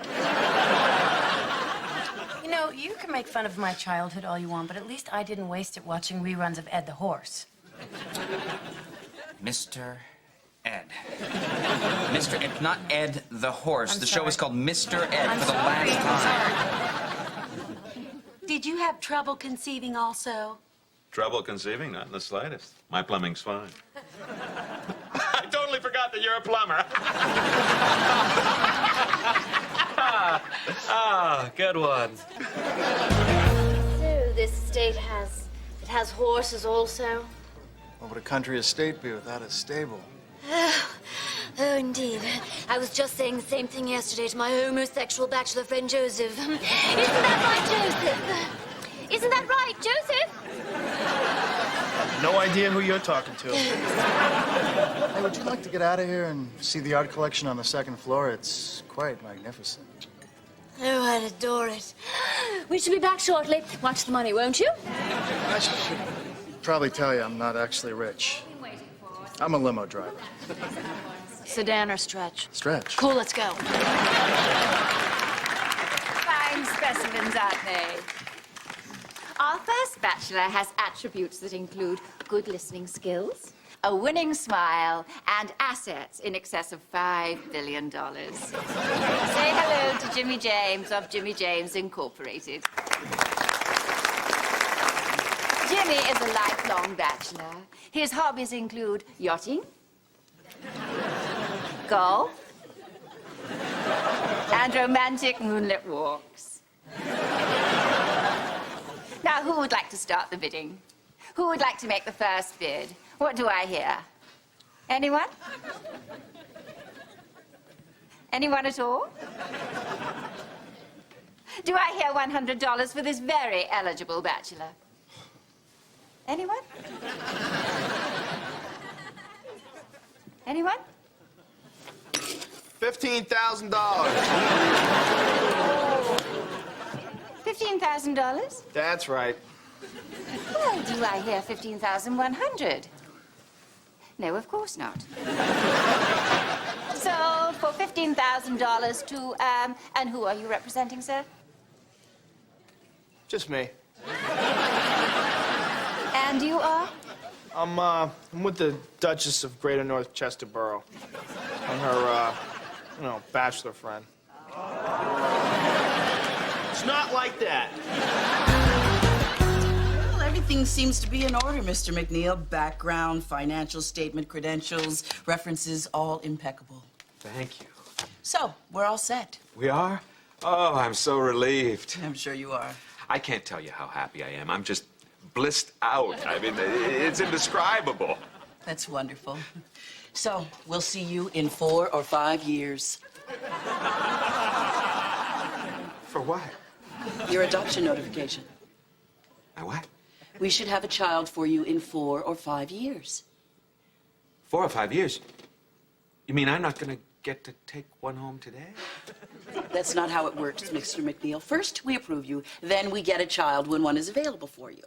You know, you can make fun of my childhood all you want, but at least I didn't waste it watching reruns of Ed the Horse. Mr. Ed. Mr. Ed, not Ed the horse. The show is called Mr. Ed for the last time. Did you have trouble conceiving also? Trouble conceiving? Not in the slightest. My plumbing's fine. I totally forgot that you're a plumber. Good one. So this estate has horses also? What would a country estate be without a stable? Oh, indeed. I was just saying the same thing yesterday to my homosexual bachelor friend Joseph. Isn't that right, Joseph? Isn't that right, Joseph? No idea who you're talking to. Hey, would you like to get out of here and see the art collection on the second floor? It's quite magnificent. Oh, I'd adore it. We shall be back shortly. Watch the money, won't you? I should probably tell you I'm not actually rich. I'm a limo driver. Sedan or stretch? Stretch. Cool, let's go. Fine specimens, aren't they? Our first bachelor has attributes that include good listening skills, a winning smile, and assets in excess of $5 billion. Say hello to Jimmy James of Jimmy James Incorporated. Jimmy is a lifelong bachelor. His hobbies include yachting, golf, and romantic moonlit walks. Now, who would like to start the bidding? Who would like to make the first bid? What do I hear? Anyone? Anyone at all? Do I hear $100 for this very eligible bachelor? Anyone? Anyone? $15,000. $15,000? That's right. Well, do I hear 15,100? No, of course not. So, for $15,000 to, and who are you representing, sir? Just me. And you are? I'm with the Duchess of Greater North Chesterborough. I'm her, bachelor friend. It's not like that. Well, everything seems to be in order, Mr. McNeil. Background, financial statement, credentials, references, all impeccable. Thank you. So, we're all set. We are? Oh, I'm so relieved. I'm sure you are. I can't tell you how happy I am. I'm just blissed out. I mean, it's indescribable. That's wonderful. So, we'll see you in 4 or 5 years. For what? Your adoption notification. My what? We should have a child for you in 4 or 5 years. 4 or 5 years? You mean I'm not going to get to take one home today? That's not how it works, Mr. McNeil. First, we approve you, then we get a child when one is available for you.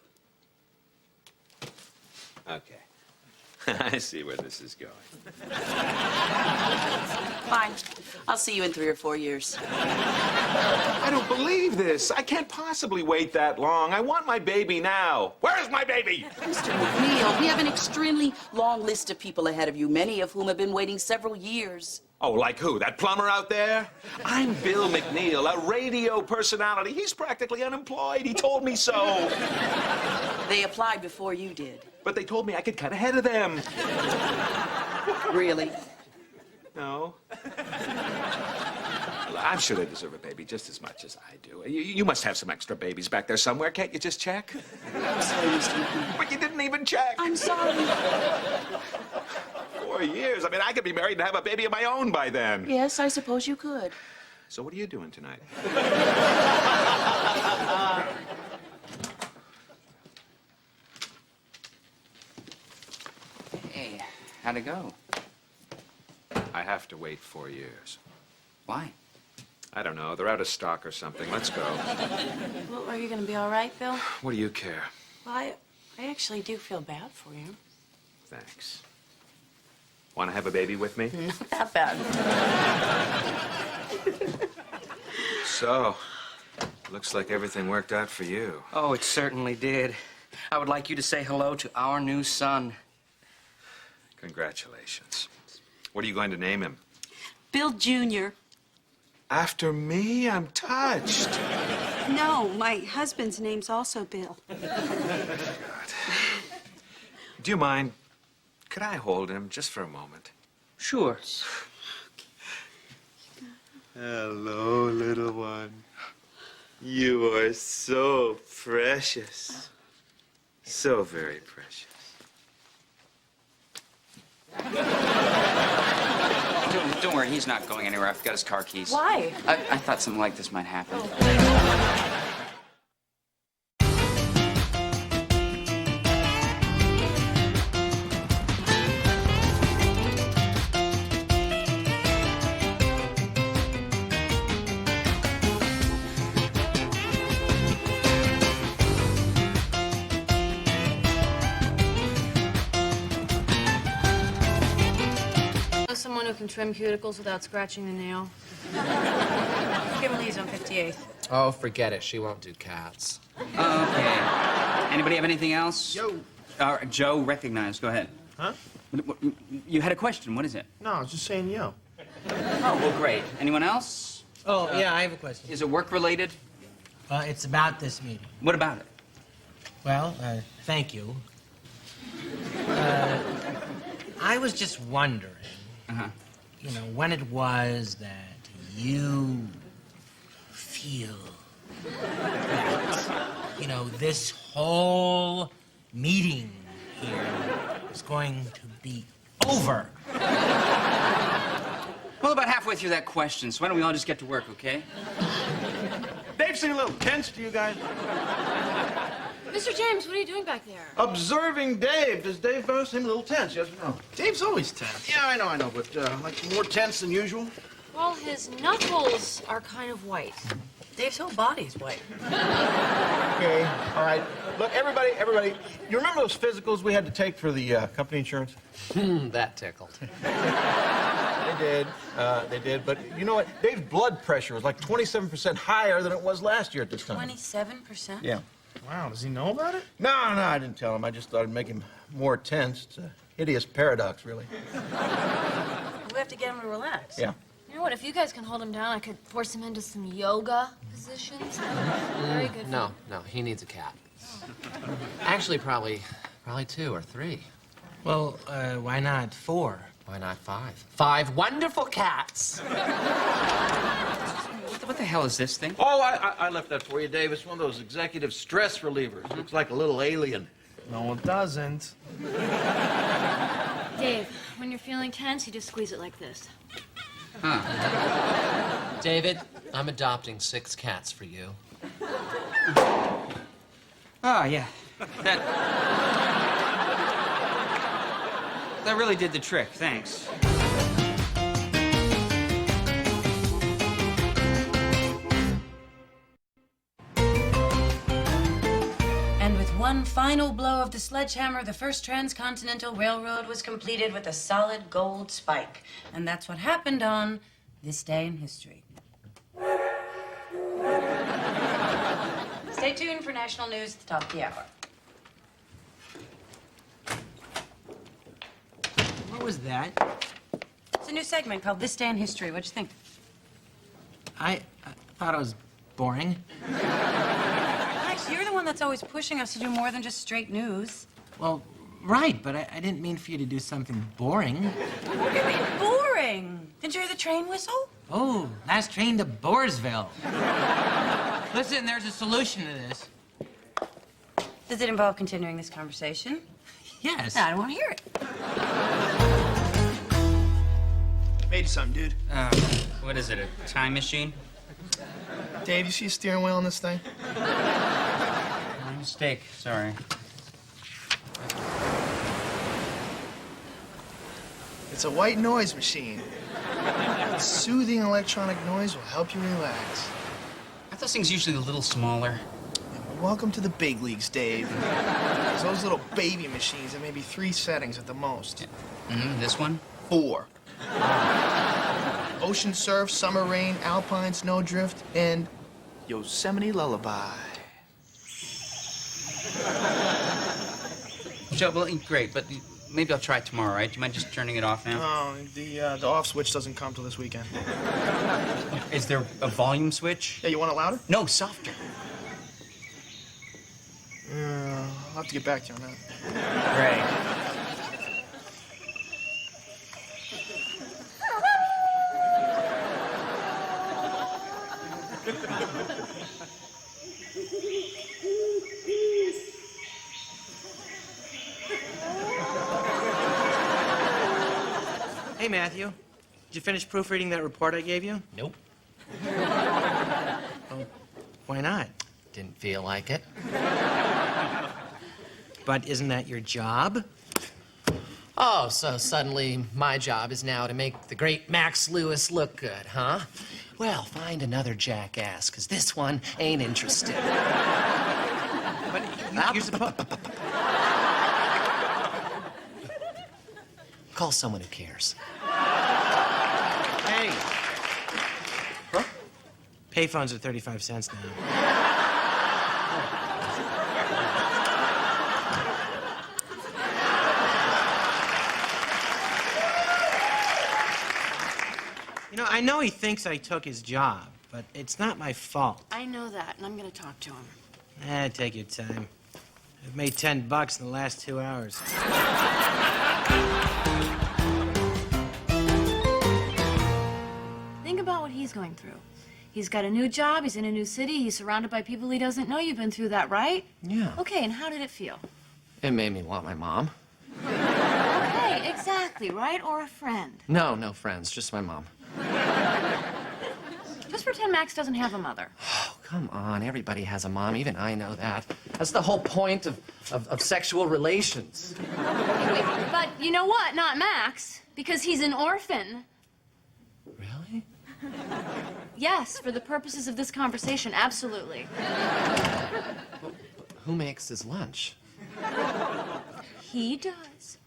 Okay. I see where this is going. Fine. I'll see you in 3 or 4 years. I don't believe this. I can't possibly wait that long. I want my baby now. Where's my baby? Mr. McNeil, we have an extremely long list of people ahead of you, many of whom have been waiting several years. Oh, like who? That plumber out there? I'm Bill McNeil, a radio personality. He's practically unemployed. He told me so. They applied before you did. But they told me I could cut ahead of them. Really? No. I'm sure they deserve a baby just as much as I do. You must have some extra babies back there somewhere. Can't you just check? I'm sorry, Mr. McNeil. But you didn't even check. I'm sorry. 4 years. I mean, I could be married and have a baby of my own by then. Yes, I suppose you could. So what are you doing tonight? Hey, how'd it go? I have to wait 4 years. Why? I don't know. They're out of stock or something. Let's go. Well, are you going to be all right, Bill? What do you care? Well, I actually do feel bad for you. Thanks. Want to have a baby with me? Not that bad. So, looks like everything worked out for you. Oh, it certainly did. I would like you to say hello to our new son. Congratulations. What are you going to name him? Bill Jr. After me? I'm touched. No, my husband's name's also Bill. Do you mind? Could I hold him just for a moment? Sure. Hello, little one. You are so precious. So very precious. Don't worry, he's not going anywhere. I've got his car keys. Why? I thought something like this might happen. Someone who can trim cuticles without scratching the nail. Kimberly's on 58th. Oh, forget it. She won't do cats. Okay. Anybody have anything else? Joe recognized. Go ahead. Huh? You had a question. What is it? No, I was just saying yo. Oh, well, great. Anyone else? Oh, yeah, I have a question. Is it work-related? It's about this meeting. What about it? Well, thank you. I was just wondering, you know, when it was that you feel that, you know, this whole meeting here is going to be over. Well, about halfway through that question, so why don't we all just get to work, okay? Dave seemed a little tense to you guys. Mr. James, what are you doing back there? Observing Dave. Does Dave seem a little tense, yes or no? Dave's always tense. Yeah, I know, but like more tense than usual? Well, his knuckles are kind of white. Dave's whole body's white. Okay, all right. Look, everybody, you remember those physicals we had to take for the company insurance? That tickled. They did, but you know what? Dave's blood pressure was like 27% higher than it was last year at this time. 27%? Yeah. Wow, does he know about it? No, I didn't tell him. I just thought it'd make him more tense. It's a hideous paradox, really. We have to get him to relax. Yeah. You know what? If you guys can hold him down, I could force him into some yoga positions. Very good. No, he needs a cat. Actually, probably 2 or 3. Well, why not 4? Why not 5? 5 wonderful cats. What the hell is this thing? Oh, I left that for you, Dave. It's one of those executive stress relievers. Looks like a little alien. No, it doesn't. Dave, when you're feeling tense, you just squeeze it like this. David, I'm adopting 6 cats for you. Oh, yeah. That really did the trick. Thanks. And with one final blow of the sledgehammer, the first transcontinental railroad was completed with a solid gold spike. And that's what happened on this day in history. Stay tuned for national news at the top of the hour. What was that? It's a new segment called This Day in History. What'd you think? I thought it was boring. Max, you're the one that's always pushing us to do more than just straight news. Well, right, but I didn't mean for you to do something boring. What do you mean boring? Didn't you hear the train whistle? Oh, last train to Boersville. Listen, there's a solution to this. Does it involve continuing this conversation? Yes. No, I don't want to hear it. Made you something, dude. What is it, a time machine? Dave, you see a steering wheel on this thing? My mistake, sorry. It's a white noise machine. Soothing electronic noise will help you relax. Aren't those things usually a little smaller? Welcome to the big leagues, Dave. There's those little baby machines that maybe 3 settings at the most. This one? 4. Ocean surf, summer rain, alpine snowdrift, and Yosemite lullaby. Joe, well, great, but maybe I'll try it tomorrow, right? Do you mind just turning it off now? Oh, the off switch doesn't come till this weekend. Is there a volume switch? Yeah, you want it louder? No, softer. I'll have to get back to you on that. Great. Hey, Matthew. Did you finish proofreading that report I gave you? Nope. Oh, why not? Didn't feel like it. But isn't that your job? Oh, so suddenly my job is now to make the great Max Lewis look good, huh? Well, find another jackass, because this one ain't interested. But you're supposed... Call someone who cares. Hey. Huh? Payphones are 35 cents now. You know, I know he thinks I took his job, but it's not my fault. I know that, and I'm going to talk to him. Take your time. I've made $10 in the last 2 hours. Think about what he's going through. He's got a new job, he's in a new city, he's surrounded by people he doesn't know. You've been through that, right? Yeah. Okay, and how did it feel? It made me want my mom. Okay, exactly, right? Or a friend. No friends, just my mom. Just pretend Max doesn't have a mother. Oh, come on. Everybody has a mom. Even I know that. That's the whole point of sexual relations. But you know what? Not Max, because he's an orphan. Really? Yes, for the purposes of this conversation, absolutely. Who makes his lunch? He does.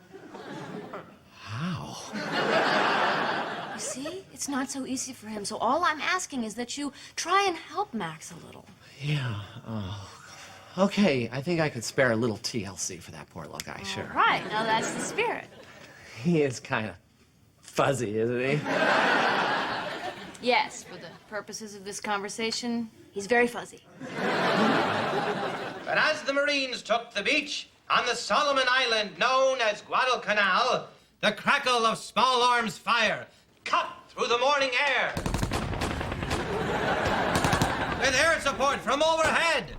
How? You see? It's not so easy for him, so all I'm asking is that you try and help Max a little. Yeah. Oh. Okay, I think I could spare a little TLC for that poor little guy, sure. Right, now that's the spirit. He is kind of fuzzy, isn't he? Yes, for the purposes of this conversation, he's very fuzzy. But as the Marines took the beach on the Solomon Island known as Guadalcanal, the crackle of small arms fire cut through the morning air. With air support from overhead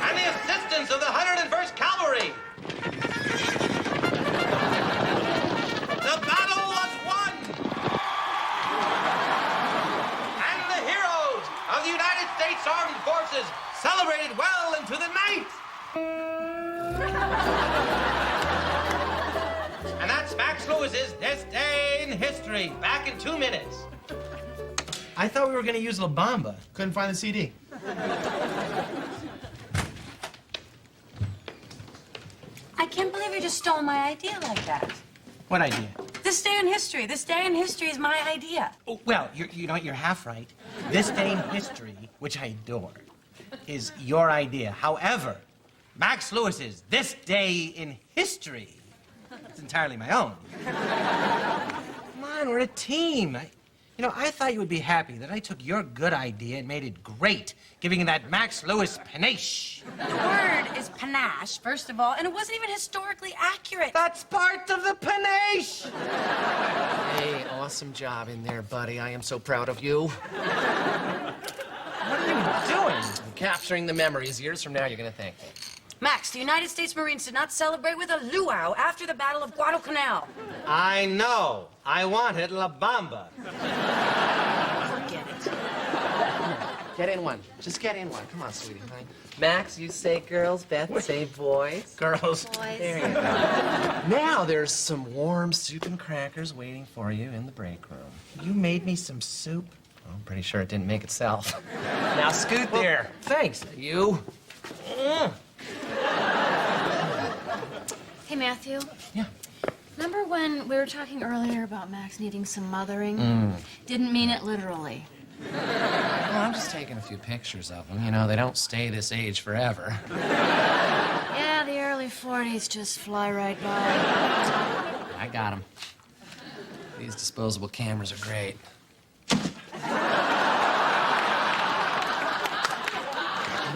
and the assistance of the 101st Cavalry, the battle was won. And the heroes of the United States Armed Forces celebrated well into the night. And that's Max Lewis's This Day in History, back in 2 minutes. I thought we were going to use La Bamba. Couldn't find the CD. I can't believe you just stole my idea like that. What idea? This day in history. This day in history is my idea. Oh, well, you know what? You're half right. This Day in History, which I adore, is your idea. However, Max Lewis's This Day in History is entirely my own. Come on, we're a team. I thought you would be happy that I took your good idea and made it great, giving it that Max Lewis panache. The word is panache, first of all, and it wasn't even historically accurate. That's part of the panache! Hey, awesome job in there, buddy. I am so proud of you. What are you doing? I'm capturing the memories. Years from now, you're going to thank me. Max, the United States Marines did not celebrate with a luau after the Battle of Guadalcanal. I know. I wanted La Bamba. Forget it. Get in one. Just get in one. Come on, sweetie. Honey. Max, you say girls. Beth, say boys. Girls. Boys. There you go. Now there's some warm soup and crackers waiting for you in the break room. You made me some soup. I'm pretty sure it didn't make itself. Now scoot there. Thanks. You. Hey, Matthew. Yeah. Remember when we were talking earlier about Max needing some mothering? Didn't mean it literally. Well, I'm just taking a few pictures of them. They don't stay this age forever. Yeah, the early 40s just fly right by. I got him. These disposable cameras are great. You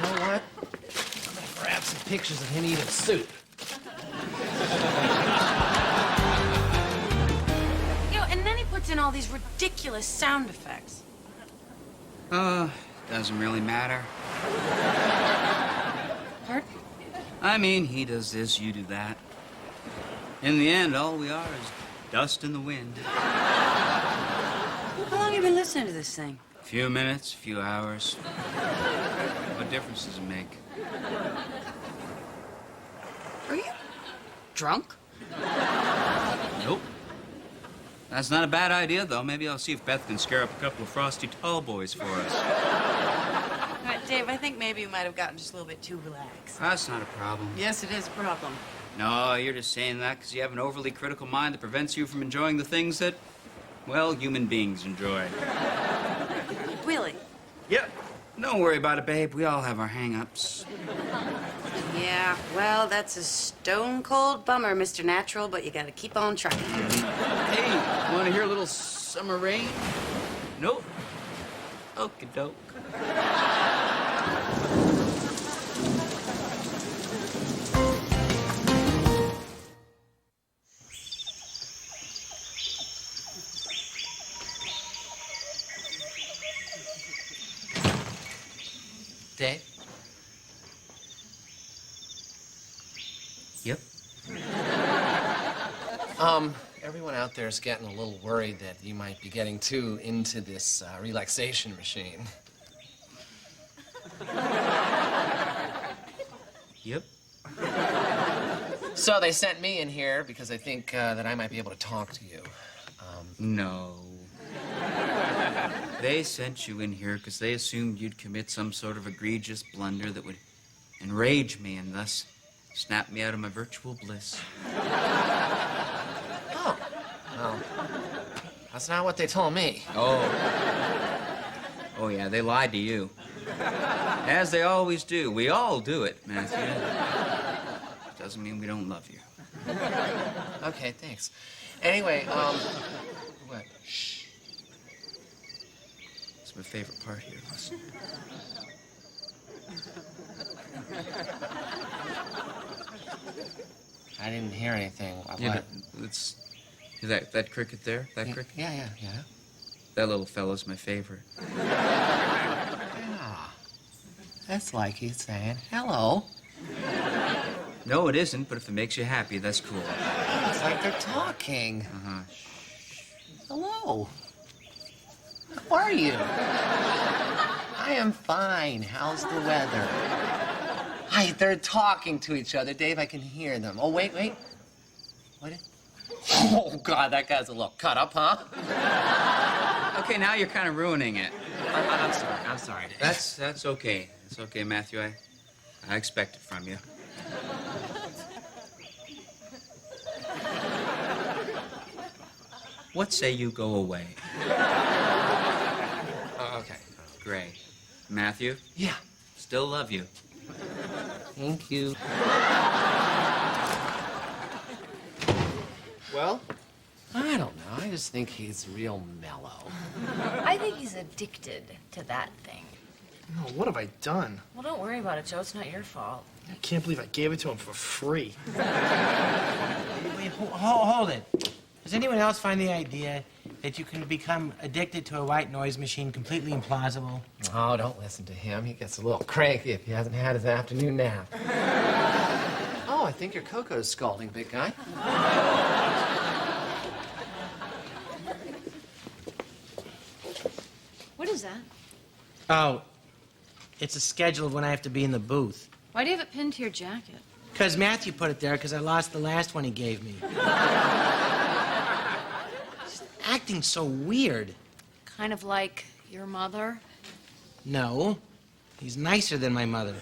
know what? I'm gonna grab some pictures of him eating soup. And then he puts in all these ridiculous sound effects. Doesn't really matter. Pardon? I mean, he does this, you do that. In the end, all we are is dust in the wind. How long have you been listening to this thing? A few minutes, a few hours. What difference does it make? Are you drunk? Nope. That's not a bad idea, though. Maybe I'll see if Beth can scare up a couple of frosty tall boys for us. All right, Dave, I think maybe you might have gotten just a little bit too relaxed. That's not a problem. Yes, it is a problem. No, you're just saying that because you have an overly critical mind that prevents you from enjoying the things that, well, human beings enjoy. Really? Yep. Don't worry about it, babe. We all have our hang-ups. Yeah, well, that's a stone-cold bummer, Mr. Natural, but you gotta keep on trucking. Hey, want to hear a little summer rain? Nope. Okie doke. Dave? Yep. Everyone out there is getting a little worried that you might be getting too into this relaxation machine. Yep. So they sent me in here because they think that I might be able to talk to you. No. They sent you in here because they assumed you'd commit some sort of egregious blunder that would enrage me and thus snap me out of my virtual bliss. Oh. Well, that's not what they told me. Oh. Oh, yeah, they lied to you. As they always do. We all do it, Matthew. Doesn't mean we don't love you. Okay, thanks. Anyway, what? Shh. It's my favorite part here. Listen. I didn't hear anything. Yeah, it's that cricket there. That cricket. Yeah. That little fellow's my favorite. Yeah. That's like he's saying hello. No, it isn't. But if it makes you happy, that's cool. It's like they're talking. Uh-huh. Hello. How are you? I am fine. How's the weather? Hi, they're talking to each other. Dave, I can hear them. Oh, wait. What? Oh, God, that guy's a little cut up, huh? Okay, now you're kind of ruining it. I'm sorry, Dave. That's okay. It's okay, Matthew. I expect it from you. What say you go away? Okay. Great. Matthew? Yeah. Still love you. Thank you. Well? I don't know. I just think he's real mellow. I think he's addicted to that thing. No, what have I done? Well, don't worry about it, Joe. It's not your fault. I can't believe I gave it to him for free. Wait, hold it. Does anyone else find the idea that you can become addicted to a white noise machine completely implausible? Oh, don't listen to him. He gets a little cranky if he hasn't had his afternoon nap. Oh, I think your cocoa's scalding, big guy. What is that? Oh, it's a schedule of when I have to be in the booth. Why do you have it pinned to your jacket? Because Matthew put it there because I lost the last one he gave me. He's acting so weird. Kind of like your mother? No, he's nicer than my mother.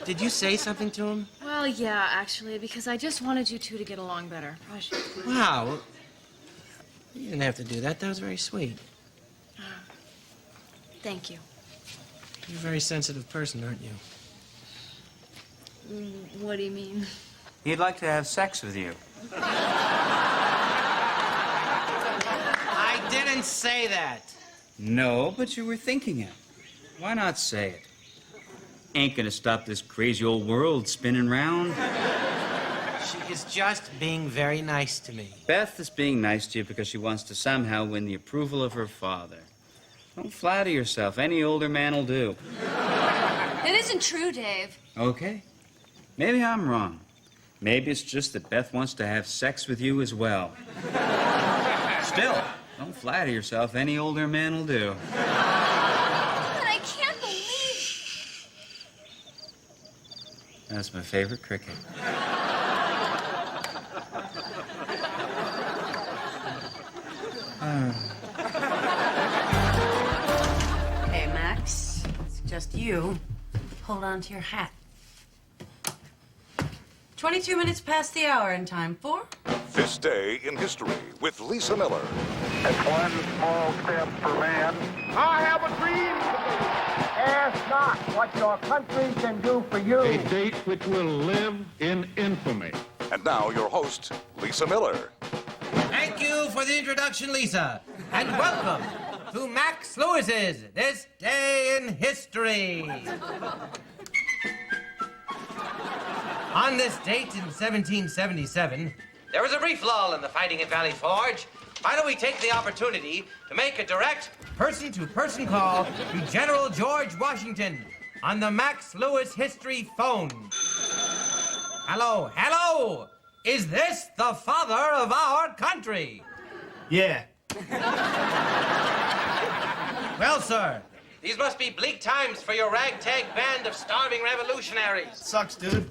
Did you say something to him? Well, yeah, actually, because I just wanted you two to get along better. Gosh. Wow. You didn't have to do that. That was very sweet. Thank you. You're a very sensitive person, aren't you? What do you mean? He'd like to have sex with you. I didn't say that. No, but you were thinking it. Why not say it? Ain't gonna stop this crazy old world spinning round. She is just being very nice to me. Beth is being nice to you because she wants to somehow win the approval of her father. Don't flatter yourself. Any older man will do. That isn't true, Dave. Okay. Maybe I'm wrong. Maybe it's just that Beth wants to have sex with you as well. Still, don't flatter yourself. Any older man will do. But I can't believe... That's my favorite cricket. Hey, Max. It's just you. Hold on to your hat. 22 minutes past the hour in time for... This Day in History with Lisa Miller. It's one small step for man. I have a dream. Ask not what your country can do for you. A date which will live in infamy. And now your host, Lisa Miller. Thank you for the introduction, Lisa. And welcome to Max Lewis's This Day in History. On this date in 1777... There was a brief lull in the fighting at Valley Forge. Why don't we take the opportunity to make a direct person-to-person call to General George Washington on the Max Lewis History phone. Hello, hello! Is this the father of our country? Yeah. Well, sir. These must be bleak times for your ragtag band of starving revolutionaries. Sucks, dude.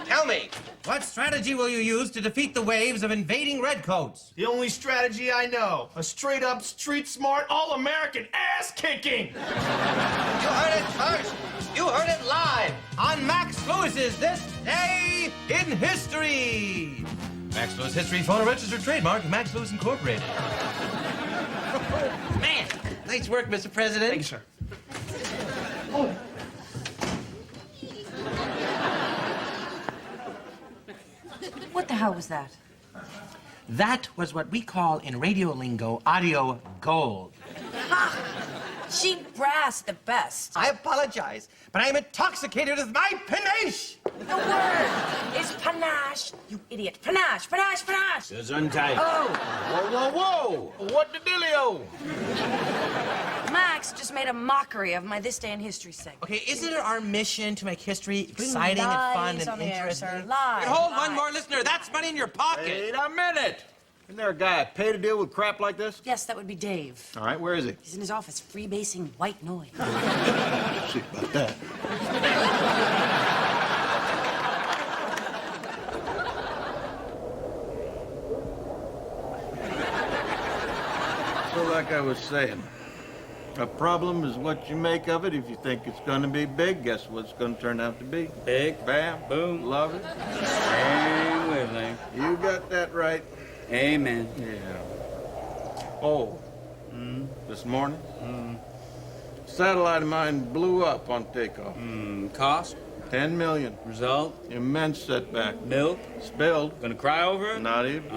Tell me, what strategy will you use to defeat the waves of invading redcoats? The only strategy I know. A straight-up, street-smart, all-American ass-kicking. You heard it first. You heard it live. On Max Lewis's This Day in History. Max Lewis History phone, a registered trademark of Max Lewis Incorporated. Man, nice work, Mr. President. Thank you, sir. What the hell was that? That was what we call in radio lingo audio gold. Ha! Cheap brass, the best. I apologize, but I am intoxicated with my panache. The word is panache, you idiot. Panache, panache, panache. Gesundheit. Oh. Whoa, whoa, whoa. What the dealio? Max just made a mockery of my This Day in History segment. Okay, isn't it our mission to make history exciting and fun and interesting? Hold one more listener. That's money in your pocket. Wait a minute. Isn't there a guy I pay to deal with crap like this? Yes, that would be Dave. All right, where is he? He's in his office, freebasing white noise. See about that. So like I was saying, a problem is what you make of it. If you think it's going to be big, guess what it's going to turn out to be? Big. Bam. Boom. Love it. Same wavelength. You got that right. Amen. Yeah. Oh, this morning, satellite of mine blew up on takeoff. Cost? 10 million. Result? Immense setback. Milk? Spilled. Gonna cry over it? Not even.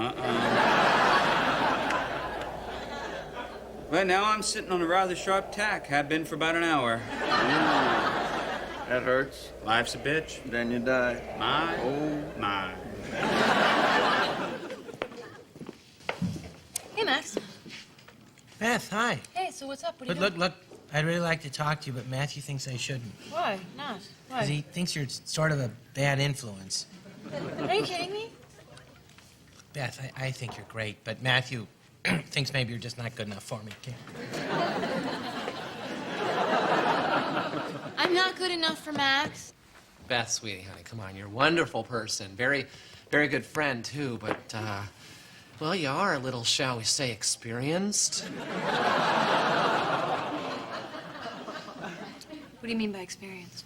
Well, now I'm sitting on a rather sharp tack. Have been for about an hour. That hurts. Life's a bitch. Then you die. My. Oh, my. Hey, Max. Beth, hi. Hey, so what's up? What are you But doing? look, I'd really like to talk to you, but Matthew thinks I shouldn't. Why not? Why? Because he thinks you're sort of a bad influence. Are you kidding me? Beth, I think you're great, but Matthew thinks maybe you're just not good enough for me. I'm not good enough for Max. Beth, sweetie, honey, come on. You're a wonderful person. Very, very good friend, too, but, well, you are a little, shall we say, experienced. What do you mean by experienced?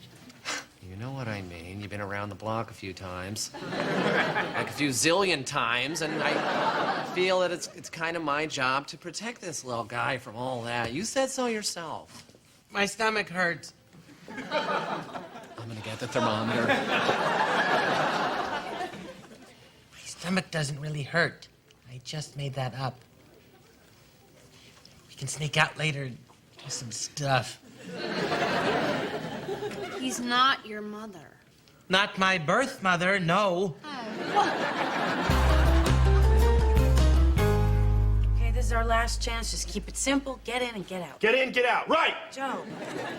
You know what I mean. You've been around the block a few times. Like a few zillion times, and I feel that it's kind of my job to protect this little guy from all that. You said so yourself. My stomach hurts. I'm gonna get the thermometer. My stomach doesn't really hurt. I just made that up. We can sneak out later and do some stuff. He's not your mother. Not my birth mother, no. Okay, this is our last chance. Just keep it simple. Get in and get out. Get in, get out. Right. Joe,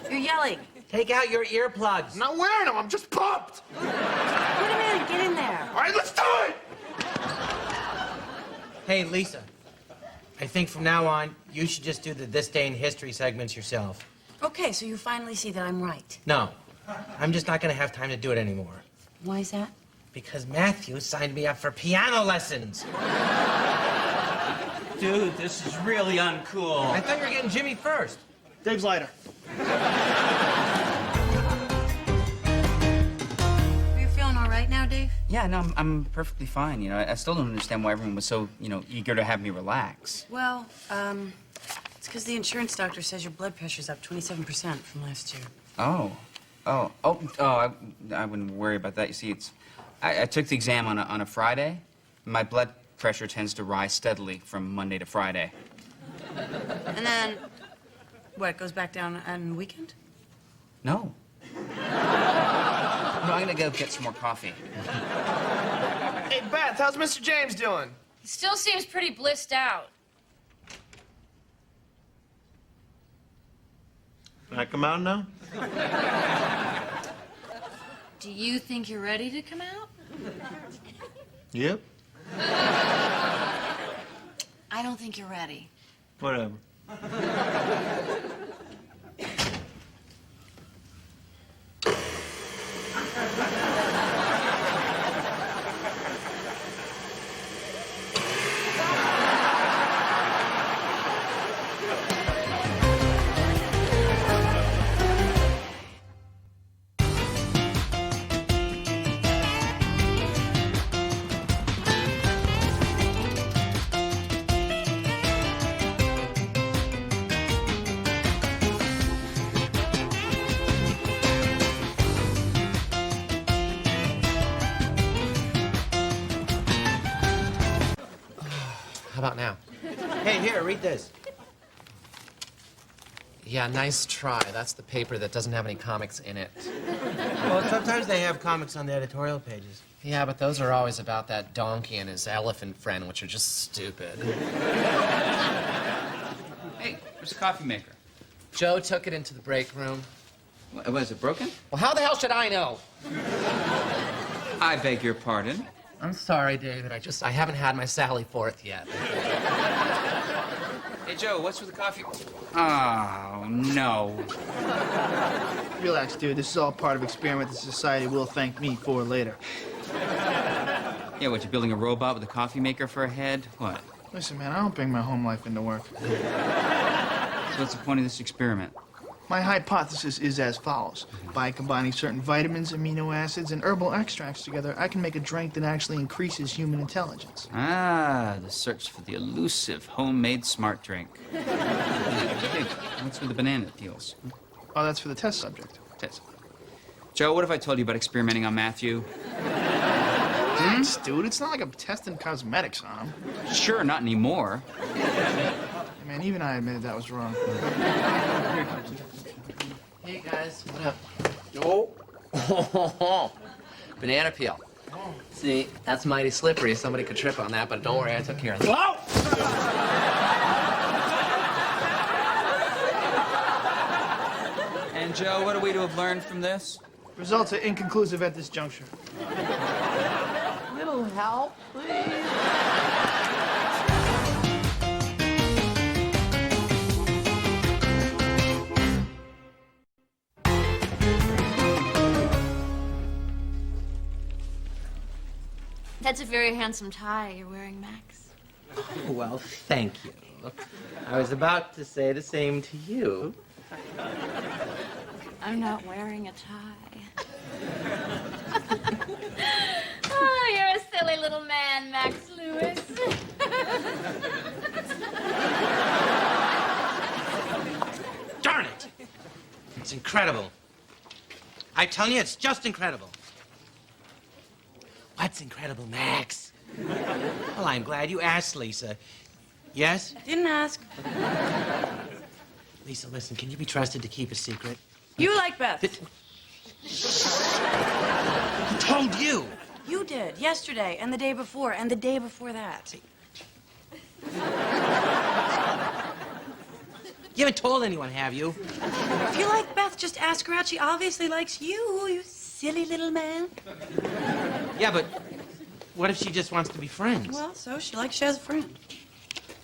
you're yelling. Take out your earplugs. I'm not wearing them. I'm just pumped. Put him in. Get in there. All right, let's do it. Hey, Lisa. I think from now on, you should just do the This Day in History segments yourself. Okay, so you finally see that I'm right. No, I'm just not going to have time to do it anymore. Why is that? Because Matthew signed me up for piano lessons. Dude, this is really uncool. I thought you were getting Jimmy first. Dave's lighter. Are you feeling all right now, Dave? Yeah, no, I'm perfectly fine. You know, I still don't understand why everyone was so, eager to have me relax. Well, it's because the insurance doctor says your blood pressure's up 27% from last year. Oh, I wouldn't worry about that. You see, I took the exam on a Friday. My blood pressure tends to rise steadily from Monday to Friday. And then, what, it goes back down on the weekend? No. I'm gonna go get some more coffee. Hey, Beth, how's Mr. James doing? He still seems pretty blissed out. Can I come out now? Do you think you're ready to come out? Yep. I don't think you're ready. Whatever. How about now? Hey, here, read this. Yeah, nice try. That's the paper that doesn't have any comics in it. Well, sometimes they have comics on the editorial pages. Yeah, but those are always about that donkey and his elephant friend, which are just stupid. Hey, there's a coffee maker. Joe took it into the break room. Was it broken? Well, how the hell should I know? I beg your pardon. I'm sorry, David. I haven't had my Sally Forth yet. Hey, Joe, what's with the coffee? Oh, no. Relax, dude. This is all part of experiment the society will thank me for later. Yeah, what, you building a robot with a coffee maker for a head? What? Listen, man, I don't bring my home life into work. So what's the point of this experiment? My hypothesis is as follows. By combining certain vitamins, amino acids, and herbal extracts together, I can make a drink that actually increases human intelligence. Ah, the search for the elusive homemade smart drink. Hey, what's with the banana peels? Oh, that's for the test subject. Test. Joe, what if I told you about experimenting on Matthew? Relax, dude. It's not like I'm testing cosmetics on him. Sure, not anymore. Man, even I admitted that was wrong. Hey, guys. What up? Oh. Banana peel. See, that's mighty slippery. Somebody could trip on that, but don't worry, I took care of it. Oh! And, Joe, what are we to have learned from this? Results are inconclusive at this juncture. Little help, please. That's a very handsome tie you're wearing, Max. Well, thank you. I was about to say the same to you. I'm not wearing a tie. Oh, you're a silly little man, Max Lewis. Darn it! It's incredible. I tell you, it's just incredible. What's incredible, Max? Well, I'm glad you asked, Lisa. Yes? Didn't ask. Lisa, listen, can you be trusted to keep a secret? You like Beth. Who told you? You did, yesterday, and the day before, and the day before that. You haven't told anyone, have you? If you like Beth, just ask her out. She obviously likes you silly little man. Yeah, but what if she just wants to be friends? Well, so she likes you as a friend.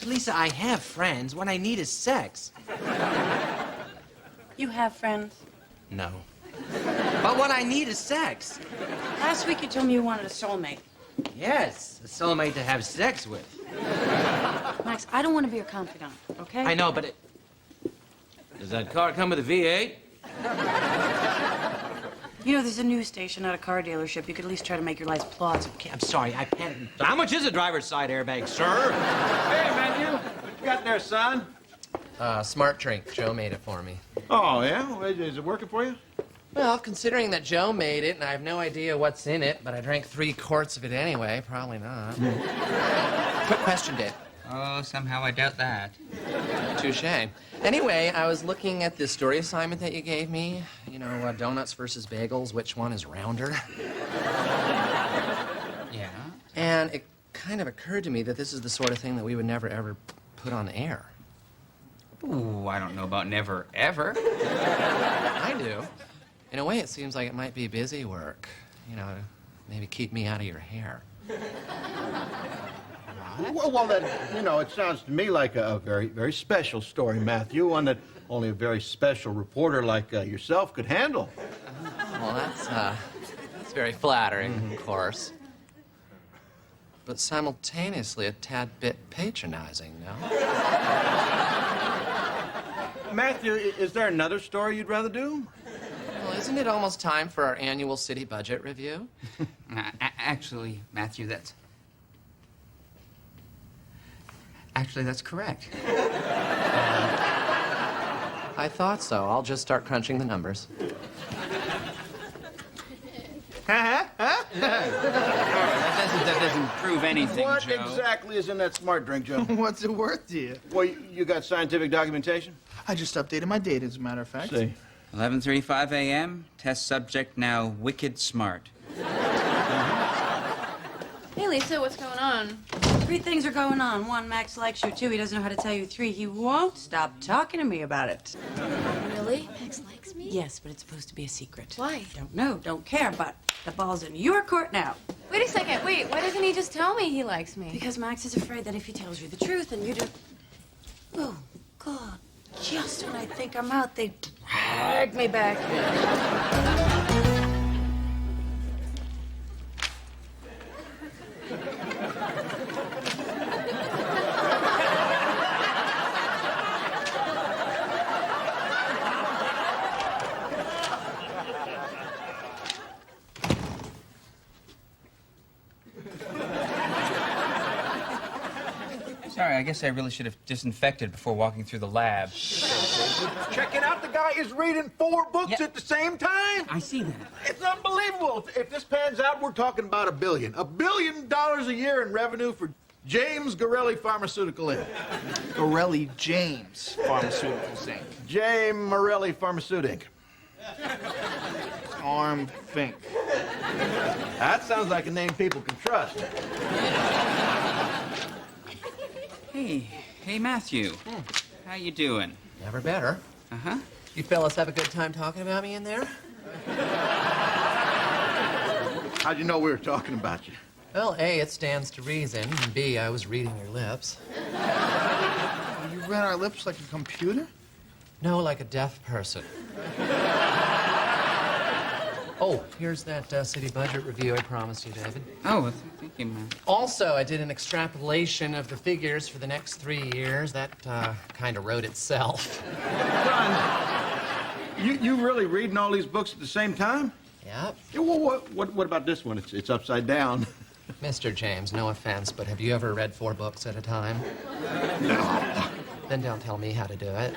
Lisa, I have friends. What I need is sex. You have friends? No. But what I need is sex. Last week you told me you wanted a soulmate. Yes, a soulmate to have sex with. Max, I don't want to be your confidant, okay? I know, but it... Does that car come with a V8? You know, there's a news station at a car dealership. You could at least try to make your life plausible. Okay, I'm sorry, I can't... How much is a driver's side airbag, sir? Hey, Matthew, what you got there, son? Smart drink. Joe made it for me. Oh, yeah? Well, is it working for you? Well, considering that Joe made it and I have no idea what's in it, but I drank 3 quarts of it anyway, probably not. Quick question, Dave. Oh, somehow I doubt that. Touché. Anyway, I was looking at the story assignment that you gave me. You know, donuts versus bagels, which one is rounder? Yeah? And it kind of occurred to me that this is the sort of thing that we would never, ever put on air. Ooh, I don't know about never, ever. I do. In a way, it seems like it might be busy work. You know, maybe keep me out of your hair. Well, that, you know, it sounds to me like a very, very special story, Matthew. One that only a very special reporter like yourself could handle. Well, that's very flattering, of course. But simultaneously a tad bit patronizing, no? Matthew, is there another story you'd rather do? Well, isn't it almost time for our annual city budget review? Actually, Matthew, that's... Actually, that's correct. I thought so. I'll just start crunching the numbers. That doesn't prove anything, What Joe. exactly is in that smart drink, Joe? What's it worth to you? Well, you got scientific documentation? I just updated my data, as a matter of fact. See. 11:35 a.m. Test subject now wicked smart. Hey, Lisa, what's going on? 3 things are going on. 1, Max likes you. 2, he doesn't know how to tell you. 3, he won't stop talking to me about it. Really? Max likes me? Yes, but it's supposed to be a secret. Why? Don't know, don't care, but the ball's in your court now. Wait a second. Wait, why doesn't he just tell me he likes me? Because Max is afraid that if he tells you the truth and you do... Oh, God. Just when I think I'm out, they drag me back in. Sorry, I guess I really should have disinfected before walking through the lab. Check it out. The guy is reading 4 books at the same time. I see that. It's unbelievable. If this pans out, we're talking about $1 billion. $1 billion a year in revenue for James Gorelli Pharmaceutical Inc. Gorelli James Pharmaceuticals Inc. J. Morelli Pharmaceutical Arm Fink. That sounds like a name people can trust. Hey, Matthew. How you doing? Never better. Uh-huh. You fellas have a good time talking about me in there? How'd you know we were talking about you? Well, A, it stands to reason, and B, I was reading your lips. You read our lips like a computer? No, like a deaf person. Oh, here's that city budget review I promised you, David. Oh, thank you, man. Also, I did an extrapolation of the figures for the next 3 years. That kind of wrote itself. Son, you really reading all these books at the same time? Yep. Yeah, well, what about this one? It's upside down. Mr. James, no offense, but have you ever read 4 books at a time? No. Then don't tell me how to do it.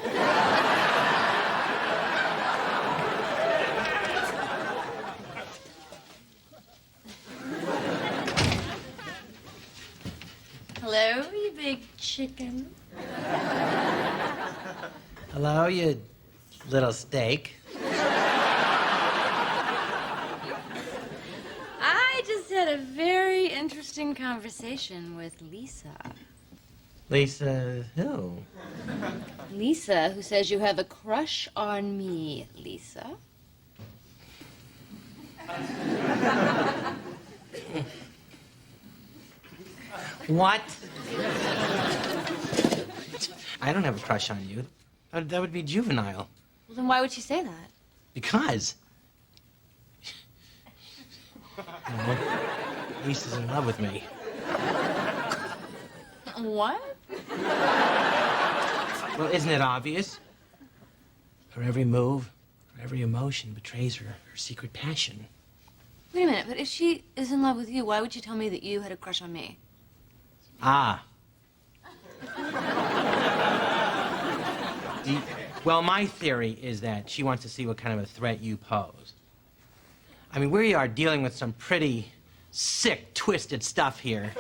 Hello, you big chicken. Hello, you little steak. I just had a very interesting conversation with Lisa. Lisa who? Lisa, who says you have a crush on me, Lisa. What? I don't have a crush on you. That would be juvenile. Well, then why would she say that? Because. No, Lisa's in love with me. What? Well, isn't it obvious? Her every move, her every emotion betrays her secret passion. Wait a minute, but if she is in love with you, why would she tell me that you had a crush on me? Ah. Well, my theory is that she wants to see what kind of a threat you pose. I mean, we are dealing with some pretty sick, twisted stuff here.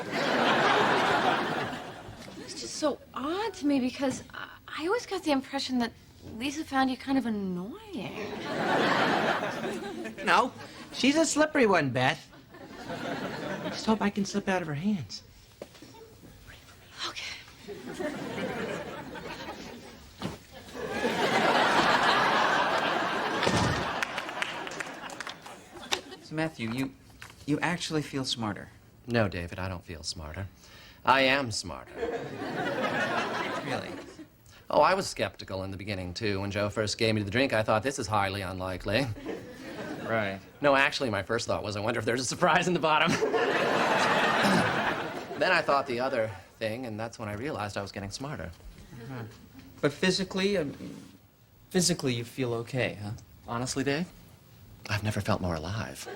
It's just so odd to me because I always got the impression that Lisa found you kind of annoying. No, she's a slippery one, Beth. I just hope I can slip out of her hands. So, Matthew, you actually feel smarter. No, David, I don't feel smarter. I am smarter. Really? Oh, I was skeptical in the beginning, too. When Joe first gave me the drink, I thought, this is highly unlikely. Right. No, actually, my first thought was, I wonder if there's a surprise in the bottom. Then I thought the other thing, and that's when I realized I was getting smarter. But physically you feel okay, huh? Honestly, Dave, I've never felt more alive.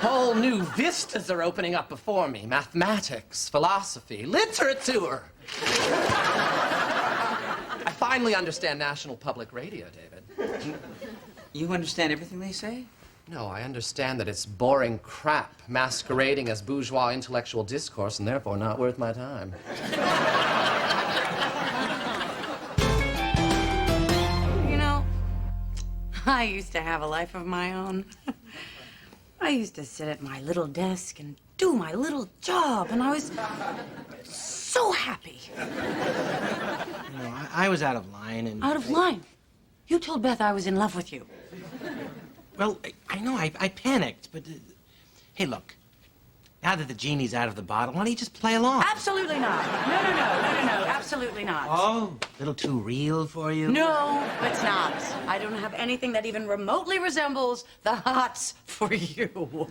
Whole new vistas are opening up before me. Mathematics, philosophy, literature. I finally understand National Public Radio, David. You understand everything they say? No, I understand that it's boring crap masquerading as bourgeois intellectual discourse and therefore not worth my time. You know, I used to have a life of my own. I used to sit at my little desk and do my little job, and I was so happy. You know, I was out of line and... Out of line? You told Beth I was in love with you. Well, I know, I panicked, but... hey, look. Now that the genie's out of the bottle, why don't you just play along? Absolutely not. No, absolutely not. Oh, a little too real for you? No, it's not. I don't have anything that even remotely resembles the hots for you.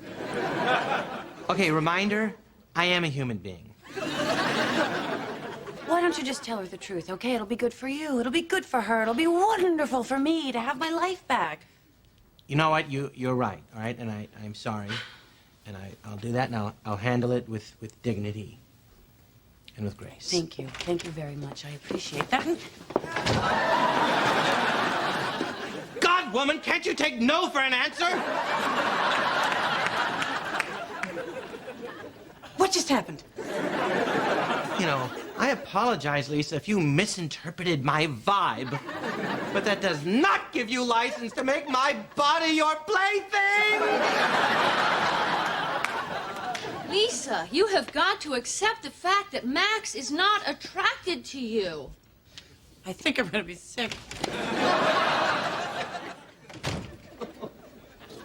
Okay, reminder, I am a human being. Why don't you just tell her the truth, okay? It'll be good for you. It'll be good for her. It'll be wonderful for me to have my life back. You know what? You're right, all right? And I'm sorry. And I'll do that, and I'll handle it with dignity and with grace. Thank you. Thank you very much. I appreciate that. God, woman, can't you take no for an answer? What just happened? You know, I apologize, Lisa, if you misinterpreted my vibe. But that does not give you license to make my body your plaything! Lisa, you have got to accept the fact that Max is not attracted to you. I think I'm gonna be sick.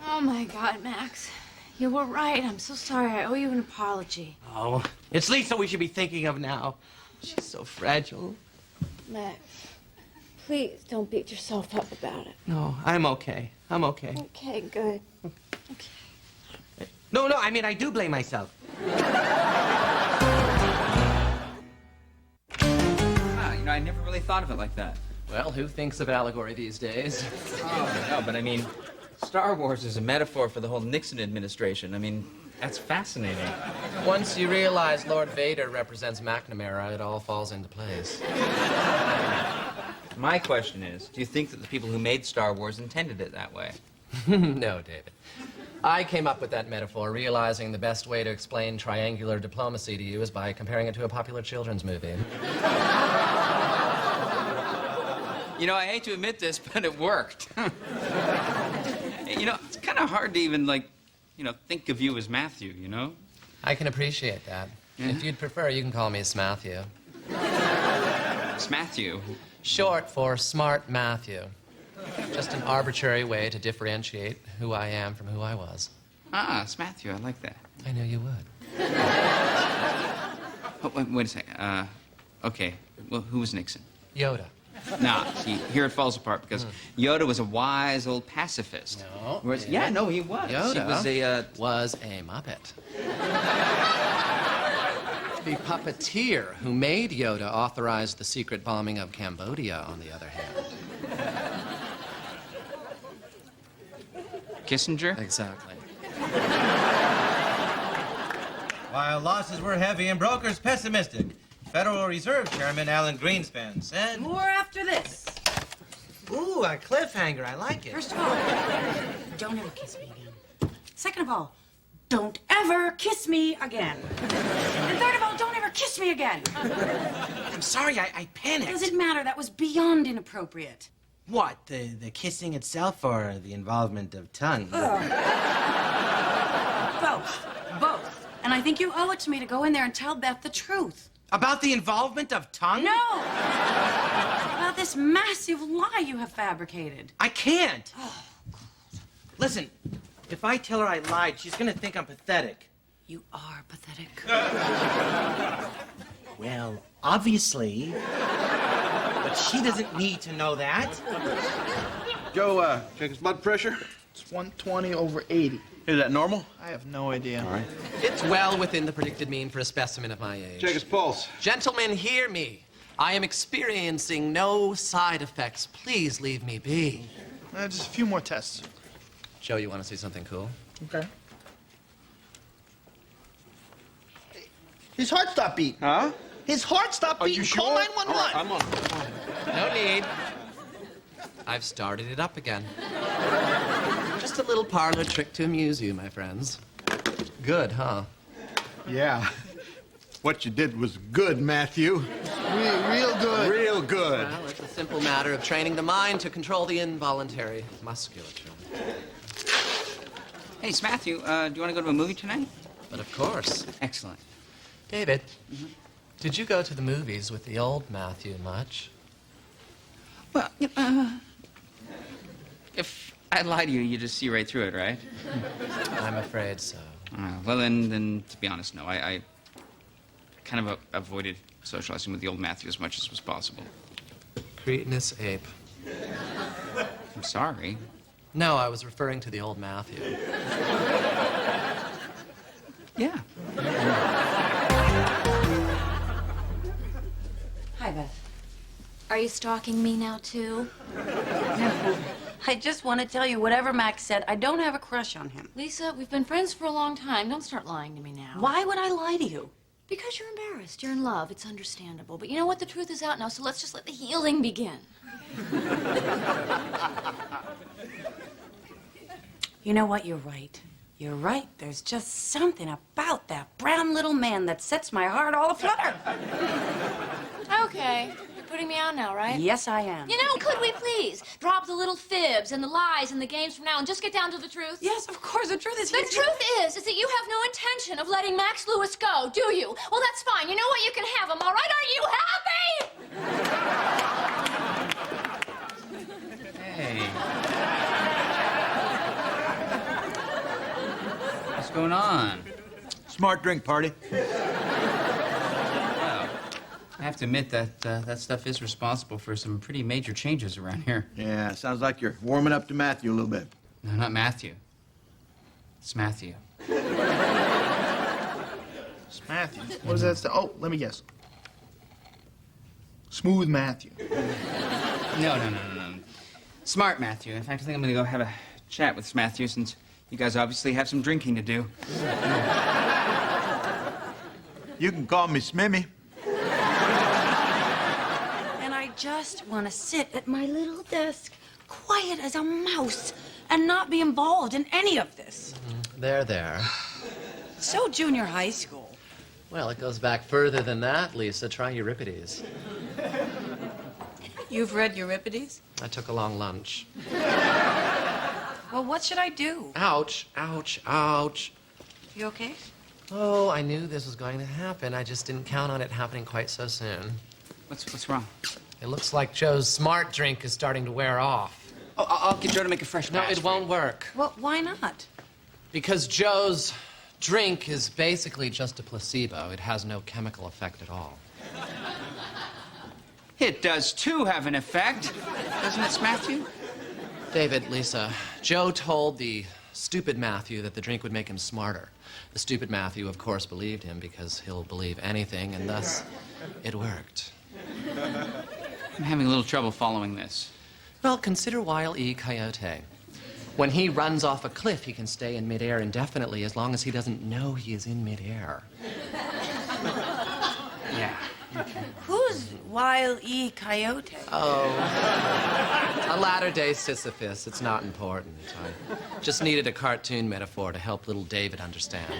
Oh, my God, Max. You were right. I'm so sorry. I owe you an apology. Oh, it's Lisa we should be thinking of now. She's so fragile. Max, please don't beat yourself up about it. No, I'm okay. I'm okay. Okay, good. No, I mean, I do blame myself. Wow, I never really thought of it like that. Well, who thinks of allegory these days? Oh, no, but I mean, Star Wars is a metaphor for the whole Nixon administration. I mean, that's fascinating. Once you realize Lord Vader represents McNamara, it all falls into place. My question is, do you think that the people who made Star Wars intended it that way? No, David. I came up with that metaphor, realizing the best way to explain triangular diplomacy to you is by comparing it to a popular children's movie. You know, I hate to admit this, but it worked. You know, it's kind of hard to even, think of you as Matthew, you know? I can appreciate that. Yeah. If you'd prefer, you can call me Smatthew. Smatthew? Short for Smart Matthew. Just an arbitrary way to differentiate who I am from who I was. Ah, Smatthew, I like that. I knew you would. Oh, wait a second. Okay, well, who was Nixon? Yoda. Nah, see, here it falls apart because Yoda was a wise old pacifist. No. Whereas, yeah, no, he was. Yoda was a Muppet. The puppeteer who made Yoda authorized the secret bombing of Cambodia, on the other hand. Kissinger? Exactly. While losses were heavy and brokers pessimistic, Federal Reserve Chairman Alan Greenspan said... More after this. Ooh, a cliffhanger. I like it. First of all, don't ever kiss me again. Second of all, don't ever kiss me again. And third of all, don't ever kiss me again. I'm sorry, I panicked. Does it matter? That was beyond inappropriate. What, the kissing itself or the involvement of tongue? Both. And I think you owe it to me to go in there and tell Beth the truth. About the involvement of tongue? No! About this massive lie you have fabricated. I can't. Listen, if I tell her I lied, she's gonna think I'm pathetic. You are pathetic. Well, obviously. But she doesn't need to know that. Joe, check his blood pressure. It's 120/80. Is that normal? I have no idea. All right. It's well within the predicted mean for a specimen of my age. Check his pulse. Gentlemen, hear me. I am experiencing no side effects. Please leave me be. Just a few more tests. Joe, you want to see something cool? Okay. His heart stopped beating. Huh? His heart stopped beating. you sure? Call 911. All right, I'm on. No need. I've started it up again. Just a little parlor trick to amuse you, my friends. Good, huh? Yeah. What you did was good, Matthew. Real good. Real good. Well, it's a simple matter of training the mind to control the involuntary musculature. Hey, Matthew, do you want to go to a movie tonight? But of course. Excellent. David, did you go to the movies with the old Matthew much? Well, if I lie to you, you just see right through it, right? I'm afraid so. Well, then, to be honest, no. I kind of avoided socializing with the old Matthew as much as was possible. Cretinous ape. I'm sorry. No, I was referring to the old Matthew. Yeah. Hi, Beth. Are you stalking me now, too? I just want to tell you, whatever Max said, I don't have a crush on him. Lisa, we've been friends for a long time. Don't start lying to me now. Why would I lie to you? Because you're embarrassed. You're in love. It's understandable. But you know what? The truth is out now, so let's just let the healing begin. You know what? You're right. You're right. There's just something about that brown little man that sets my heart all aflutter. Okay. You're putting me on now, right? Yes, I am. You know, could we please drop the little fibs and the lies and the games from now and just get down to the truth? Yes, of course. The truth is... The truth is that you have no intention of letting Max Lewis go, do you? Well, that's fine. You know what? You can have him, all right? Are you happy? Hey. What's going on? Smart drink party. Well, I have to admit that that stuff is responsible for some pretty major changes around here. Yeah, sounds like you're warming up to Matthew a little bit. No, not Matthew. It's Matthew. It's Matthew. What does that say? Oh, let me guess. Smooth Matthew. No. Smart Matthew. In fact, I think I'm going to go have a chat with Matthew, since you guys obviously have some drinking to do. You can call me Smimmy. And I just want to sit at my little desk, quiet as a mouse, and not be involved in any of this. There. So junior high school. Well, it goes back further than that, Lisa. Try Euripides. You've read Euripides? I took a long lunch. Well, what should I do? Ouch, ouch, ouch. You okay? Oh, I knew this was going to happen. I just didn't count on it happening quite so soon. What's wrong? It looks like Joe's smart drink is starting to wear off. Oh, I'll get Joe to make a fresh batch. No, it won't work. Well, why not? Because Joe's drink is basically just a placebo. It has no chemical effect at all. It does, too, have an effect. Doesn't it, Matthew? David, Lisa, Joe told the stupid Matthew that the drink would make him smarter. The stupid Matthew, of course, believed him because he'll believe anything, and thus it worked. I'm having a little trouble following this. Well, consider Wile E. Coyote. When he runs off a cliff, he can stay in midair indefinitely as long as he doesn't know he is in midair. Yeah. Who's Wile E. Coyote? Oh, a latter-day Sisyphus. It's not important. I just needed a cartoon metaphor to help little David understand.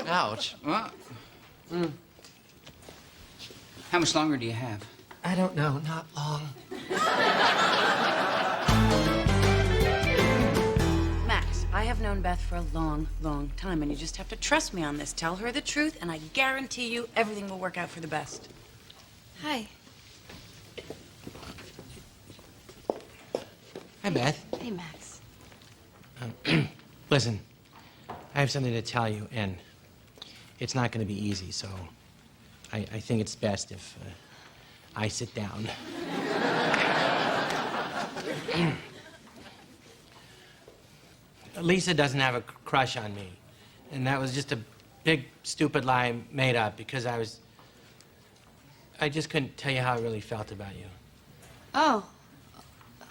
Ouch. Well, how much longer do you have? I don't know. Not long. Max, I have known Beth for a long, long time, and you just have to trust me on this. Tell her the truth, and I guarantee you everything will work out for the best. Hi. Hi, Beth. Hey, Max. Listen, I have something to tell you, and it's not going to be easy, so I think it's best if I sit down. Lisa doesn't have a crush on me, and that was just a big, stupid lie I made up because I just couldn't tell you how I really felt about you. Oh.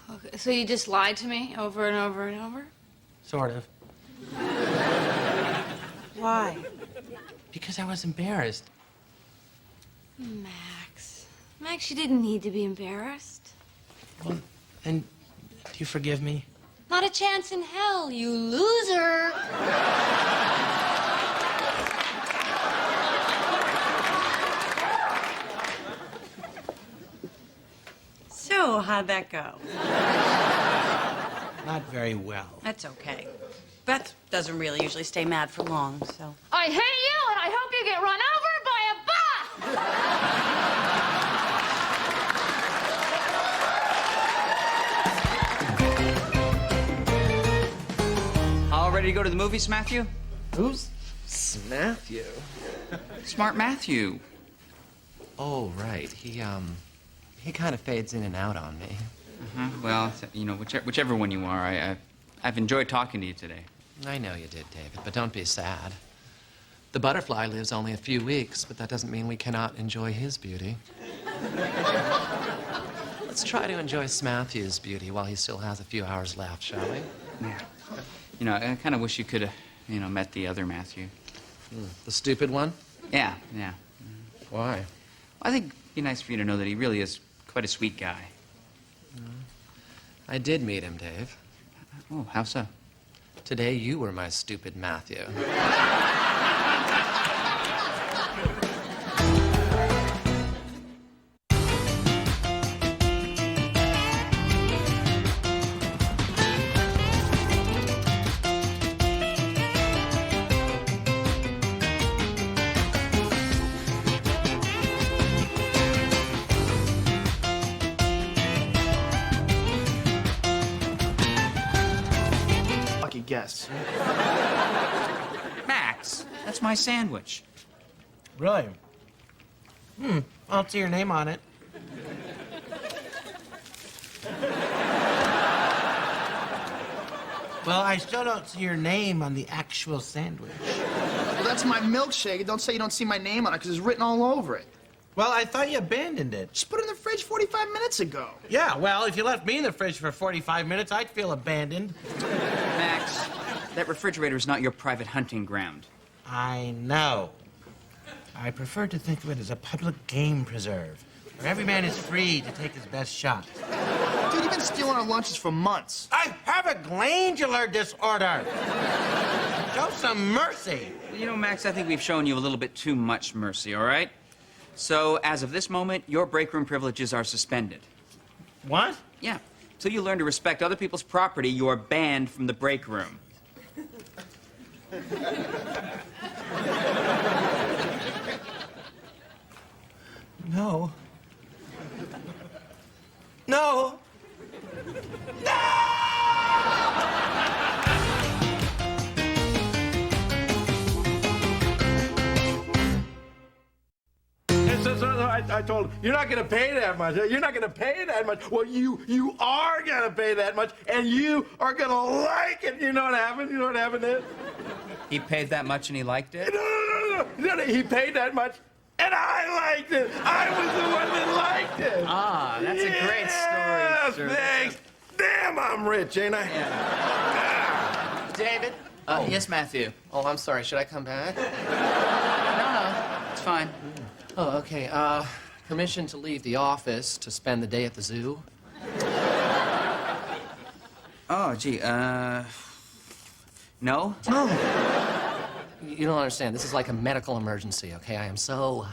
Okay, so you just lied to me over and over and over? Sort of. Why? Because I was embarrassed. Max. Max, you didn't need to be embarrassed. Well, and do you forgive me? Not a chance in hell, you loser. So, how'd that go? Not very well. That's okay. Beth doesn't really usually stay mad for long, so. I hate you, and I hope you get run over by a bus! All ready to go to the movies, Matthew? Who's Matthew? Smart Matthew. Oh, right. He kind of fades in and out on me. Well, you know, whichever one you are, I've enjoyed talking to you today. I know you did, David, but don't be sad. The butterfly lives only a few weeks, but that doesn't mean we cannot enjoy his beauty. Let's try to enjoy Matthew's beauty while he still has a few hours left, shall we? Yeah. You know, I kind of wish you could have, met the other Matthew. The stupid one? Yeah. Why? Well, I think it'd be nice for you to know that he really is quite a sweet guy. I did meet him, Dave. Oh, how so? Today you were my stupid Matthew. Lucky guess. Max, that's my sandwich. Really? I don't see your name on it. Well, I still don't see your name on the actual sandwich. Well, that's my milkshake. Don't say you don't see my name on it, because it's written all over it. Well, I thought you abandoned it. Just put it in the fridge 45 minutes ago. Yeah, well, if you left me in the fridge for 45 minutes, I'd feel abandoned. Max, that refrigerator is not your private hunting ground. I know. I prefer to think of it as a public game preserve, where every man is free to take his best shot. Dude, you've been stealing our lunches for months. I have a glandular disorder. Show some mercy. You know, Max, I think we've shown you a little bit too much mercy, all right? So, as of this moment, your break room privileges are suspended. What? Yeah. Till you learn to respect other people's property, you are banned from the break room. No. No. I told him, you're not going to pay that much. You're not going to pay that much. Well, you are going to pay that much, and you are going to like it. You know what happened? You know what happened there? He paid that much and he liked it? No. He paid that much, and I liked it. I was the one that liked it. Ah, that's a great story, sir. Thanks. Damn, I'm rich, ain't I? Yeah. David? Yes, Matthew. Oh, I'm sorry. Should I come back? No, it's fine. Oh, okay. Permission to leave the office to spend the day at the zoo? Oh, gee, no? You don't understand. This is like a medical emergency, okay? I am so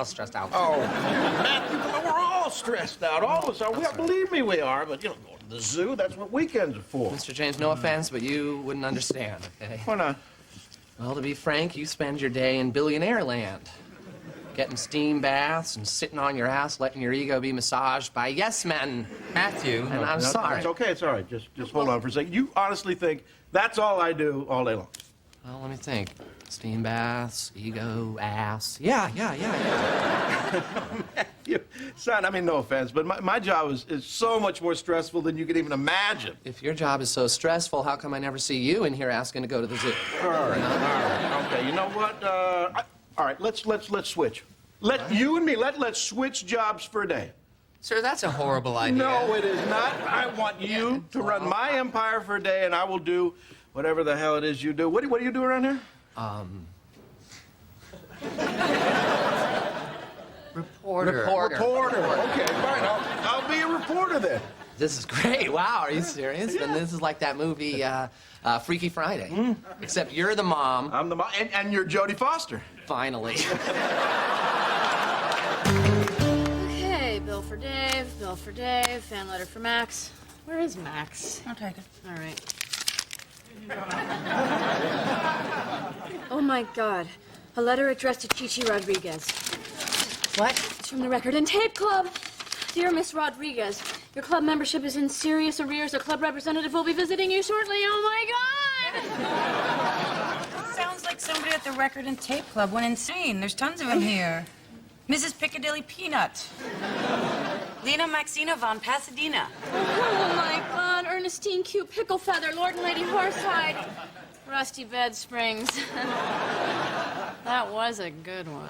stressed out. Oh, Matthew, we're all stressed out. All of us are. Believe me, we are. But, going to the zoo, that's what weekends are for. Mr. James, no offense, but you wouldn't understand, okay? Why not? Well, to be frank, you spend your day in billionaire land. Getting steam baths and sitting on your ass, letting your ego be massaged by yes men. Matthew. And I'm sorry. It's okay, it's all right. Just hold on for a second. You honestly think that's all I do all day long? Well, let me think. Steam baths, ego, ass. Yeah. Matthew, son, I mean, no offense, but my job is so much more stressful than you could even imagine. If your job is so stressful, how come I never see you in here asking to go to the zoo? All right. Okay, you know what? All right, let's switch. You and me, let's switch jobs for a day. Sir, that's a horrible idea. No, it is not. I want you to run my empire for a day, and I will do whatever the hell it is you do. What do you do around here? Reporter. Okay, fine. I'll be a reporter then. This is great. Wow, are you serious? Yeah. And this is like that movie, Freaky Friday. Except you're the mom. I'm the mom, and you're Jodie Foster. Finally. Okay, bill for Dave, fan letter for Max. Where is Max? I'll take it. All right. Oh, my God. A letter addressed to Chichi Rodriguez. What? It's from the Record and Tape Club. Dear Miss Rodriguez, your club membership is in serious arrears. A club representative will be visiting you shortly. Oh, my God! Sounds like somebody at the Record and Tape Club went insane. There's tons of them here. Mrs. Piccadilly Peanut. Lena Maxina von Pasadena. Oh, my God. Ernestine Q. Picklefeather, Lord and Lady Horsehide. Rusty Bed Springs. That was a good one.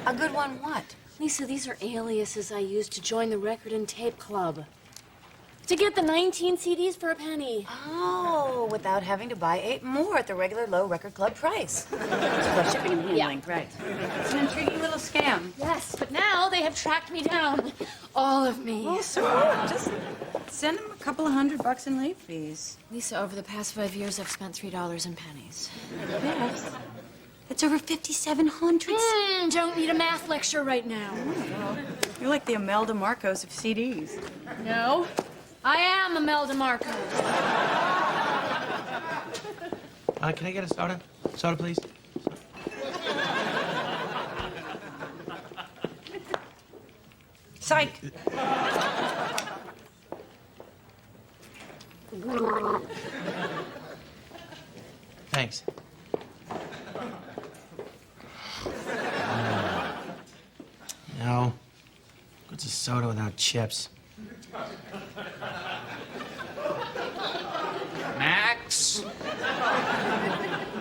A good one what? Lisa, these are aliases I used to join the Record and Tape Club. To get the 19 CDs for a penny. Oh, without having to buy 8 more at the regular low record club price. Plus shipping and handling, right. It's an intriguing little scam. Yes, but now they have tracked me down. All of me. Well, so just send them a couple of $100 in late fees. Lisa, over the past 5 years, I've spent $3 in pennies. Yes. That's over 5,700. Don't need a math lecture right now. You're like the Imelda Marcos of CDs. No, I am Imelda Marcos. Can I get a soda? Soda, please. Psych. Thanks. No. What's a soda without chips? Max?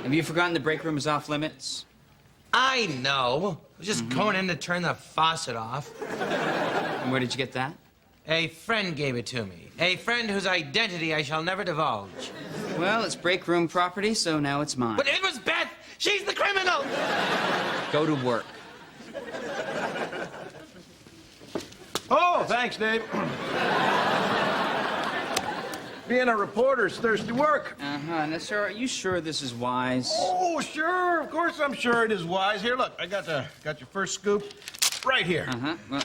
Have you forgotten the break room is off limits? I I know. I was just going in to turn the faucet off. And where did you get that? A friend gave it to me. A friend whose identity I shall never divulge. Well, it's break room property, so now it's mine. But it was Beth! She's the criminal! Go to work. Oh, thanks, Dave. Being a reporter's thirsty work. Uh-huh. Now, sir, are you sure this is wise? Oh, sure. Of course I'm sure it is wise. Here, look. I got your first scoop right here. Uh-huh. Well,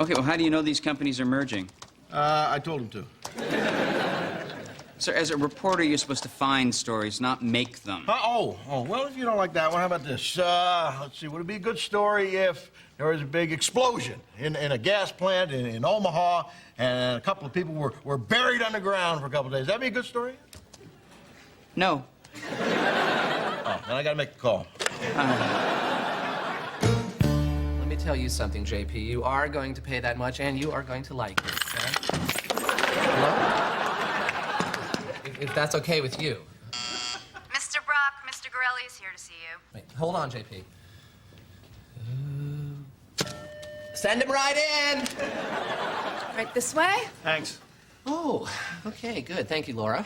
okay, well, how do you know these companies are merging? I told him to. Sir, as a reporter, you're supposed to find stories, not make them. Oh, well, if you don't like that one, how about this? Let's see, would it be a good story if there was a big explosion in a gas plant in Omaha and a couple of people were buried underground for a couple of days? That'd be a good story? No. Oh, then I gotta make the call. Let me tell you something, JP. You are going to pay that much, and you are going to like it, okay? Hello? If that's okay with you. Mr. Brock, Mr. Gorelli is here to see you. Wait, hold on, JP. Send him right in! Right this way? Thanks. Oh, okay, good. Thank you, Laura.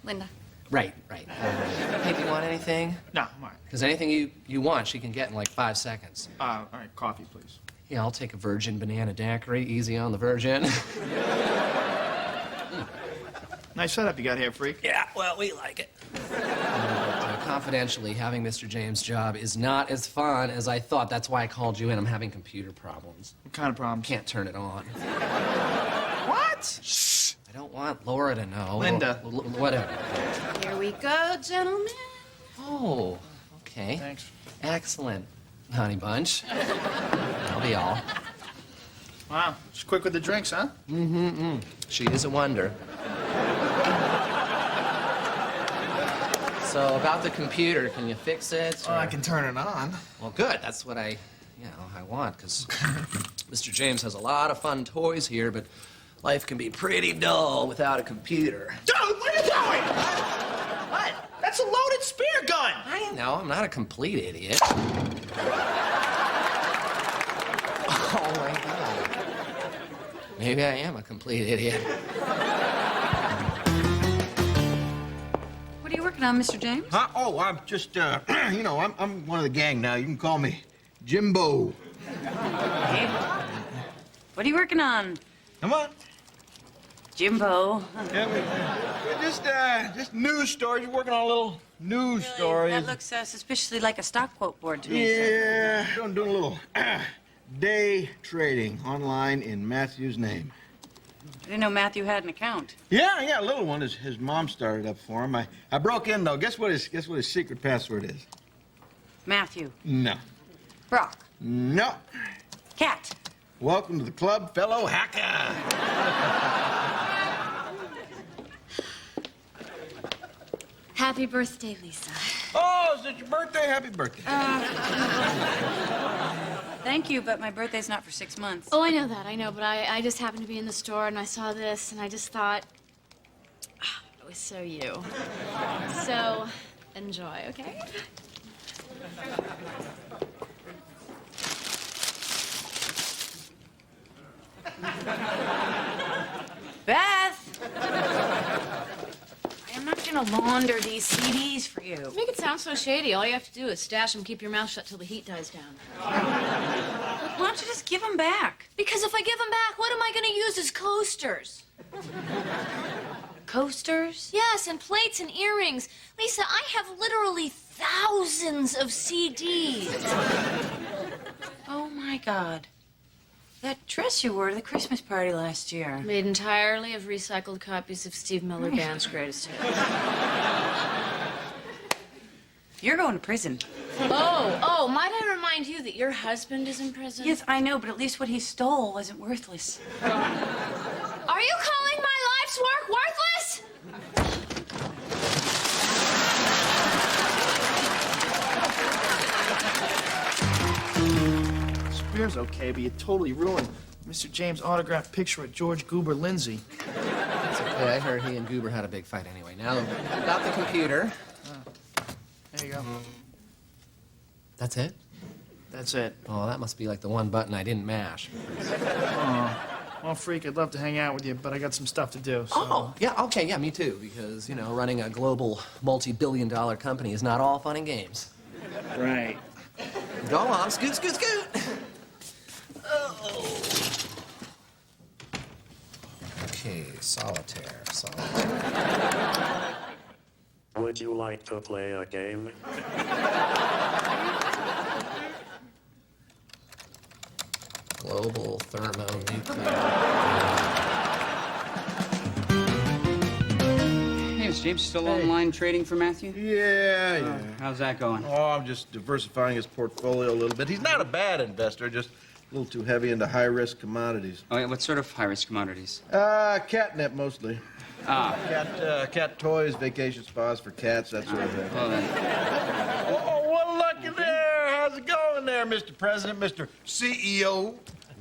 Linda. Right. Hey, do you want anything? No, I'm all right. Because anything you want, she can get in like 5 seconds. All right, coffee, please. Yeah, I'll take a virgin banana daiquiri. Easy on the virgin. Nice setup you got here, freak. Yeah, well, we like it. Confidentially, having Mr. James' job is not as fun as I thought. That's why I called you in. I'm having computer problems. What kind of problems? Can't turn it on. What? Shh. I don't want Laura to know. Linda. Whatever. Here we go, gentlemen. Oh, okay. Thanks. Excellent, honey bunch. That'll be all. Wow, she's quick with the drinks, huh? She is a wonder. So about the computer, can you fix it? Oh, I can turn it on. Well, good. That's what I want, because Mr. James has a lot of fun toys here, but life can be pretty dull without a computer. Dude, what are you doing? What? That's a loaded spear gun. I know. I'm not a complete idiot. Oh, my God. Maybe I am a complete idiot. What are you working on, Mr. James? Huh? Oh, I'm just, I'm one of the gang now. You can call me Jimbo. Hey. What are you working on? Come on. Jimbo. Yeah, just news stories. We're working on a little news story. That looks suspiciously like a stock quote board to me. Yeah, doing a little day trading online in Matthew's name. I didn't know Matthew had an account. Yeah, a little one. His mom started up for him. I broke in though. Guess what his secret password is? Matthew. No. Brock. No. Cat. Welcome to the club, fellow hacker. Happy birthday, Lisa. Oh, is it your birthday? Happy birthday. Thank you, but my birthday's not for 6 months. Oh, I know that, but I just happened to be in the store and I saw this and I just thought, it was so you. So, enjoy, okay? Beth! I am not gonna launder these CDs for you. Make it sound so shady. All you have to do is stash them, keep your mouth shut till the heat dies down. Why don't you just give them back? Because if I give them back, what am I going to use as coasters? Coasters? Yes, and plates and earrings. Lisa, I have literally thousands of CDs. Oh, my God. That dress you wore to the Christmas party last year. Made entirely of recycled copies of Steve Miller Band's greatest hits. You're going to prison. Oh, might I remind you that your husband is in prison? Yes, I know, but at least what he stole wasn't worthless. Are you calling my life's work worthless? Spear's okay, but you totally ruined Mr. James' autographed picture of George Goober Lindsay. It's okay. I heard he and Goober had a big fight anyway. Now, about the computer. Hey, There you go. That's it? That's it. Oh, that must be like the one button I didn't mash. Oh. Well, freak, I'd love to hang out with you, but I got some stuff to do, so... Oh, yeah, okay, yeah, me too. Because, you know, running a global multi-billion-dollar company is not all fun and games. Right. Go on, scoot, scoot, scoot! Okay, solitaire. Would you like to play a game? Global thermonuclear. Hey, is James still online trading for Matthew? Yeah. How's that going? Oh, I'm just diversifying his portfolio a little bit. He's not a bad investor, just a little too heavy into high-risk commodities. Oh, yeah, what sort of high-risk commodities? Catnip mostly. Ah. Cat toys, vacation spas for cats, that sort of thing. Well, then. Oh, well, looky there. How's it going there, Mr. President, Mr. CEO?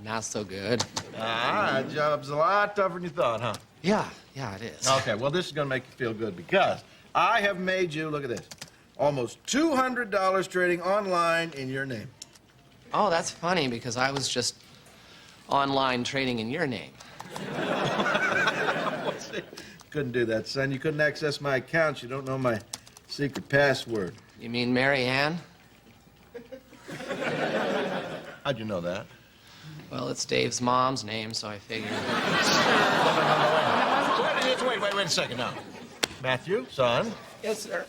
Not so good. Ah, job's a lot tougher than you thought, huh? Yeah, it is. Okay, well, this is going to make you feel good because I have made you, look at this, almost $200 trading online in your name. Oh, that's funny because I was just online trading in your name. Couldn't do that, son. You couldn't access my accounts. You don't know my secret password. You mean Mary Ann? How'd you know that? Well, it's Dave's mom's name, so I figured. Wait a second now. Matthew, son. Yes, sir.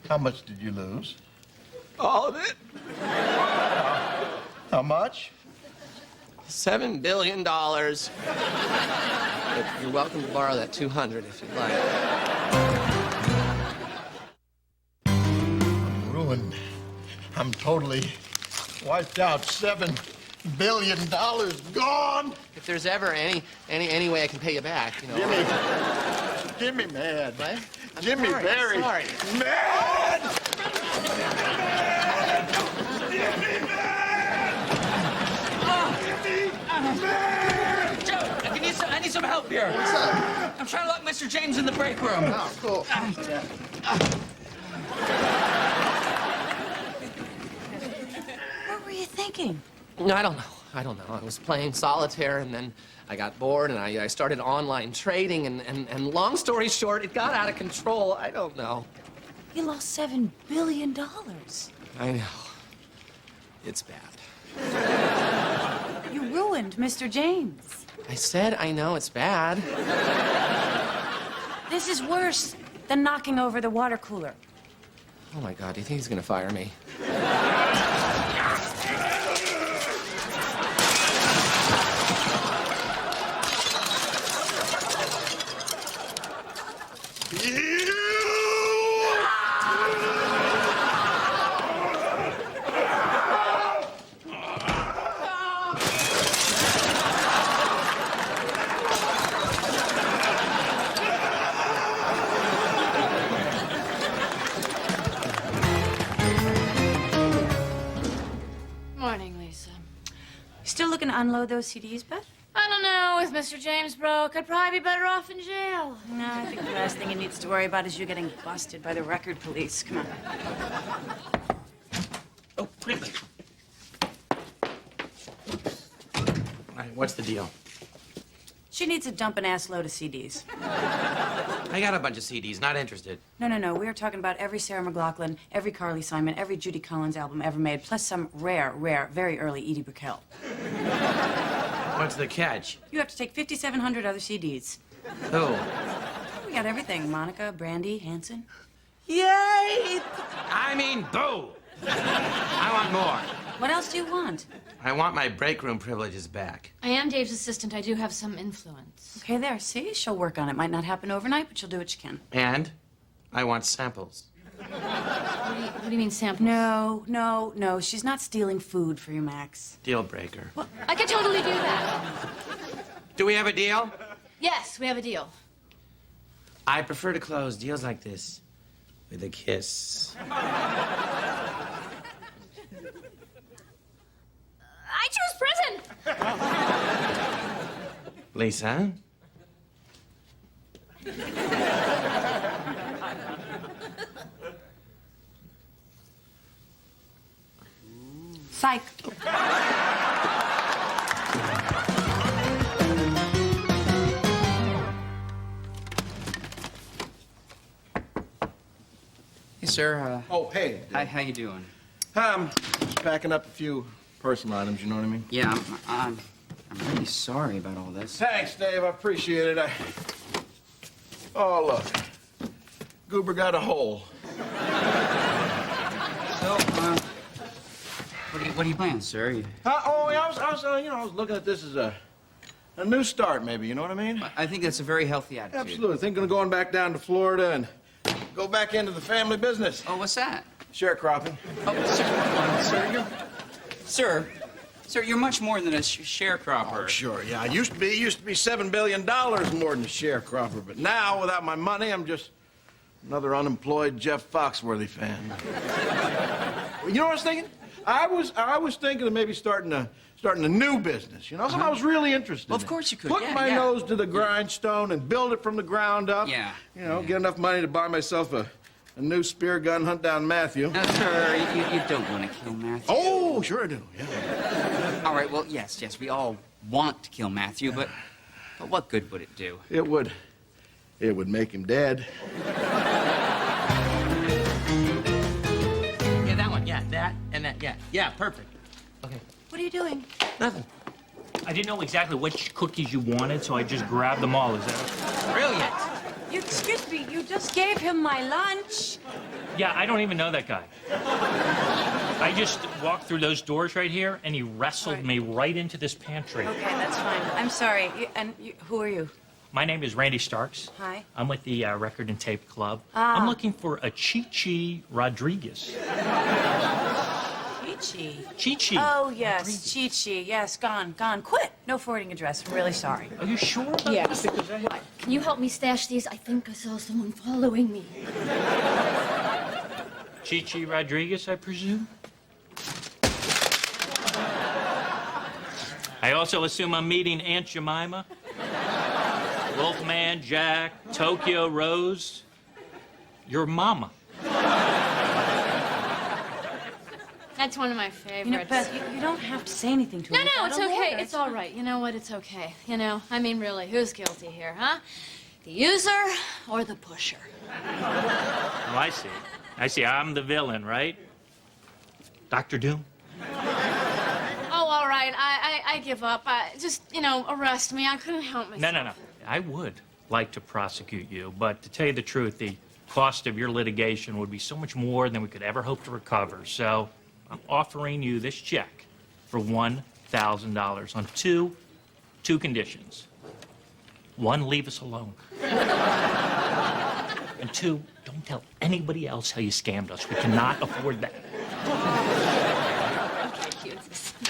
How much did you lose? All of it. How much? $7 billion. But you're welcome to borrow that 200 if you'd like. I'm ruined. I'm totally wiped out. $7 billion gone. If there's ever any way I can pay you back, you know. Jimmy mad. What? Jimmy Barry. Sorry. Mad! Joe, I need some help here. What's up? I'm trying to lock Mr. James in the break room. Oh, cool. What were you thinking? I don't know. I was playing solitaire, and then I got bored, and I started online trading, and long story short, it got out of control. I don't know. You lost $7 billion. I know. It's bad. You ruined Mr. James. I said I know it's bad. This is worse than knocking over the water cooler. Oh, my God. Do you think he's going to fire me? Morning, Lisa. Still looking to unload those CDs, Beth? I don't know. With Mr. James broke, I'd probably be better off in jail. No, I think the last thing he needs to worry about is you getting busted by the record police. Come on. Oh, quickly. All right, what's the deal? She needs a dumping ass load of CDs. I got a bunch of CDs, not interested. No. We are talking about every Sarah McLachlan, every Carly Simon, every Judy Collins album ever made, plus some rare, very early Edie Brickell. What's the catch? You have to take 5,700 other CDs. Who? We got everything. Monica, Brandy, Hanson. Yay! I mean, boo! I want more. What else do you want? I want my break room privileges back. I am Dave's assistant. I do have some influence. Okay, there. See? She'll work on it. Might not happen overnight, but she'll do what she can. And I want samples. What do you mean, samples? No. She's not stealing food for you, Max. Deal breaker. Well, I could totally do that. Do we have a deal? Yes, we have a deal. I prefer to close deals like this with a kiss. I choose prison. Lisa? Psych. Hey, sir. Oh, hey. How you doing? Just packing up a few personal items, you know what I mean? Yeah, I'm really sorry about all this. Thanks, Dave. I appreciate it. Oh, look. Goober got a hole. So, what are you planning, sir? I was looking at this as a new start, maybe, you know what I mean? I think that's a very healthy attitude. Absolutely. Thinking of going back down to Florida and go back into the family business. Oh, what's that? Sharecropping. Oh, sir, you're much more than a sharecropper. Oh, sure, yeah. I used to be $7 billion more than a sharecropper, but now, without my money, I'm just another unemployed Jeff Foxworthy fan. You know what I was thinking? I was thinking of maybe starting a new business, you know? Something I was really interested in. Well, of course you could. Put my nose to the grindstone and build it from the ground up. Yeah. You know, get enough money to buy myself a new spear gun, hunt down Matthew. Now, sir, you don't want to kill Matthew. Oh, sure I do, yeah. All right, well, yes, we all want to kill Matthew, but what good would it do? It would make him dead. Yeah, that one. Yeah, that and that. Yeah. Yeah, perfect. Okay. What are you doing? Nothing. I didn't know exactly which cookies you wanted, so I just grabbed them all. Is that Brilliant. Excuse me, you just gave him my lunch. Yeah, I don't even know that guy. I just walked through those doors right here, and he wrestled me right into this pantry. Okay, that's fine. I'm sorry. Who are you? My name is Randy Starks. Hi. I'm with the Record and Tape Club. Ah. I'm looking for a Chi-Chi Rodriguez. Chi-Chi? Chi-Chi. Oh, yes, Chi-Chi. Yes, gone. Quit. No forwarding address. I'm really sorry. Are you sure about Yes. this? Because What? Can you help me stash these? I think I saw someone following me. Chi-Chi Rodriguez, I presume? I also assume I'm meeting Aunt Jemima, Wolfman Jack, Tokyo Rose, your mama. That's one of my favorites. You know, Beth, you don't have to say anything to him. No, without it's a okay. lawyer. It's all right. You know what? It's okay. You know, I mean, really, who's guilty here, huh? The user or the pusher? Oh, I see. I see. I'm the villain, right? Dr. Doom? Oh, all right. I give up. Just, you know, arrest me. I couldn't help myself. No. I would like to prosecute you, but to tell you the truth, the cost of your litigation would be so much more than we could ever hope to recover. So I'm offering you this check for $1,000 on two conditions. One, leave us alone. And two, don't tell anybody else how you scammed us. We cannot afford that. Okay, cute.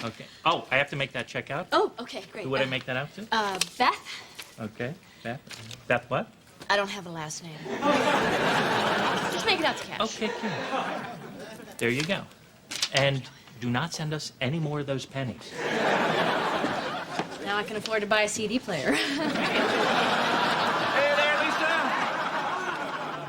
Okay. Oh, I have to make that check out? Oh, okay, great. Who would I make that out to? Beth? Okay. Beth? Beth what? I don't have a last name. Just make it out to cash. Okay, cool. There you go. And do not send us any more of those pennies. Now I can afford to buy a CD player. Hey there, Lisa.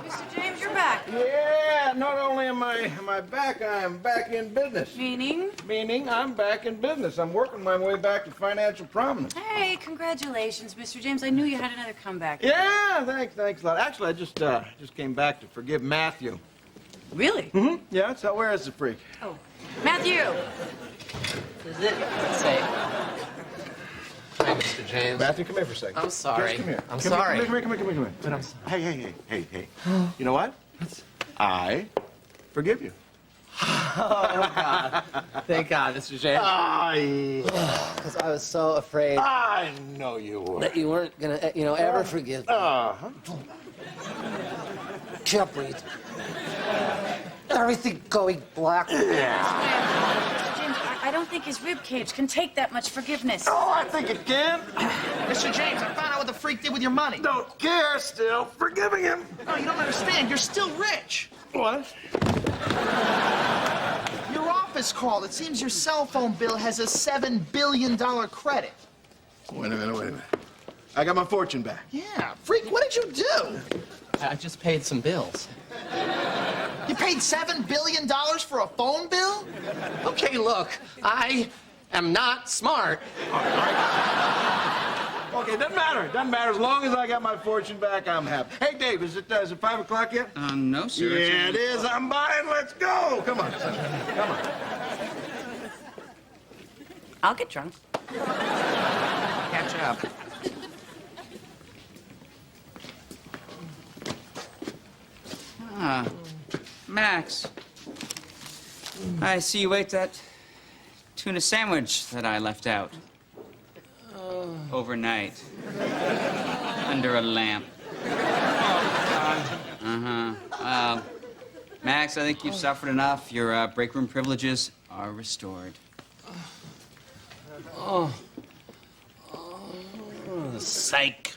Mr. James, you're back. Yeah, not only am I back, I am back in business. Meaning? Meaning I'm back in business. I'm working my way back to financial prominence. Hey, congratulations, Mr. James. I knew you had another comeback. Yeah, thanks a lot. Actually, I just came back to forgive Matthew. Really? Mm-hmm. Yeah, so where is the freak? Oh, Matthew! Is it? Say. Hi, Mr. James. Matthew, come here for a second. I'm sorry. Just come here. I'm sorry. Come here. But I'm sorry. Hey. You know what? I forgive you. Oh, God. Thank God, Mr. James. Because I was so afraid I know you were. that you weren't going to, ever forgive me. Uh-huh. Can't breathe. Everything going black. Mr. James, I don't think his rib cage can take that much forgiveness. Oh, I think it can. Mr. James, I found out what the freak did with your money. Don't care still. Forgiving him. No, you don't understand. You're still rich. What? Your office called. It seems your cell phone bill has a $7 billion credit. Wait a minute. I got my fortune back. Yeah. Freak, what did you do? I just paid some bills. You paid $7 billion for a phone bill? Okay, look, I am not smart. Okay, doesn't matter. Doesn't matter. As long as I got my fortune back, I'm happy. Hey, Dave, is it 5 o'clock yet? No, sir. Yeah, it is. I'm buying. Let's go. Come on. Come on. I'll get drunk. Catch up. Ah, Max. I see you ate that tuna sandwich that I left out. Overnight. Under a lamp. Max, I think you've suffered enough. Your break room privileges are restored. Psych.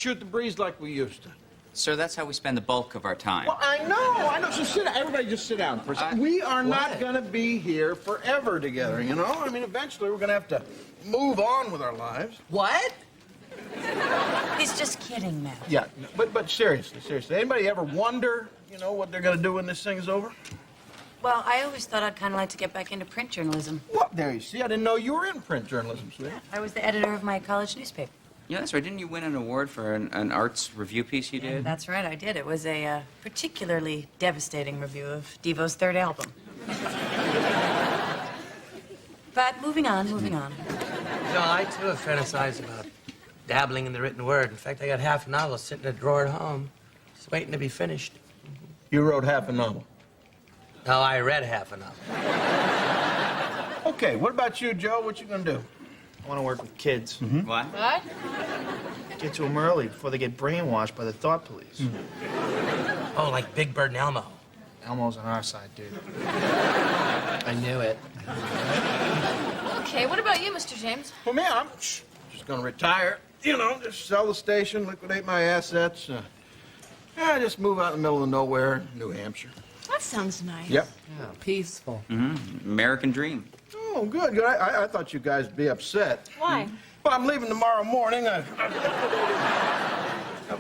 Shoot the breeze like we used to. Sir, that's how we spend the bulk of our time. Well, I know. So sit down. Everybody just sit down for a second. We are not going to be here forever together, you know? I mean, eventually we're going to have to move on with our lives. What? He's just kidding, Matt. Yeah, but seriously. Anybody ever wonder, what they're going to do when this thing is over? Well, I always thought I'd kind of like to get back into print journalism. Well, there you see. I didn't know you were in print journalism, sweetie. I was the editor of my college newspaper. Yeah, that's right. Didn't you win an award for an arts review piece you did? That's right, I did. It was a particularly devastating review of Devo's third album. But moving on. I too have fantasized about dabbling in the written word. In fact, I got half a novel sitting in a drawer at home, just waiting to be finished. You wrote half a novel? No, I read half a novel. Okay, what about you, Joe? What you gonna do? I want to work with kids. What? What? Get to them early before they get brainwashed by the thought police. Oh, like Big Bird and Elmo. Elmo's on our side, dude. I knew it. Okay, what about you, Mr. James? Well, me, I'm just gonna retire. Just sell the station, liquidate my assets. Just move out in the middle of nowhere, New Hampshire. That sounds nice. Yep. Yeah, peaceful. American dream. Oh, good. I thought you guys would be upset. Why? Well, I'm leaving tomorrow morning. I've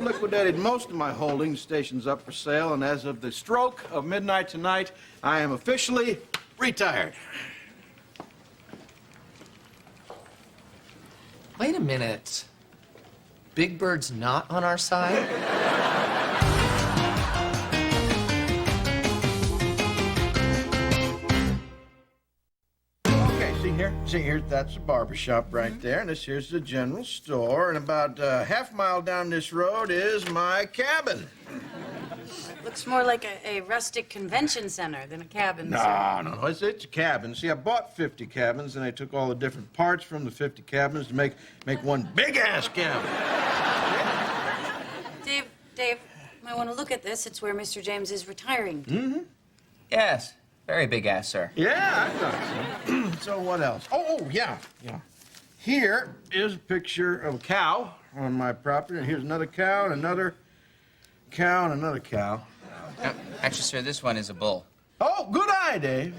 liquidated most of my holdings. The station's up for sale, and as of the stroke of midnight tonight, I am officially retired. Wait a minute. Big Bird's not on our side? See here, that's the barber shop right there, and this here's the general store, and about half mile down this road is my cabin. Looks more like a rustic convention center than a cabin. No, it's a cabin. See, I bought 50 cabins, and I took all the different parts from the 50 cabins to make one big-ass cabin. Dave, might want to look at this. It's where Mr. James is retiring. Mm-hmm. Yes. Very big ass, sir. Yeah, I thought so. So what else? Oh, yeah. Here is a picture of a cow on my property, and here's another cow, and another cow, and another cow. Actually, sir, this one is a bull. Oh, good eye, Dave.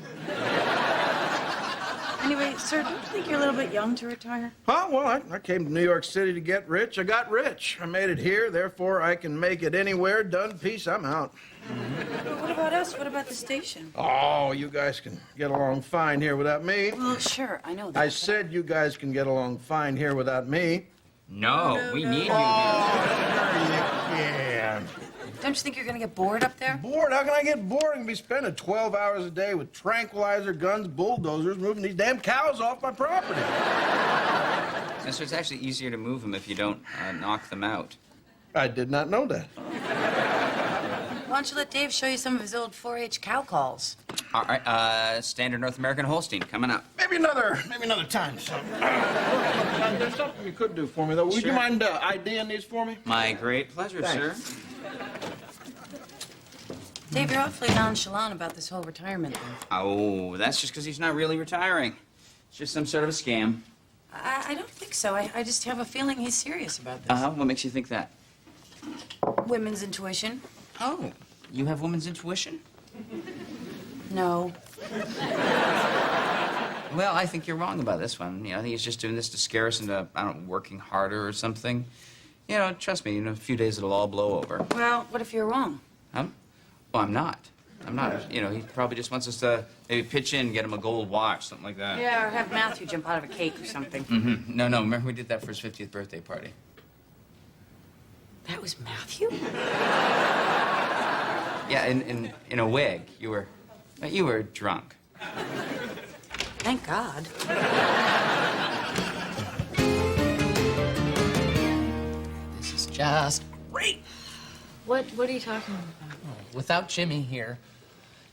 Anyway, sir, don't you think you're a little bit young to retire? Huh? Well, I came to New York City to get rich. I got rich. I made it here, therefore I can make it anywhere. Done. Peace. I'm out. But what about us? What about the station? Oh, you guys can get along fine here without me. Well, sure, I know that. I said you guys can get along fine here without me. No, we need you here. Yeah. Don't you think you're going to get bored up there? Bored? How can I get bored? I can be spending 12 hours a day with tranquilizer guns, bulldozers, moving these damn cows off my property. No, sir, it's actually easier to move them if you don't knock them out. I did not know that. Why don't you let Dave show you some of his old 4-H cow calls? All right, standard North American Holstein coming up. Maybe another time, son. There's something you could do for me, though. Would Sure. you mind IDing these for me? My great pleasure, Thanks. sir. Dave, you're awfully nonchalant about this whole retirement thing. Oh, that's just because he's not really retiring. It's just some sort of a scam. I don't think so. I just have a feeling he's serious about this. Uh-huh. What makes you think that? Women's intuition? Oh, you have woman's intuition? No. Well, I think you're wrong about this one. I think he's just doing this to scare us into, I don't know, working harder or something. Trust me, in a few days it'll all blow over. Well, what if you're wrong? Huh? Well, I'm not. He probably just wants us to maybe pitch in, get him a gold watch, something like that. Yeah, or have Matthew jump out of a cake or something. Mm-hmm. No, remember we did that for his 50th birthday party? That was Matthew? Yeah, in a wig. You were drunk. Thank God. This is just great. What are you talking about? Without Jimmy here,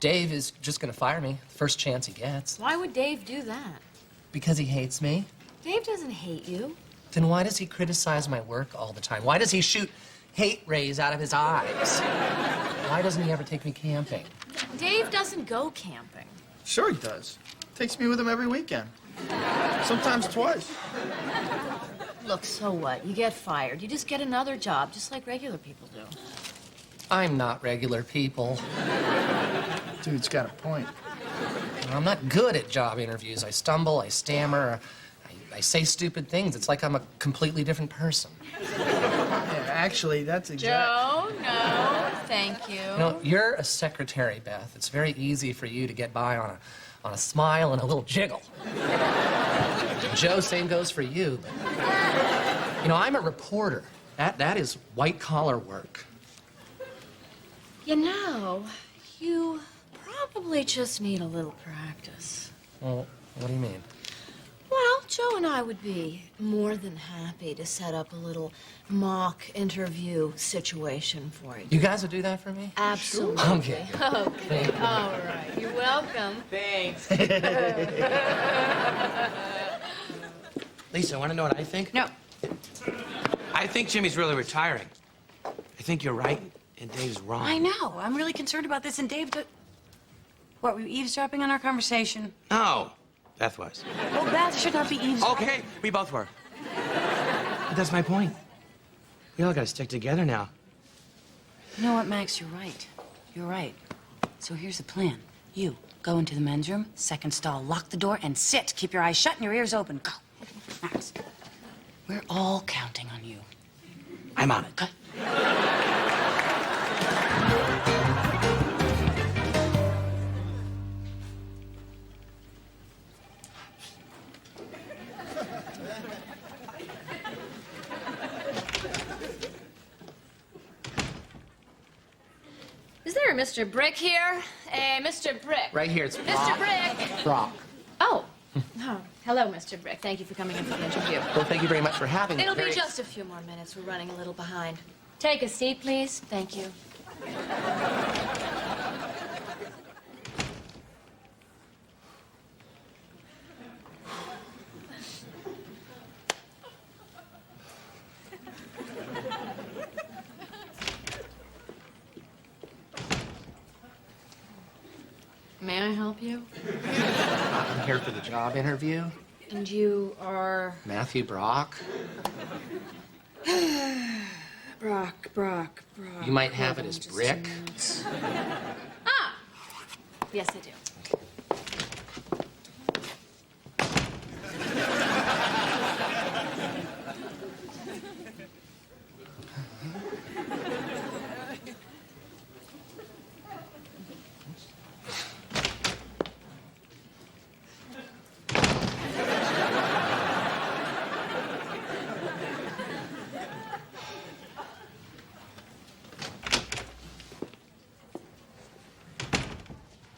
Dave is just gonna fire me the first chance he gets. Why would Dave do that? Because he hates me. Dave doesn't hate you. Then why does he criticize my work all the time? Why does he shoot hate rays out of his eyes? Why doesn't he ever take me camping? Dave doesn't go camping. Sure he does. Takes me with him every weekend. Sometimes twice. Look, so what? You get fired. You just get another job, just like regular people do. I'm not regular people. Dude's got a point. I'm not good at job interviews. I stumble, I stammer, I say stupid things. It's like I'm a completely different person. Yeah, actually, that's Joe, no, thank you. You're a secretary, Beth. It's very easy for you to get by on a smile and a little jiggle. Joe, same goes for you. But, I'm a reporter. That is white-collar work. You probably just need a little practice. Well, what do you mean? Well, Joe and I would be more than happy to set up a little mock interview situation for you. You guys would do that for me? Absolutely. Okay. Okay, all right. You're welcome. Thanks. Lisa, want to know what I think? No. I think Jimmy's really retiring. I think you're right, and Dave's wrong. I know. I'm really concerned about this, and Dave... What, were you eavesdropping on our conversation? No, Beth was. Well, Beth should not be eavesdropping. Okay, we both were. But that's my point. We all gotta stick together now. You know what, Max? You're right. You're right. So here's the plan. You go into the men's room, second stall, lock the door, and sit. Keep your eyes shut and your ears open. Go. Max, we're all counting on you. I'm on it. Good. Is there a Mr. Brick here? Hey, Mr. Brick. Right here, it's Mr. Brick. Brock. Oh. Hello, Mr. Brick. Thank you for coming in for the interview. Well, thank you very much for having me. It'll be just a few more minutes. We're running a little behind. Take a seat, please. Thank you. May I help you? I'm here for the job interview. And you are... Matthew Brock. Brock. You might have it as Brick. Ah! Yes, I do.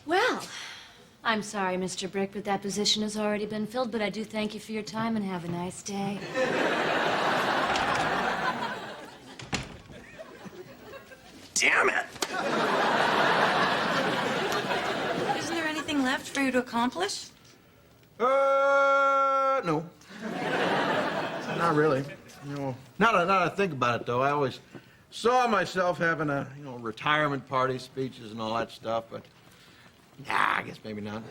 Well, I'm sorry, Mr. Brick, but that position has already been filled, but I do thank you for your time and have a nice day. Damn it! Isn't there anything left for you to accomplish? No. Not really. Now that I think about it, though, I always saw myself having a, retirement party, speeches and all that stuff, but I guess maybe not.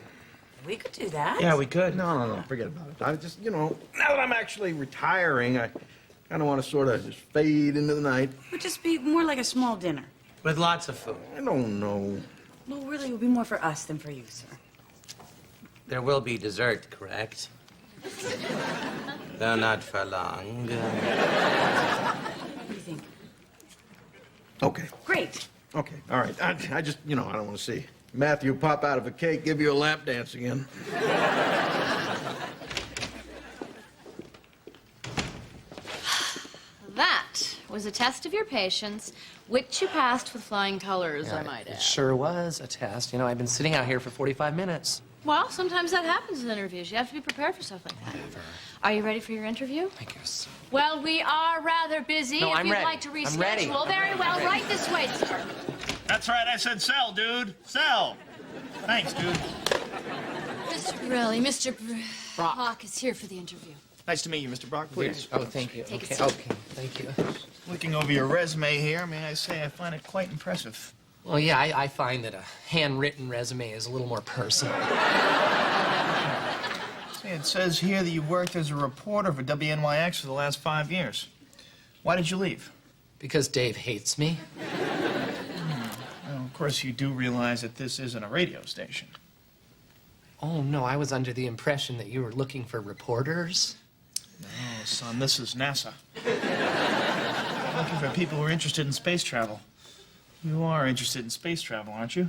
We could do that. Yeah, we could. No, forget about it. I just, now that I'm actually retiring, I kind of want to sort of just fade into the night. It would just be more like a small dinner. With lots of food. I don't know. Well, really, it would be more for us than for you, sir. There will be dessert, correct? Though not for long. What do you think? Okay. Great. Okay, all right. I just, I don't want to see Matthew pop out of a cake, give you a lap dance again. That was a test of your patience, which you passed with flying colors, I might It add. sure was a test. I've been sitting out here for 45 minutes. Well, sometimes that happens in interviews. You have to be prepared for stuff like that. Are you ready for your interview? I guess. Well, we are rather busy. No, if I'm you'd ready. like to reschedule, I'm ready. very well. Right this way, sir. That's right, I said sell, dude. Sell. Thanks, dude. Mr. Brock is here for the interview. Nice to meet you, Mr. Brock, please. Oh, thank you. Take a Okay, seat. okay, thank you. Looking over your resume here, may I say I find it quite impressive. Well, yeah, I find that a handwritten resume is a little more personal. See, it says here that you worked as a reporter for WNYX for the last 5 years. Why did you leave? Because Dave hates me. Well, of course, you do realize that this isn't a radio station. Oh, no, I was under the impression that you were looking for reporters. No, son, this is NASA. Looking for people who are interested in space travel. You are interested in space travel, aren't you?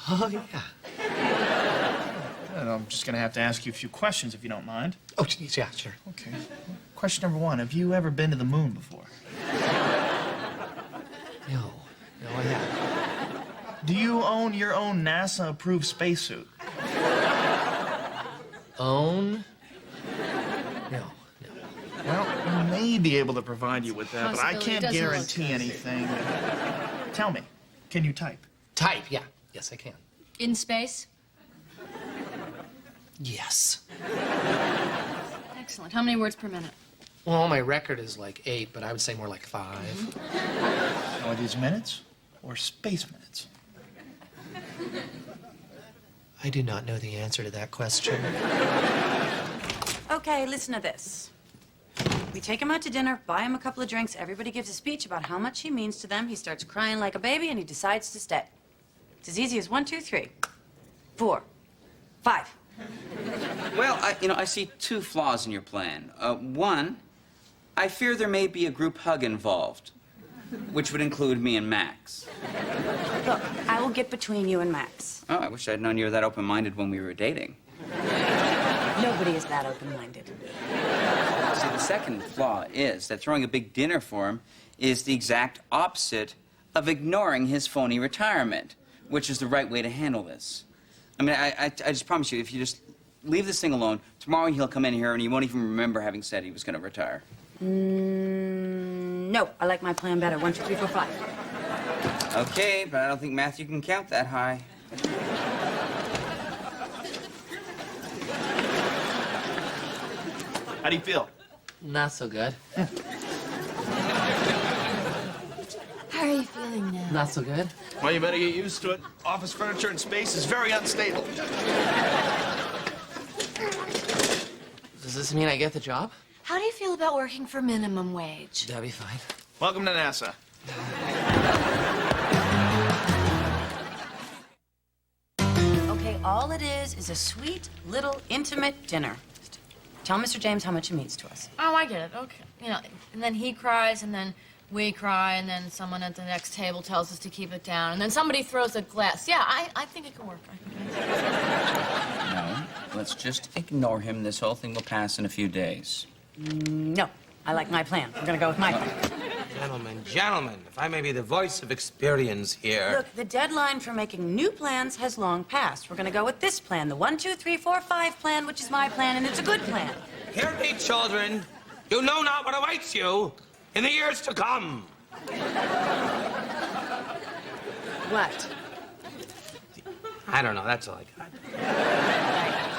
Oh, yeah. And I'm just going to have to ask you a few questions, if you don't mind. Oh, yeah, sure. Okay. Question number one, have you ever been to the moon before? No, I haven't. Do you own your own NASA-approved spacesuit? Own? No. Well, we may be able to provide you with that, but I Possibility can't doesn't look guarantee anything. Tell me, can you type? Type, yeah. Yes, I can. In space? Yes. Excellent. How many words per minute? Well, my record is like 8, but I would say more like 5. Are these minutes or space minutes? I do not know the answer to that question. Okay, listen to this. We take him out to dinner, buy him a couple of drinks, everybody gives a speech about how much he means to them. He starts crying like a baby, and he decides to stay. It's as easy as 1, 2, 3, 4, 5. Well, I see 2 flaws in your plan. One, I fear there may be a group hug involved, which would include me and Max. Look, I will get between you and Max. Oh, I wish I'd known you were that open-minded when we were dating. Nobody is that open-minded. See, the second flaw is that throwing a big dinner for him is the exact opposite of ignoring his phony retirement, which is the right way to handle this. I mean, I just promise you, if you just leave this thing alone, tomorrow he'll come in here and he won't even remember having said he was going to retire. No, I like my plan better. 1, 2, 3, 4, 5. Okay, but I don't think Matthew can count that high. How do you feel? Not so good. How are you feeling now? Not so good. Well, you better get used to it. Office furniture in space is very unstable. Does this mean I get the job? How do you feel about working for minimum wage? That'd be fine. Welcome to NASA. Okay, all it is a sweet, little, intimate dinner. Tell Mr. James how much it means to us. Oh, I get it. Okay. And then he cries, and then we cry, and then someone at the next table tells us to keep it down, and then somebody throws a glass. Yeah, I think it can work. No, let's just ignore him. This whole thing will pass in a few days. No, I like my plan. We're gonna go with my plan. Gentlemen, if I may be the voice of experience here. Look, the deadline for making new plans has long passed. We're gonna go with this plan, the 1, 2, 3, 4, 5 plan, which is my plan, and it's a good plan. Hear me, children. You know not what awaits you in the years to come. What? I don't know. That's all I got.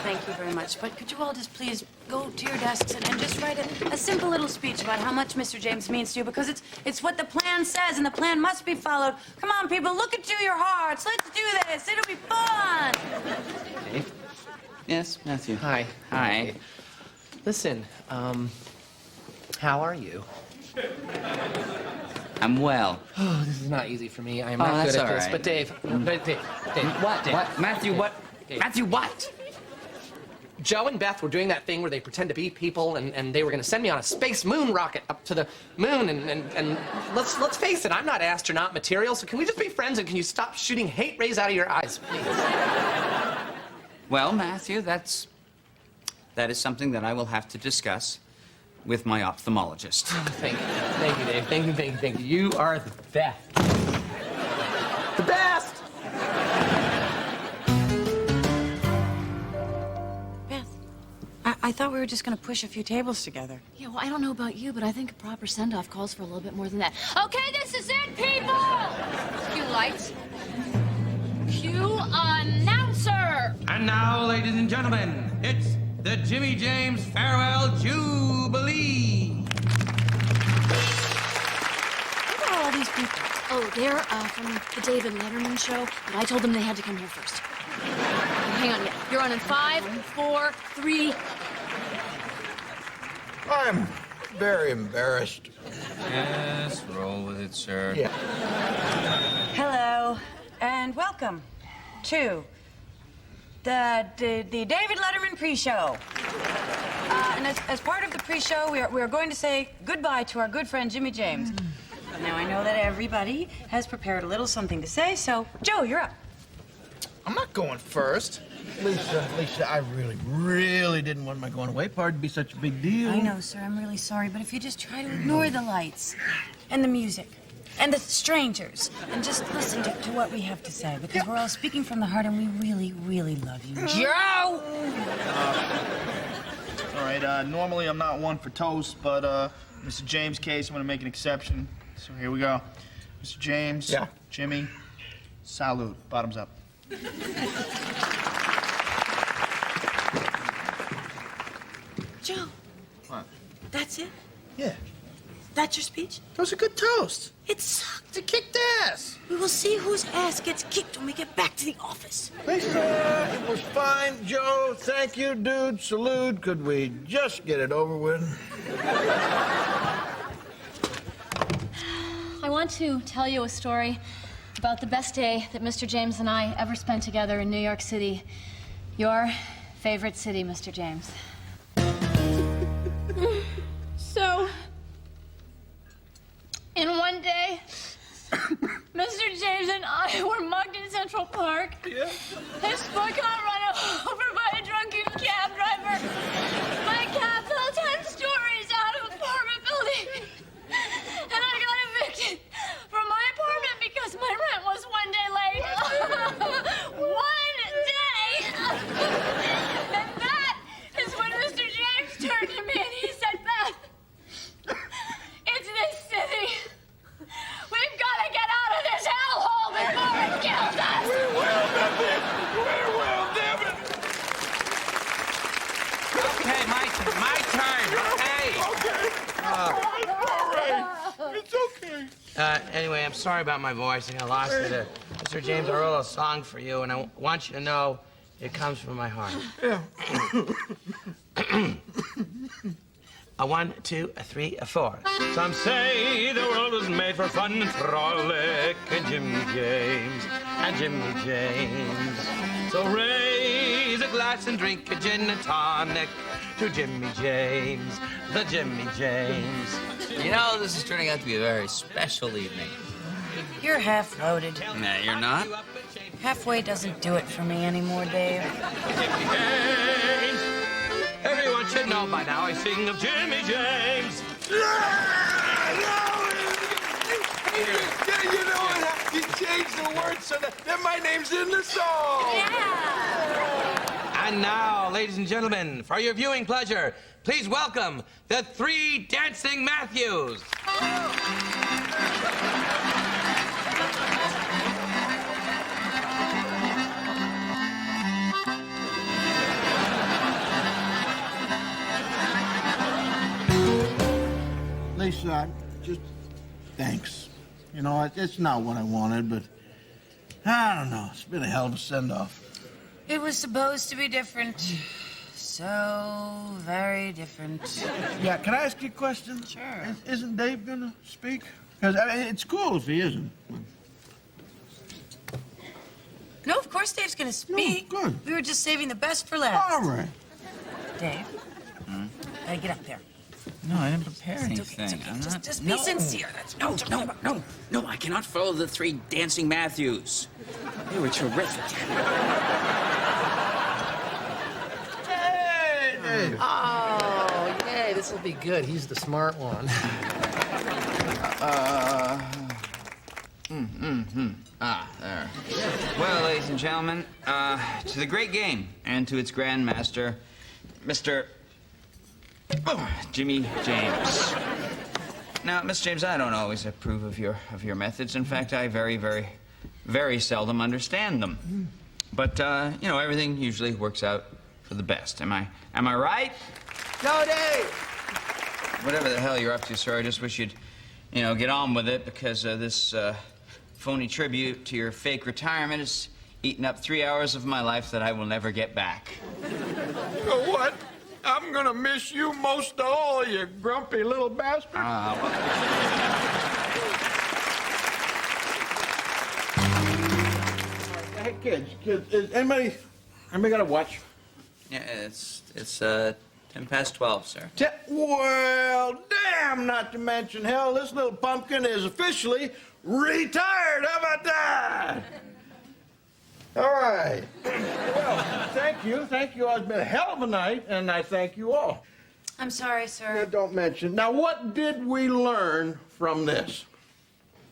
Thank you very much. But could you all just please go to your desks and just write a simple little speech about how much Mr. James means to you, because it's what the plan says, and the plan must be followed. Come on, people, look into your hearts. Let's do this. It'll be fun. Okay. Yes, Matthew. Hi. Hi. Listen, how are you? I'm well. Oh, this is not easy for me. I am Oh, not that's good at all this. right. But Dave, What? Dave, What? Matthew, Dave, what? Dave. Matthew, what? Joe and Beth were doing that thing where they pretend to be people, and they were going to send me on a space moon rocket up to the moon. And let's face it, I'm not astronaut material. So can we just be friends? And can you stop shooting hate rays out of your eyes, please? Well, Matthew, that is something that I will have to discuss with my ophthalmologist. Thank you, Dave. Thank you. You are the best. The best. I thought we were just going to push a few tables together. Yeah, well, I don't know about you, but I think a proper send-off calls for a little bit more than that. Okay, this is it, people! Cue lights. Cue announcer! And now, ladies and gentlemen, it's the Jimmy James Farewell Jubilee. Who are all these people? Oh, they're from the David Letterman show, but I told them they had to come here first. Hang on, yeah. You're on in 5, 4, 3... I'm very embarrassed. Yes, roll with it, sir. Yeah. Hello, and welcome to the David Letterman pre-show. And as part of the pre-show, we are going to say goodbye to our good friend Jimmy James. Now, I know that everybody has prepared a little something to say, so Joe, you're up. I'm not going first. Lisa, I really didn't want my going away party to be such a big deal. I know, sir. I'm really sorry, but if you just try to ignore the lights and the music and the strangers and just listen to what we have to say, because we're all speaking from the heart and we really love you. Joe! All right, normally I'm not one for toast, but Mr. James' case, I'm going to make an exception. So here we go. Mr. James, yeah. Jimmy, salute. Bottoms up. Joe. What? That's it? Yeah. That's your speech? That was a good toast. It sucked. It kicked ass. We will see whose ass gets kicked when we get back to the office. Lisa, it was fine. Joe, thank you, dude. Salute. Could we just get it over with? I want to tell you a story about the best day that Mr. James and I ever spent together in New York City. Your favorite city, Mr. James. So, in one day, Mr. James and I were mugged in Central Park. Yeah. His sport got run over by a drunken cab driver. My cab fell 10 stories out of an apartment building. And I got evicted from my apartment because my rent was 1 day late. 1 day! And that is when Mr. James turned to me and he said, Beth, it's this city. We've got to get out of this hellhole before it kills us! We will, Devin! We will, Devin! Okay, my turn, okay? All right. It's okay. Anyway, I'm sorry about my voice. I got lost it. Mr. James, I wrote a song for you, and I want you to know it comes from my heart. Yeah. A 1, 2, a 3, a 4. Some say the world was made for fun and frolic, and Jimmy James, and Jimmy James. So raise a glass and drink a gin and tonic to Jimmy James, the Jimmy James. You know, this is turning out to be a very special evening. You're half loaded. No, you're not. Halfway doesn't do it for me anymore, Dave. James. Everyone should know by now I sing of Jimmy James. You know what? You changed the words so that my name's in the song. Yeah. And now, ladies and gentlemen, for your viewing pleasure, please welcome the 3 Dancing Matthews. Lisa, just thanks. You know, it's not what I wanted, but I don't know. It's been a hell of a send-off. It was supposed to be different. So very different. Yeah, can I ask you a question? Sure. Isn't Dave gonna speak? Because it's cool if he isn't. No, of course Dave's gonna speak. No, good. We were just saving the best for last. All right. Dave, get up there. No, I didn't prepare It's anything. okay. I'm not. Just be sincere. That's what I'm talking about. No, I cannot follow the 3 dancing Matthews. They were terrific. Hey, Dave. Oh, yay, this will be good. He's the smart one. There. Well, ladies and gentlemen, to the great game and to its grandmaster, Mr. Jimmy James. Now, Mr. James, I don't always approve of your methods. In fact, I very, very, very seldom understand them. But you know, everything usually works out for the best. Am I right? No, Dave! Whatever the hell you're up to, sir, I just wish you'd, get on with it, because this phony tribute to your fake retirement has eaten up 3 hours of my life that I will never get back. You know what? I'm gonna miss you most of all, you grumpy little bastard. Hey, kids, is anybody got a watch? Yeah, it's 12:10, sir. Well, damn, not to mention, hell, this little pumpkin is officially retired. How about that? All right. Well, thank you. It's been a hell of a night, and I thank you all. I'm sorry, sir. Yeah, don't mention. Now, what did we learn from this?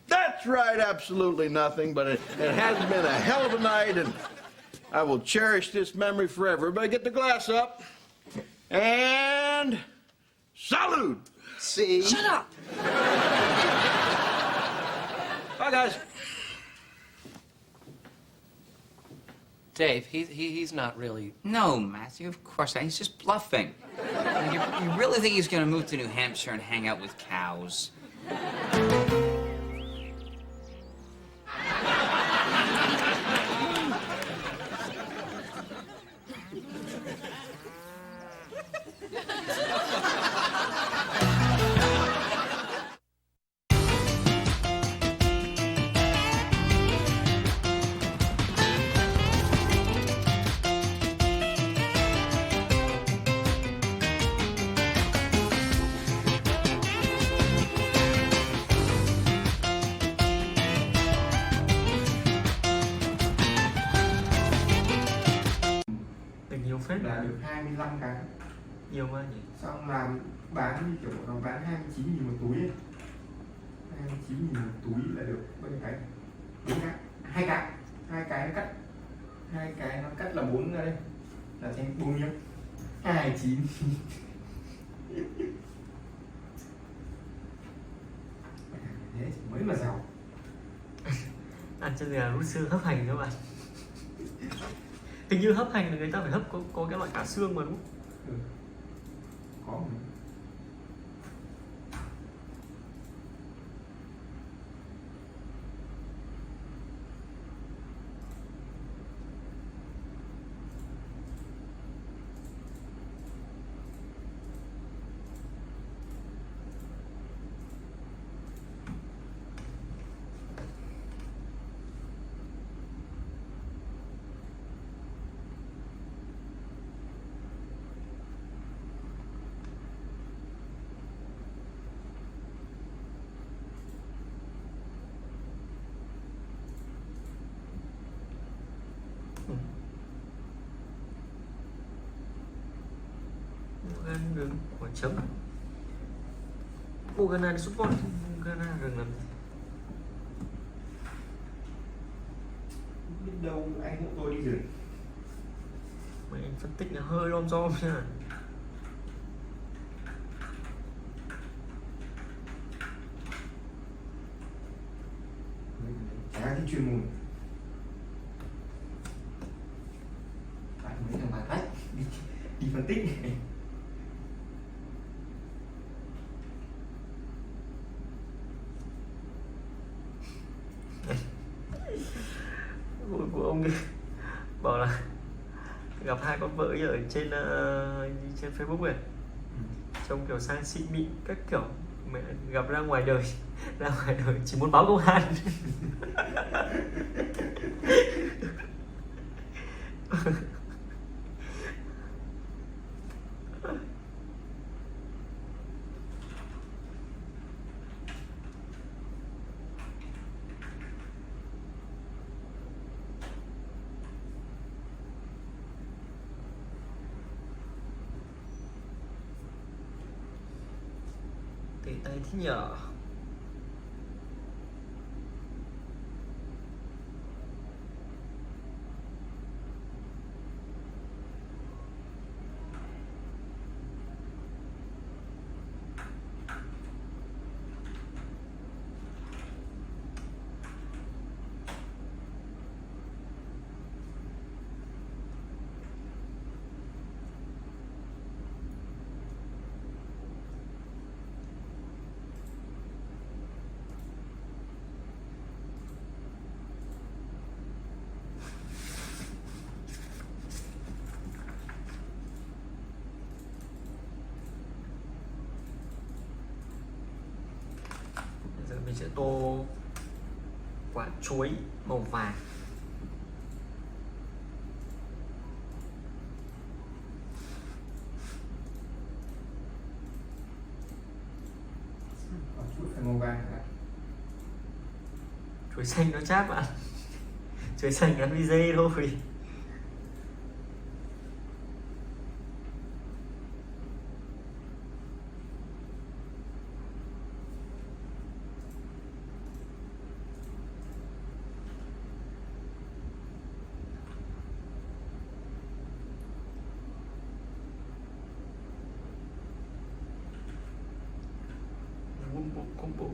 That's right, absolutely nothing, but it has been a hell of a night, and I will cherish this memory forever. Everybody get the glass up. And salute! See? Shut up! Bye, guys. Dave, he's not really... No, Matthew, of course not. He's just bluffing. You really think he's gonna move to New Hampshire and hang out with cows? Là được 25 cái. Nhiều quá nhỉ? Xong làm bán như kiểu nó bán 29.000 một túi ấy. 29.000 một túi là được bao nhiêu cái? 4 cái. 2 cái. 2 cái nó cắt. 2 cái nó cắt là 4 ra đây. Là thành 4 miếng. 29. Thế chỉ mới mà giàu. Ăn chân gà rút xương hấp hành các bạn. Hình như hấp hành là người ta phải hấp có cái loại cả xương mà đúng không? Có. Gan đường quả chấm. Ô gan này sút con, gan này đừng làm gì. Biết đâu anh hộ tôi đi rừng. Mày anh phân tích là hơi lom rom nha. Chả cái chuyên môn. Phải mấy thằng bà tách đi phân tích. Của ông ấy bảo là gặp hai con vợ ấy ở trên trên Facebook này. Trông kiểu sang xịn mịn các kiểu, mẹ gặp ra ngoài đời chỉ muốn báo công an. Tỉ tay thế nhở. Giờ mình sẽ tô quả chuối màu vàng. Chuối phải màu vàng hả? Chuối xanh nó chát bạn. Chuối xanh ăn với dây thôi. Combo.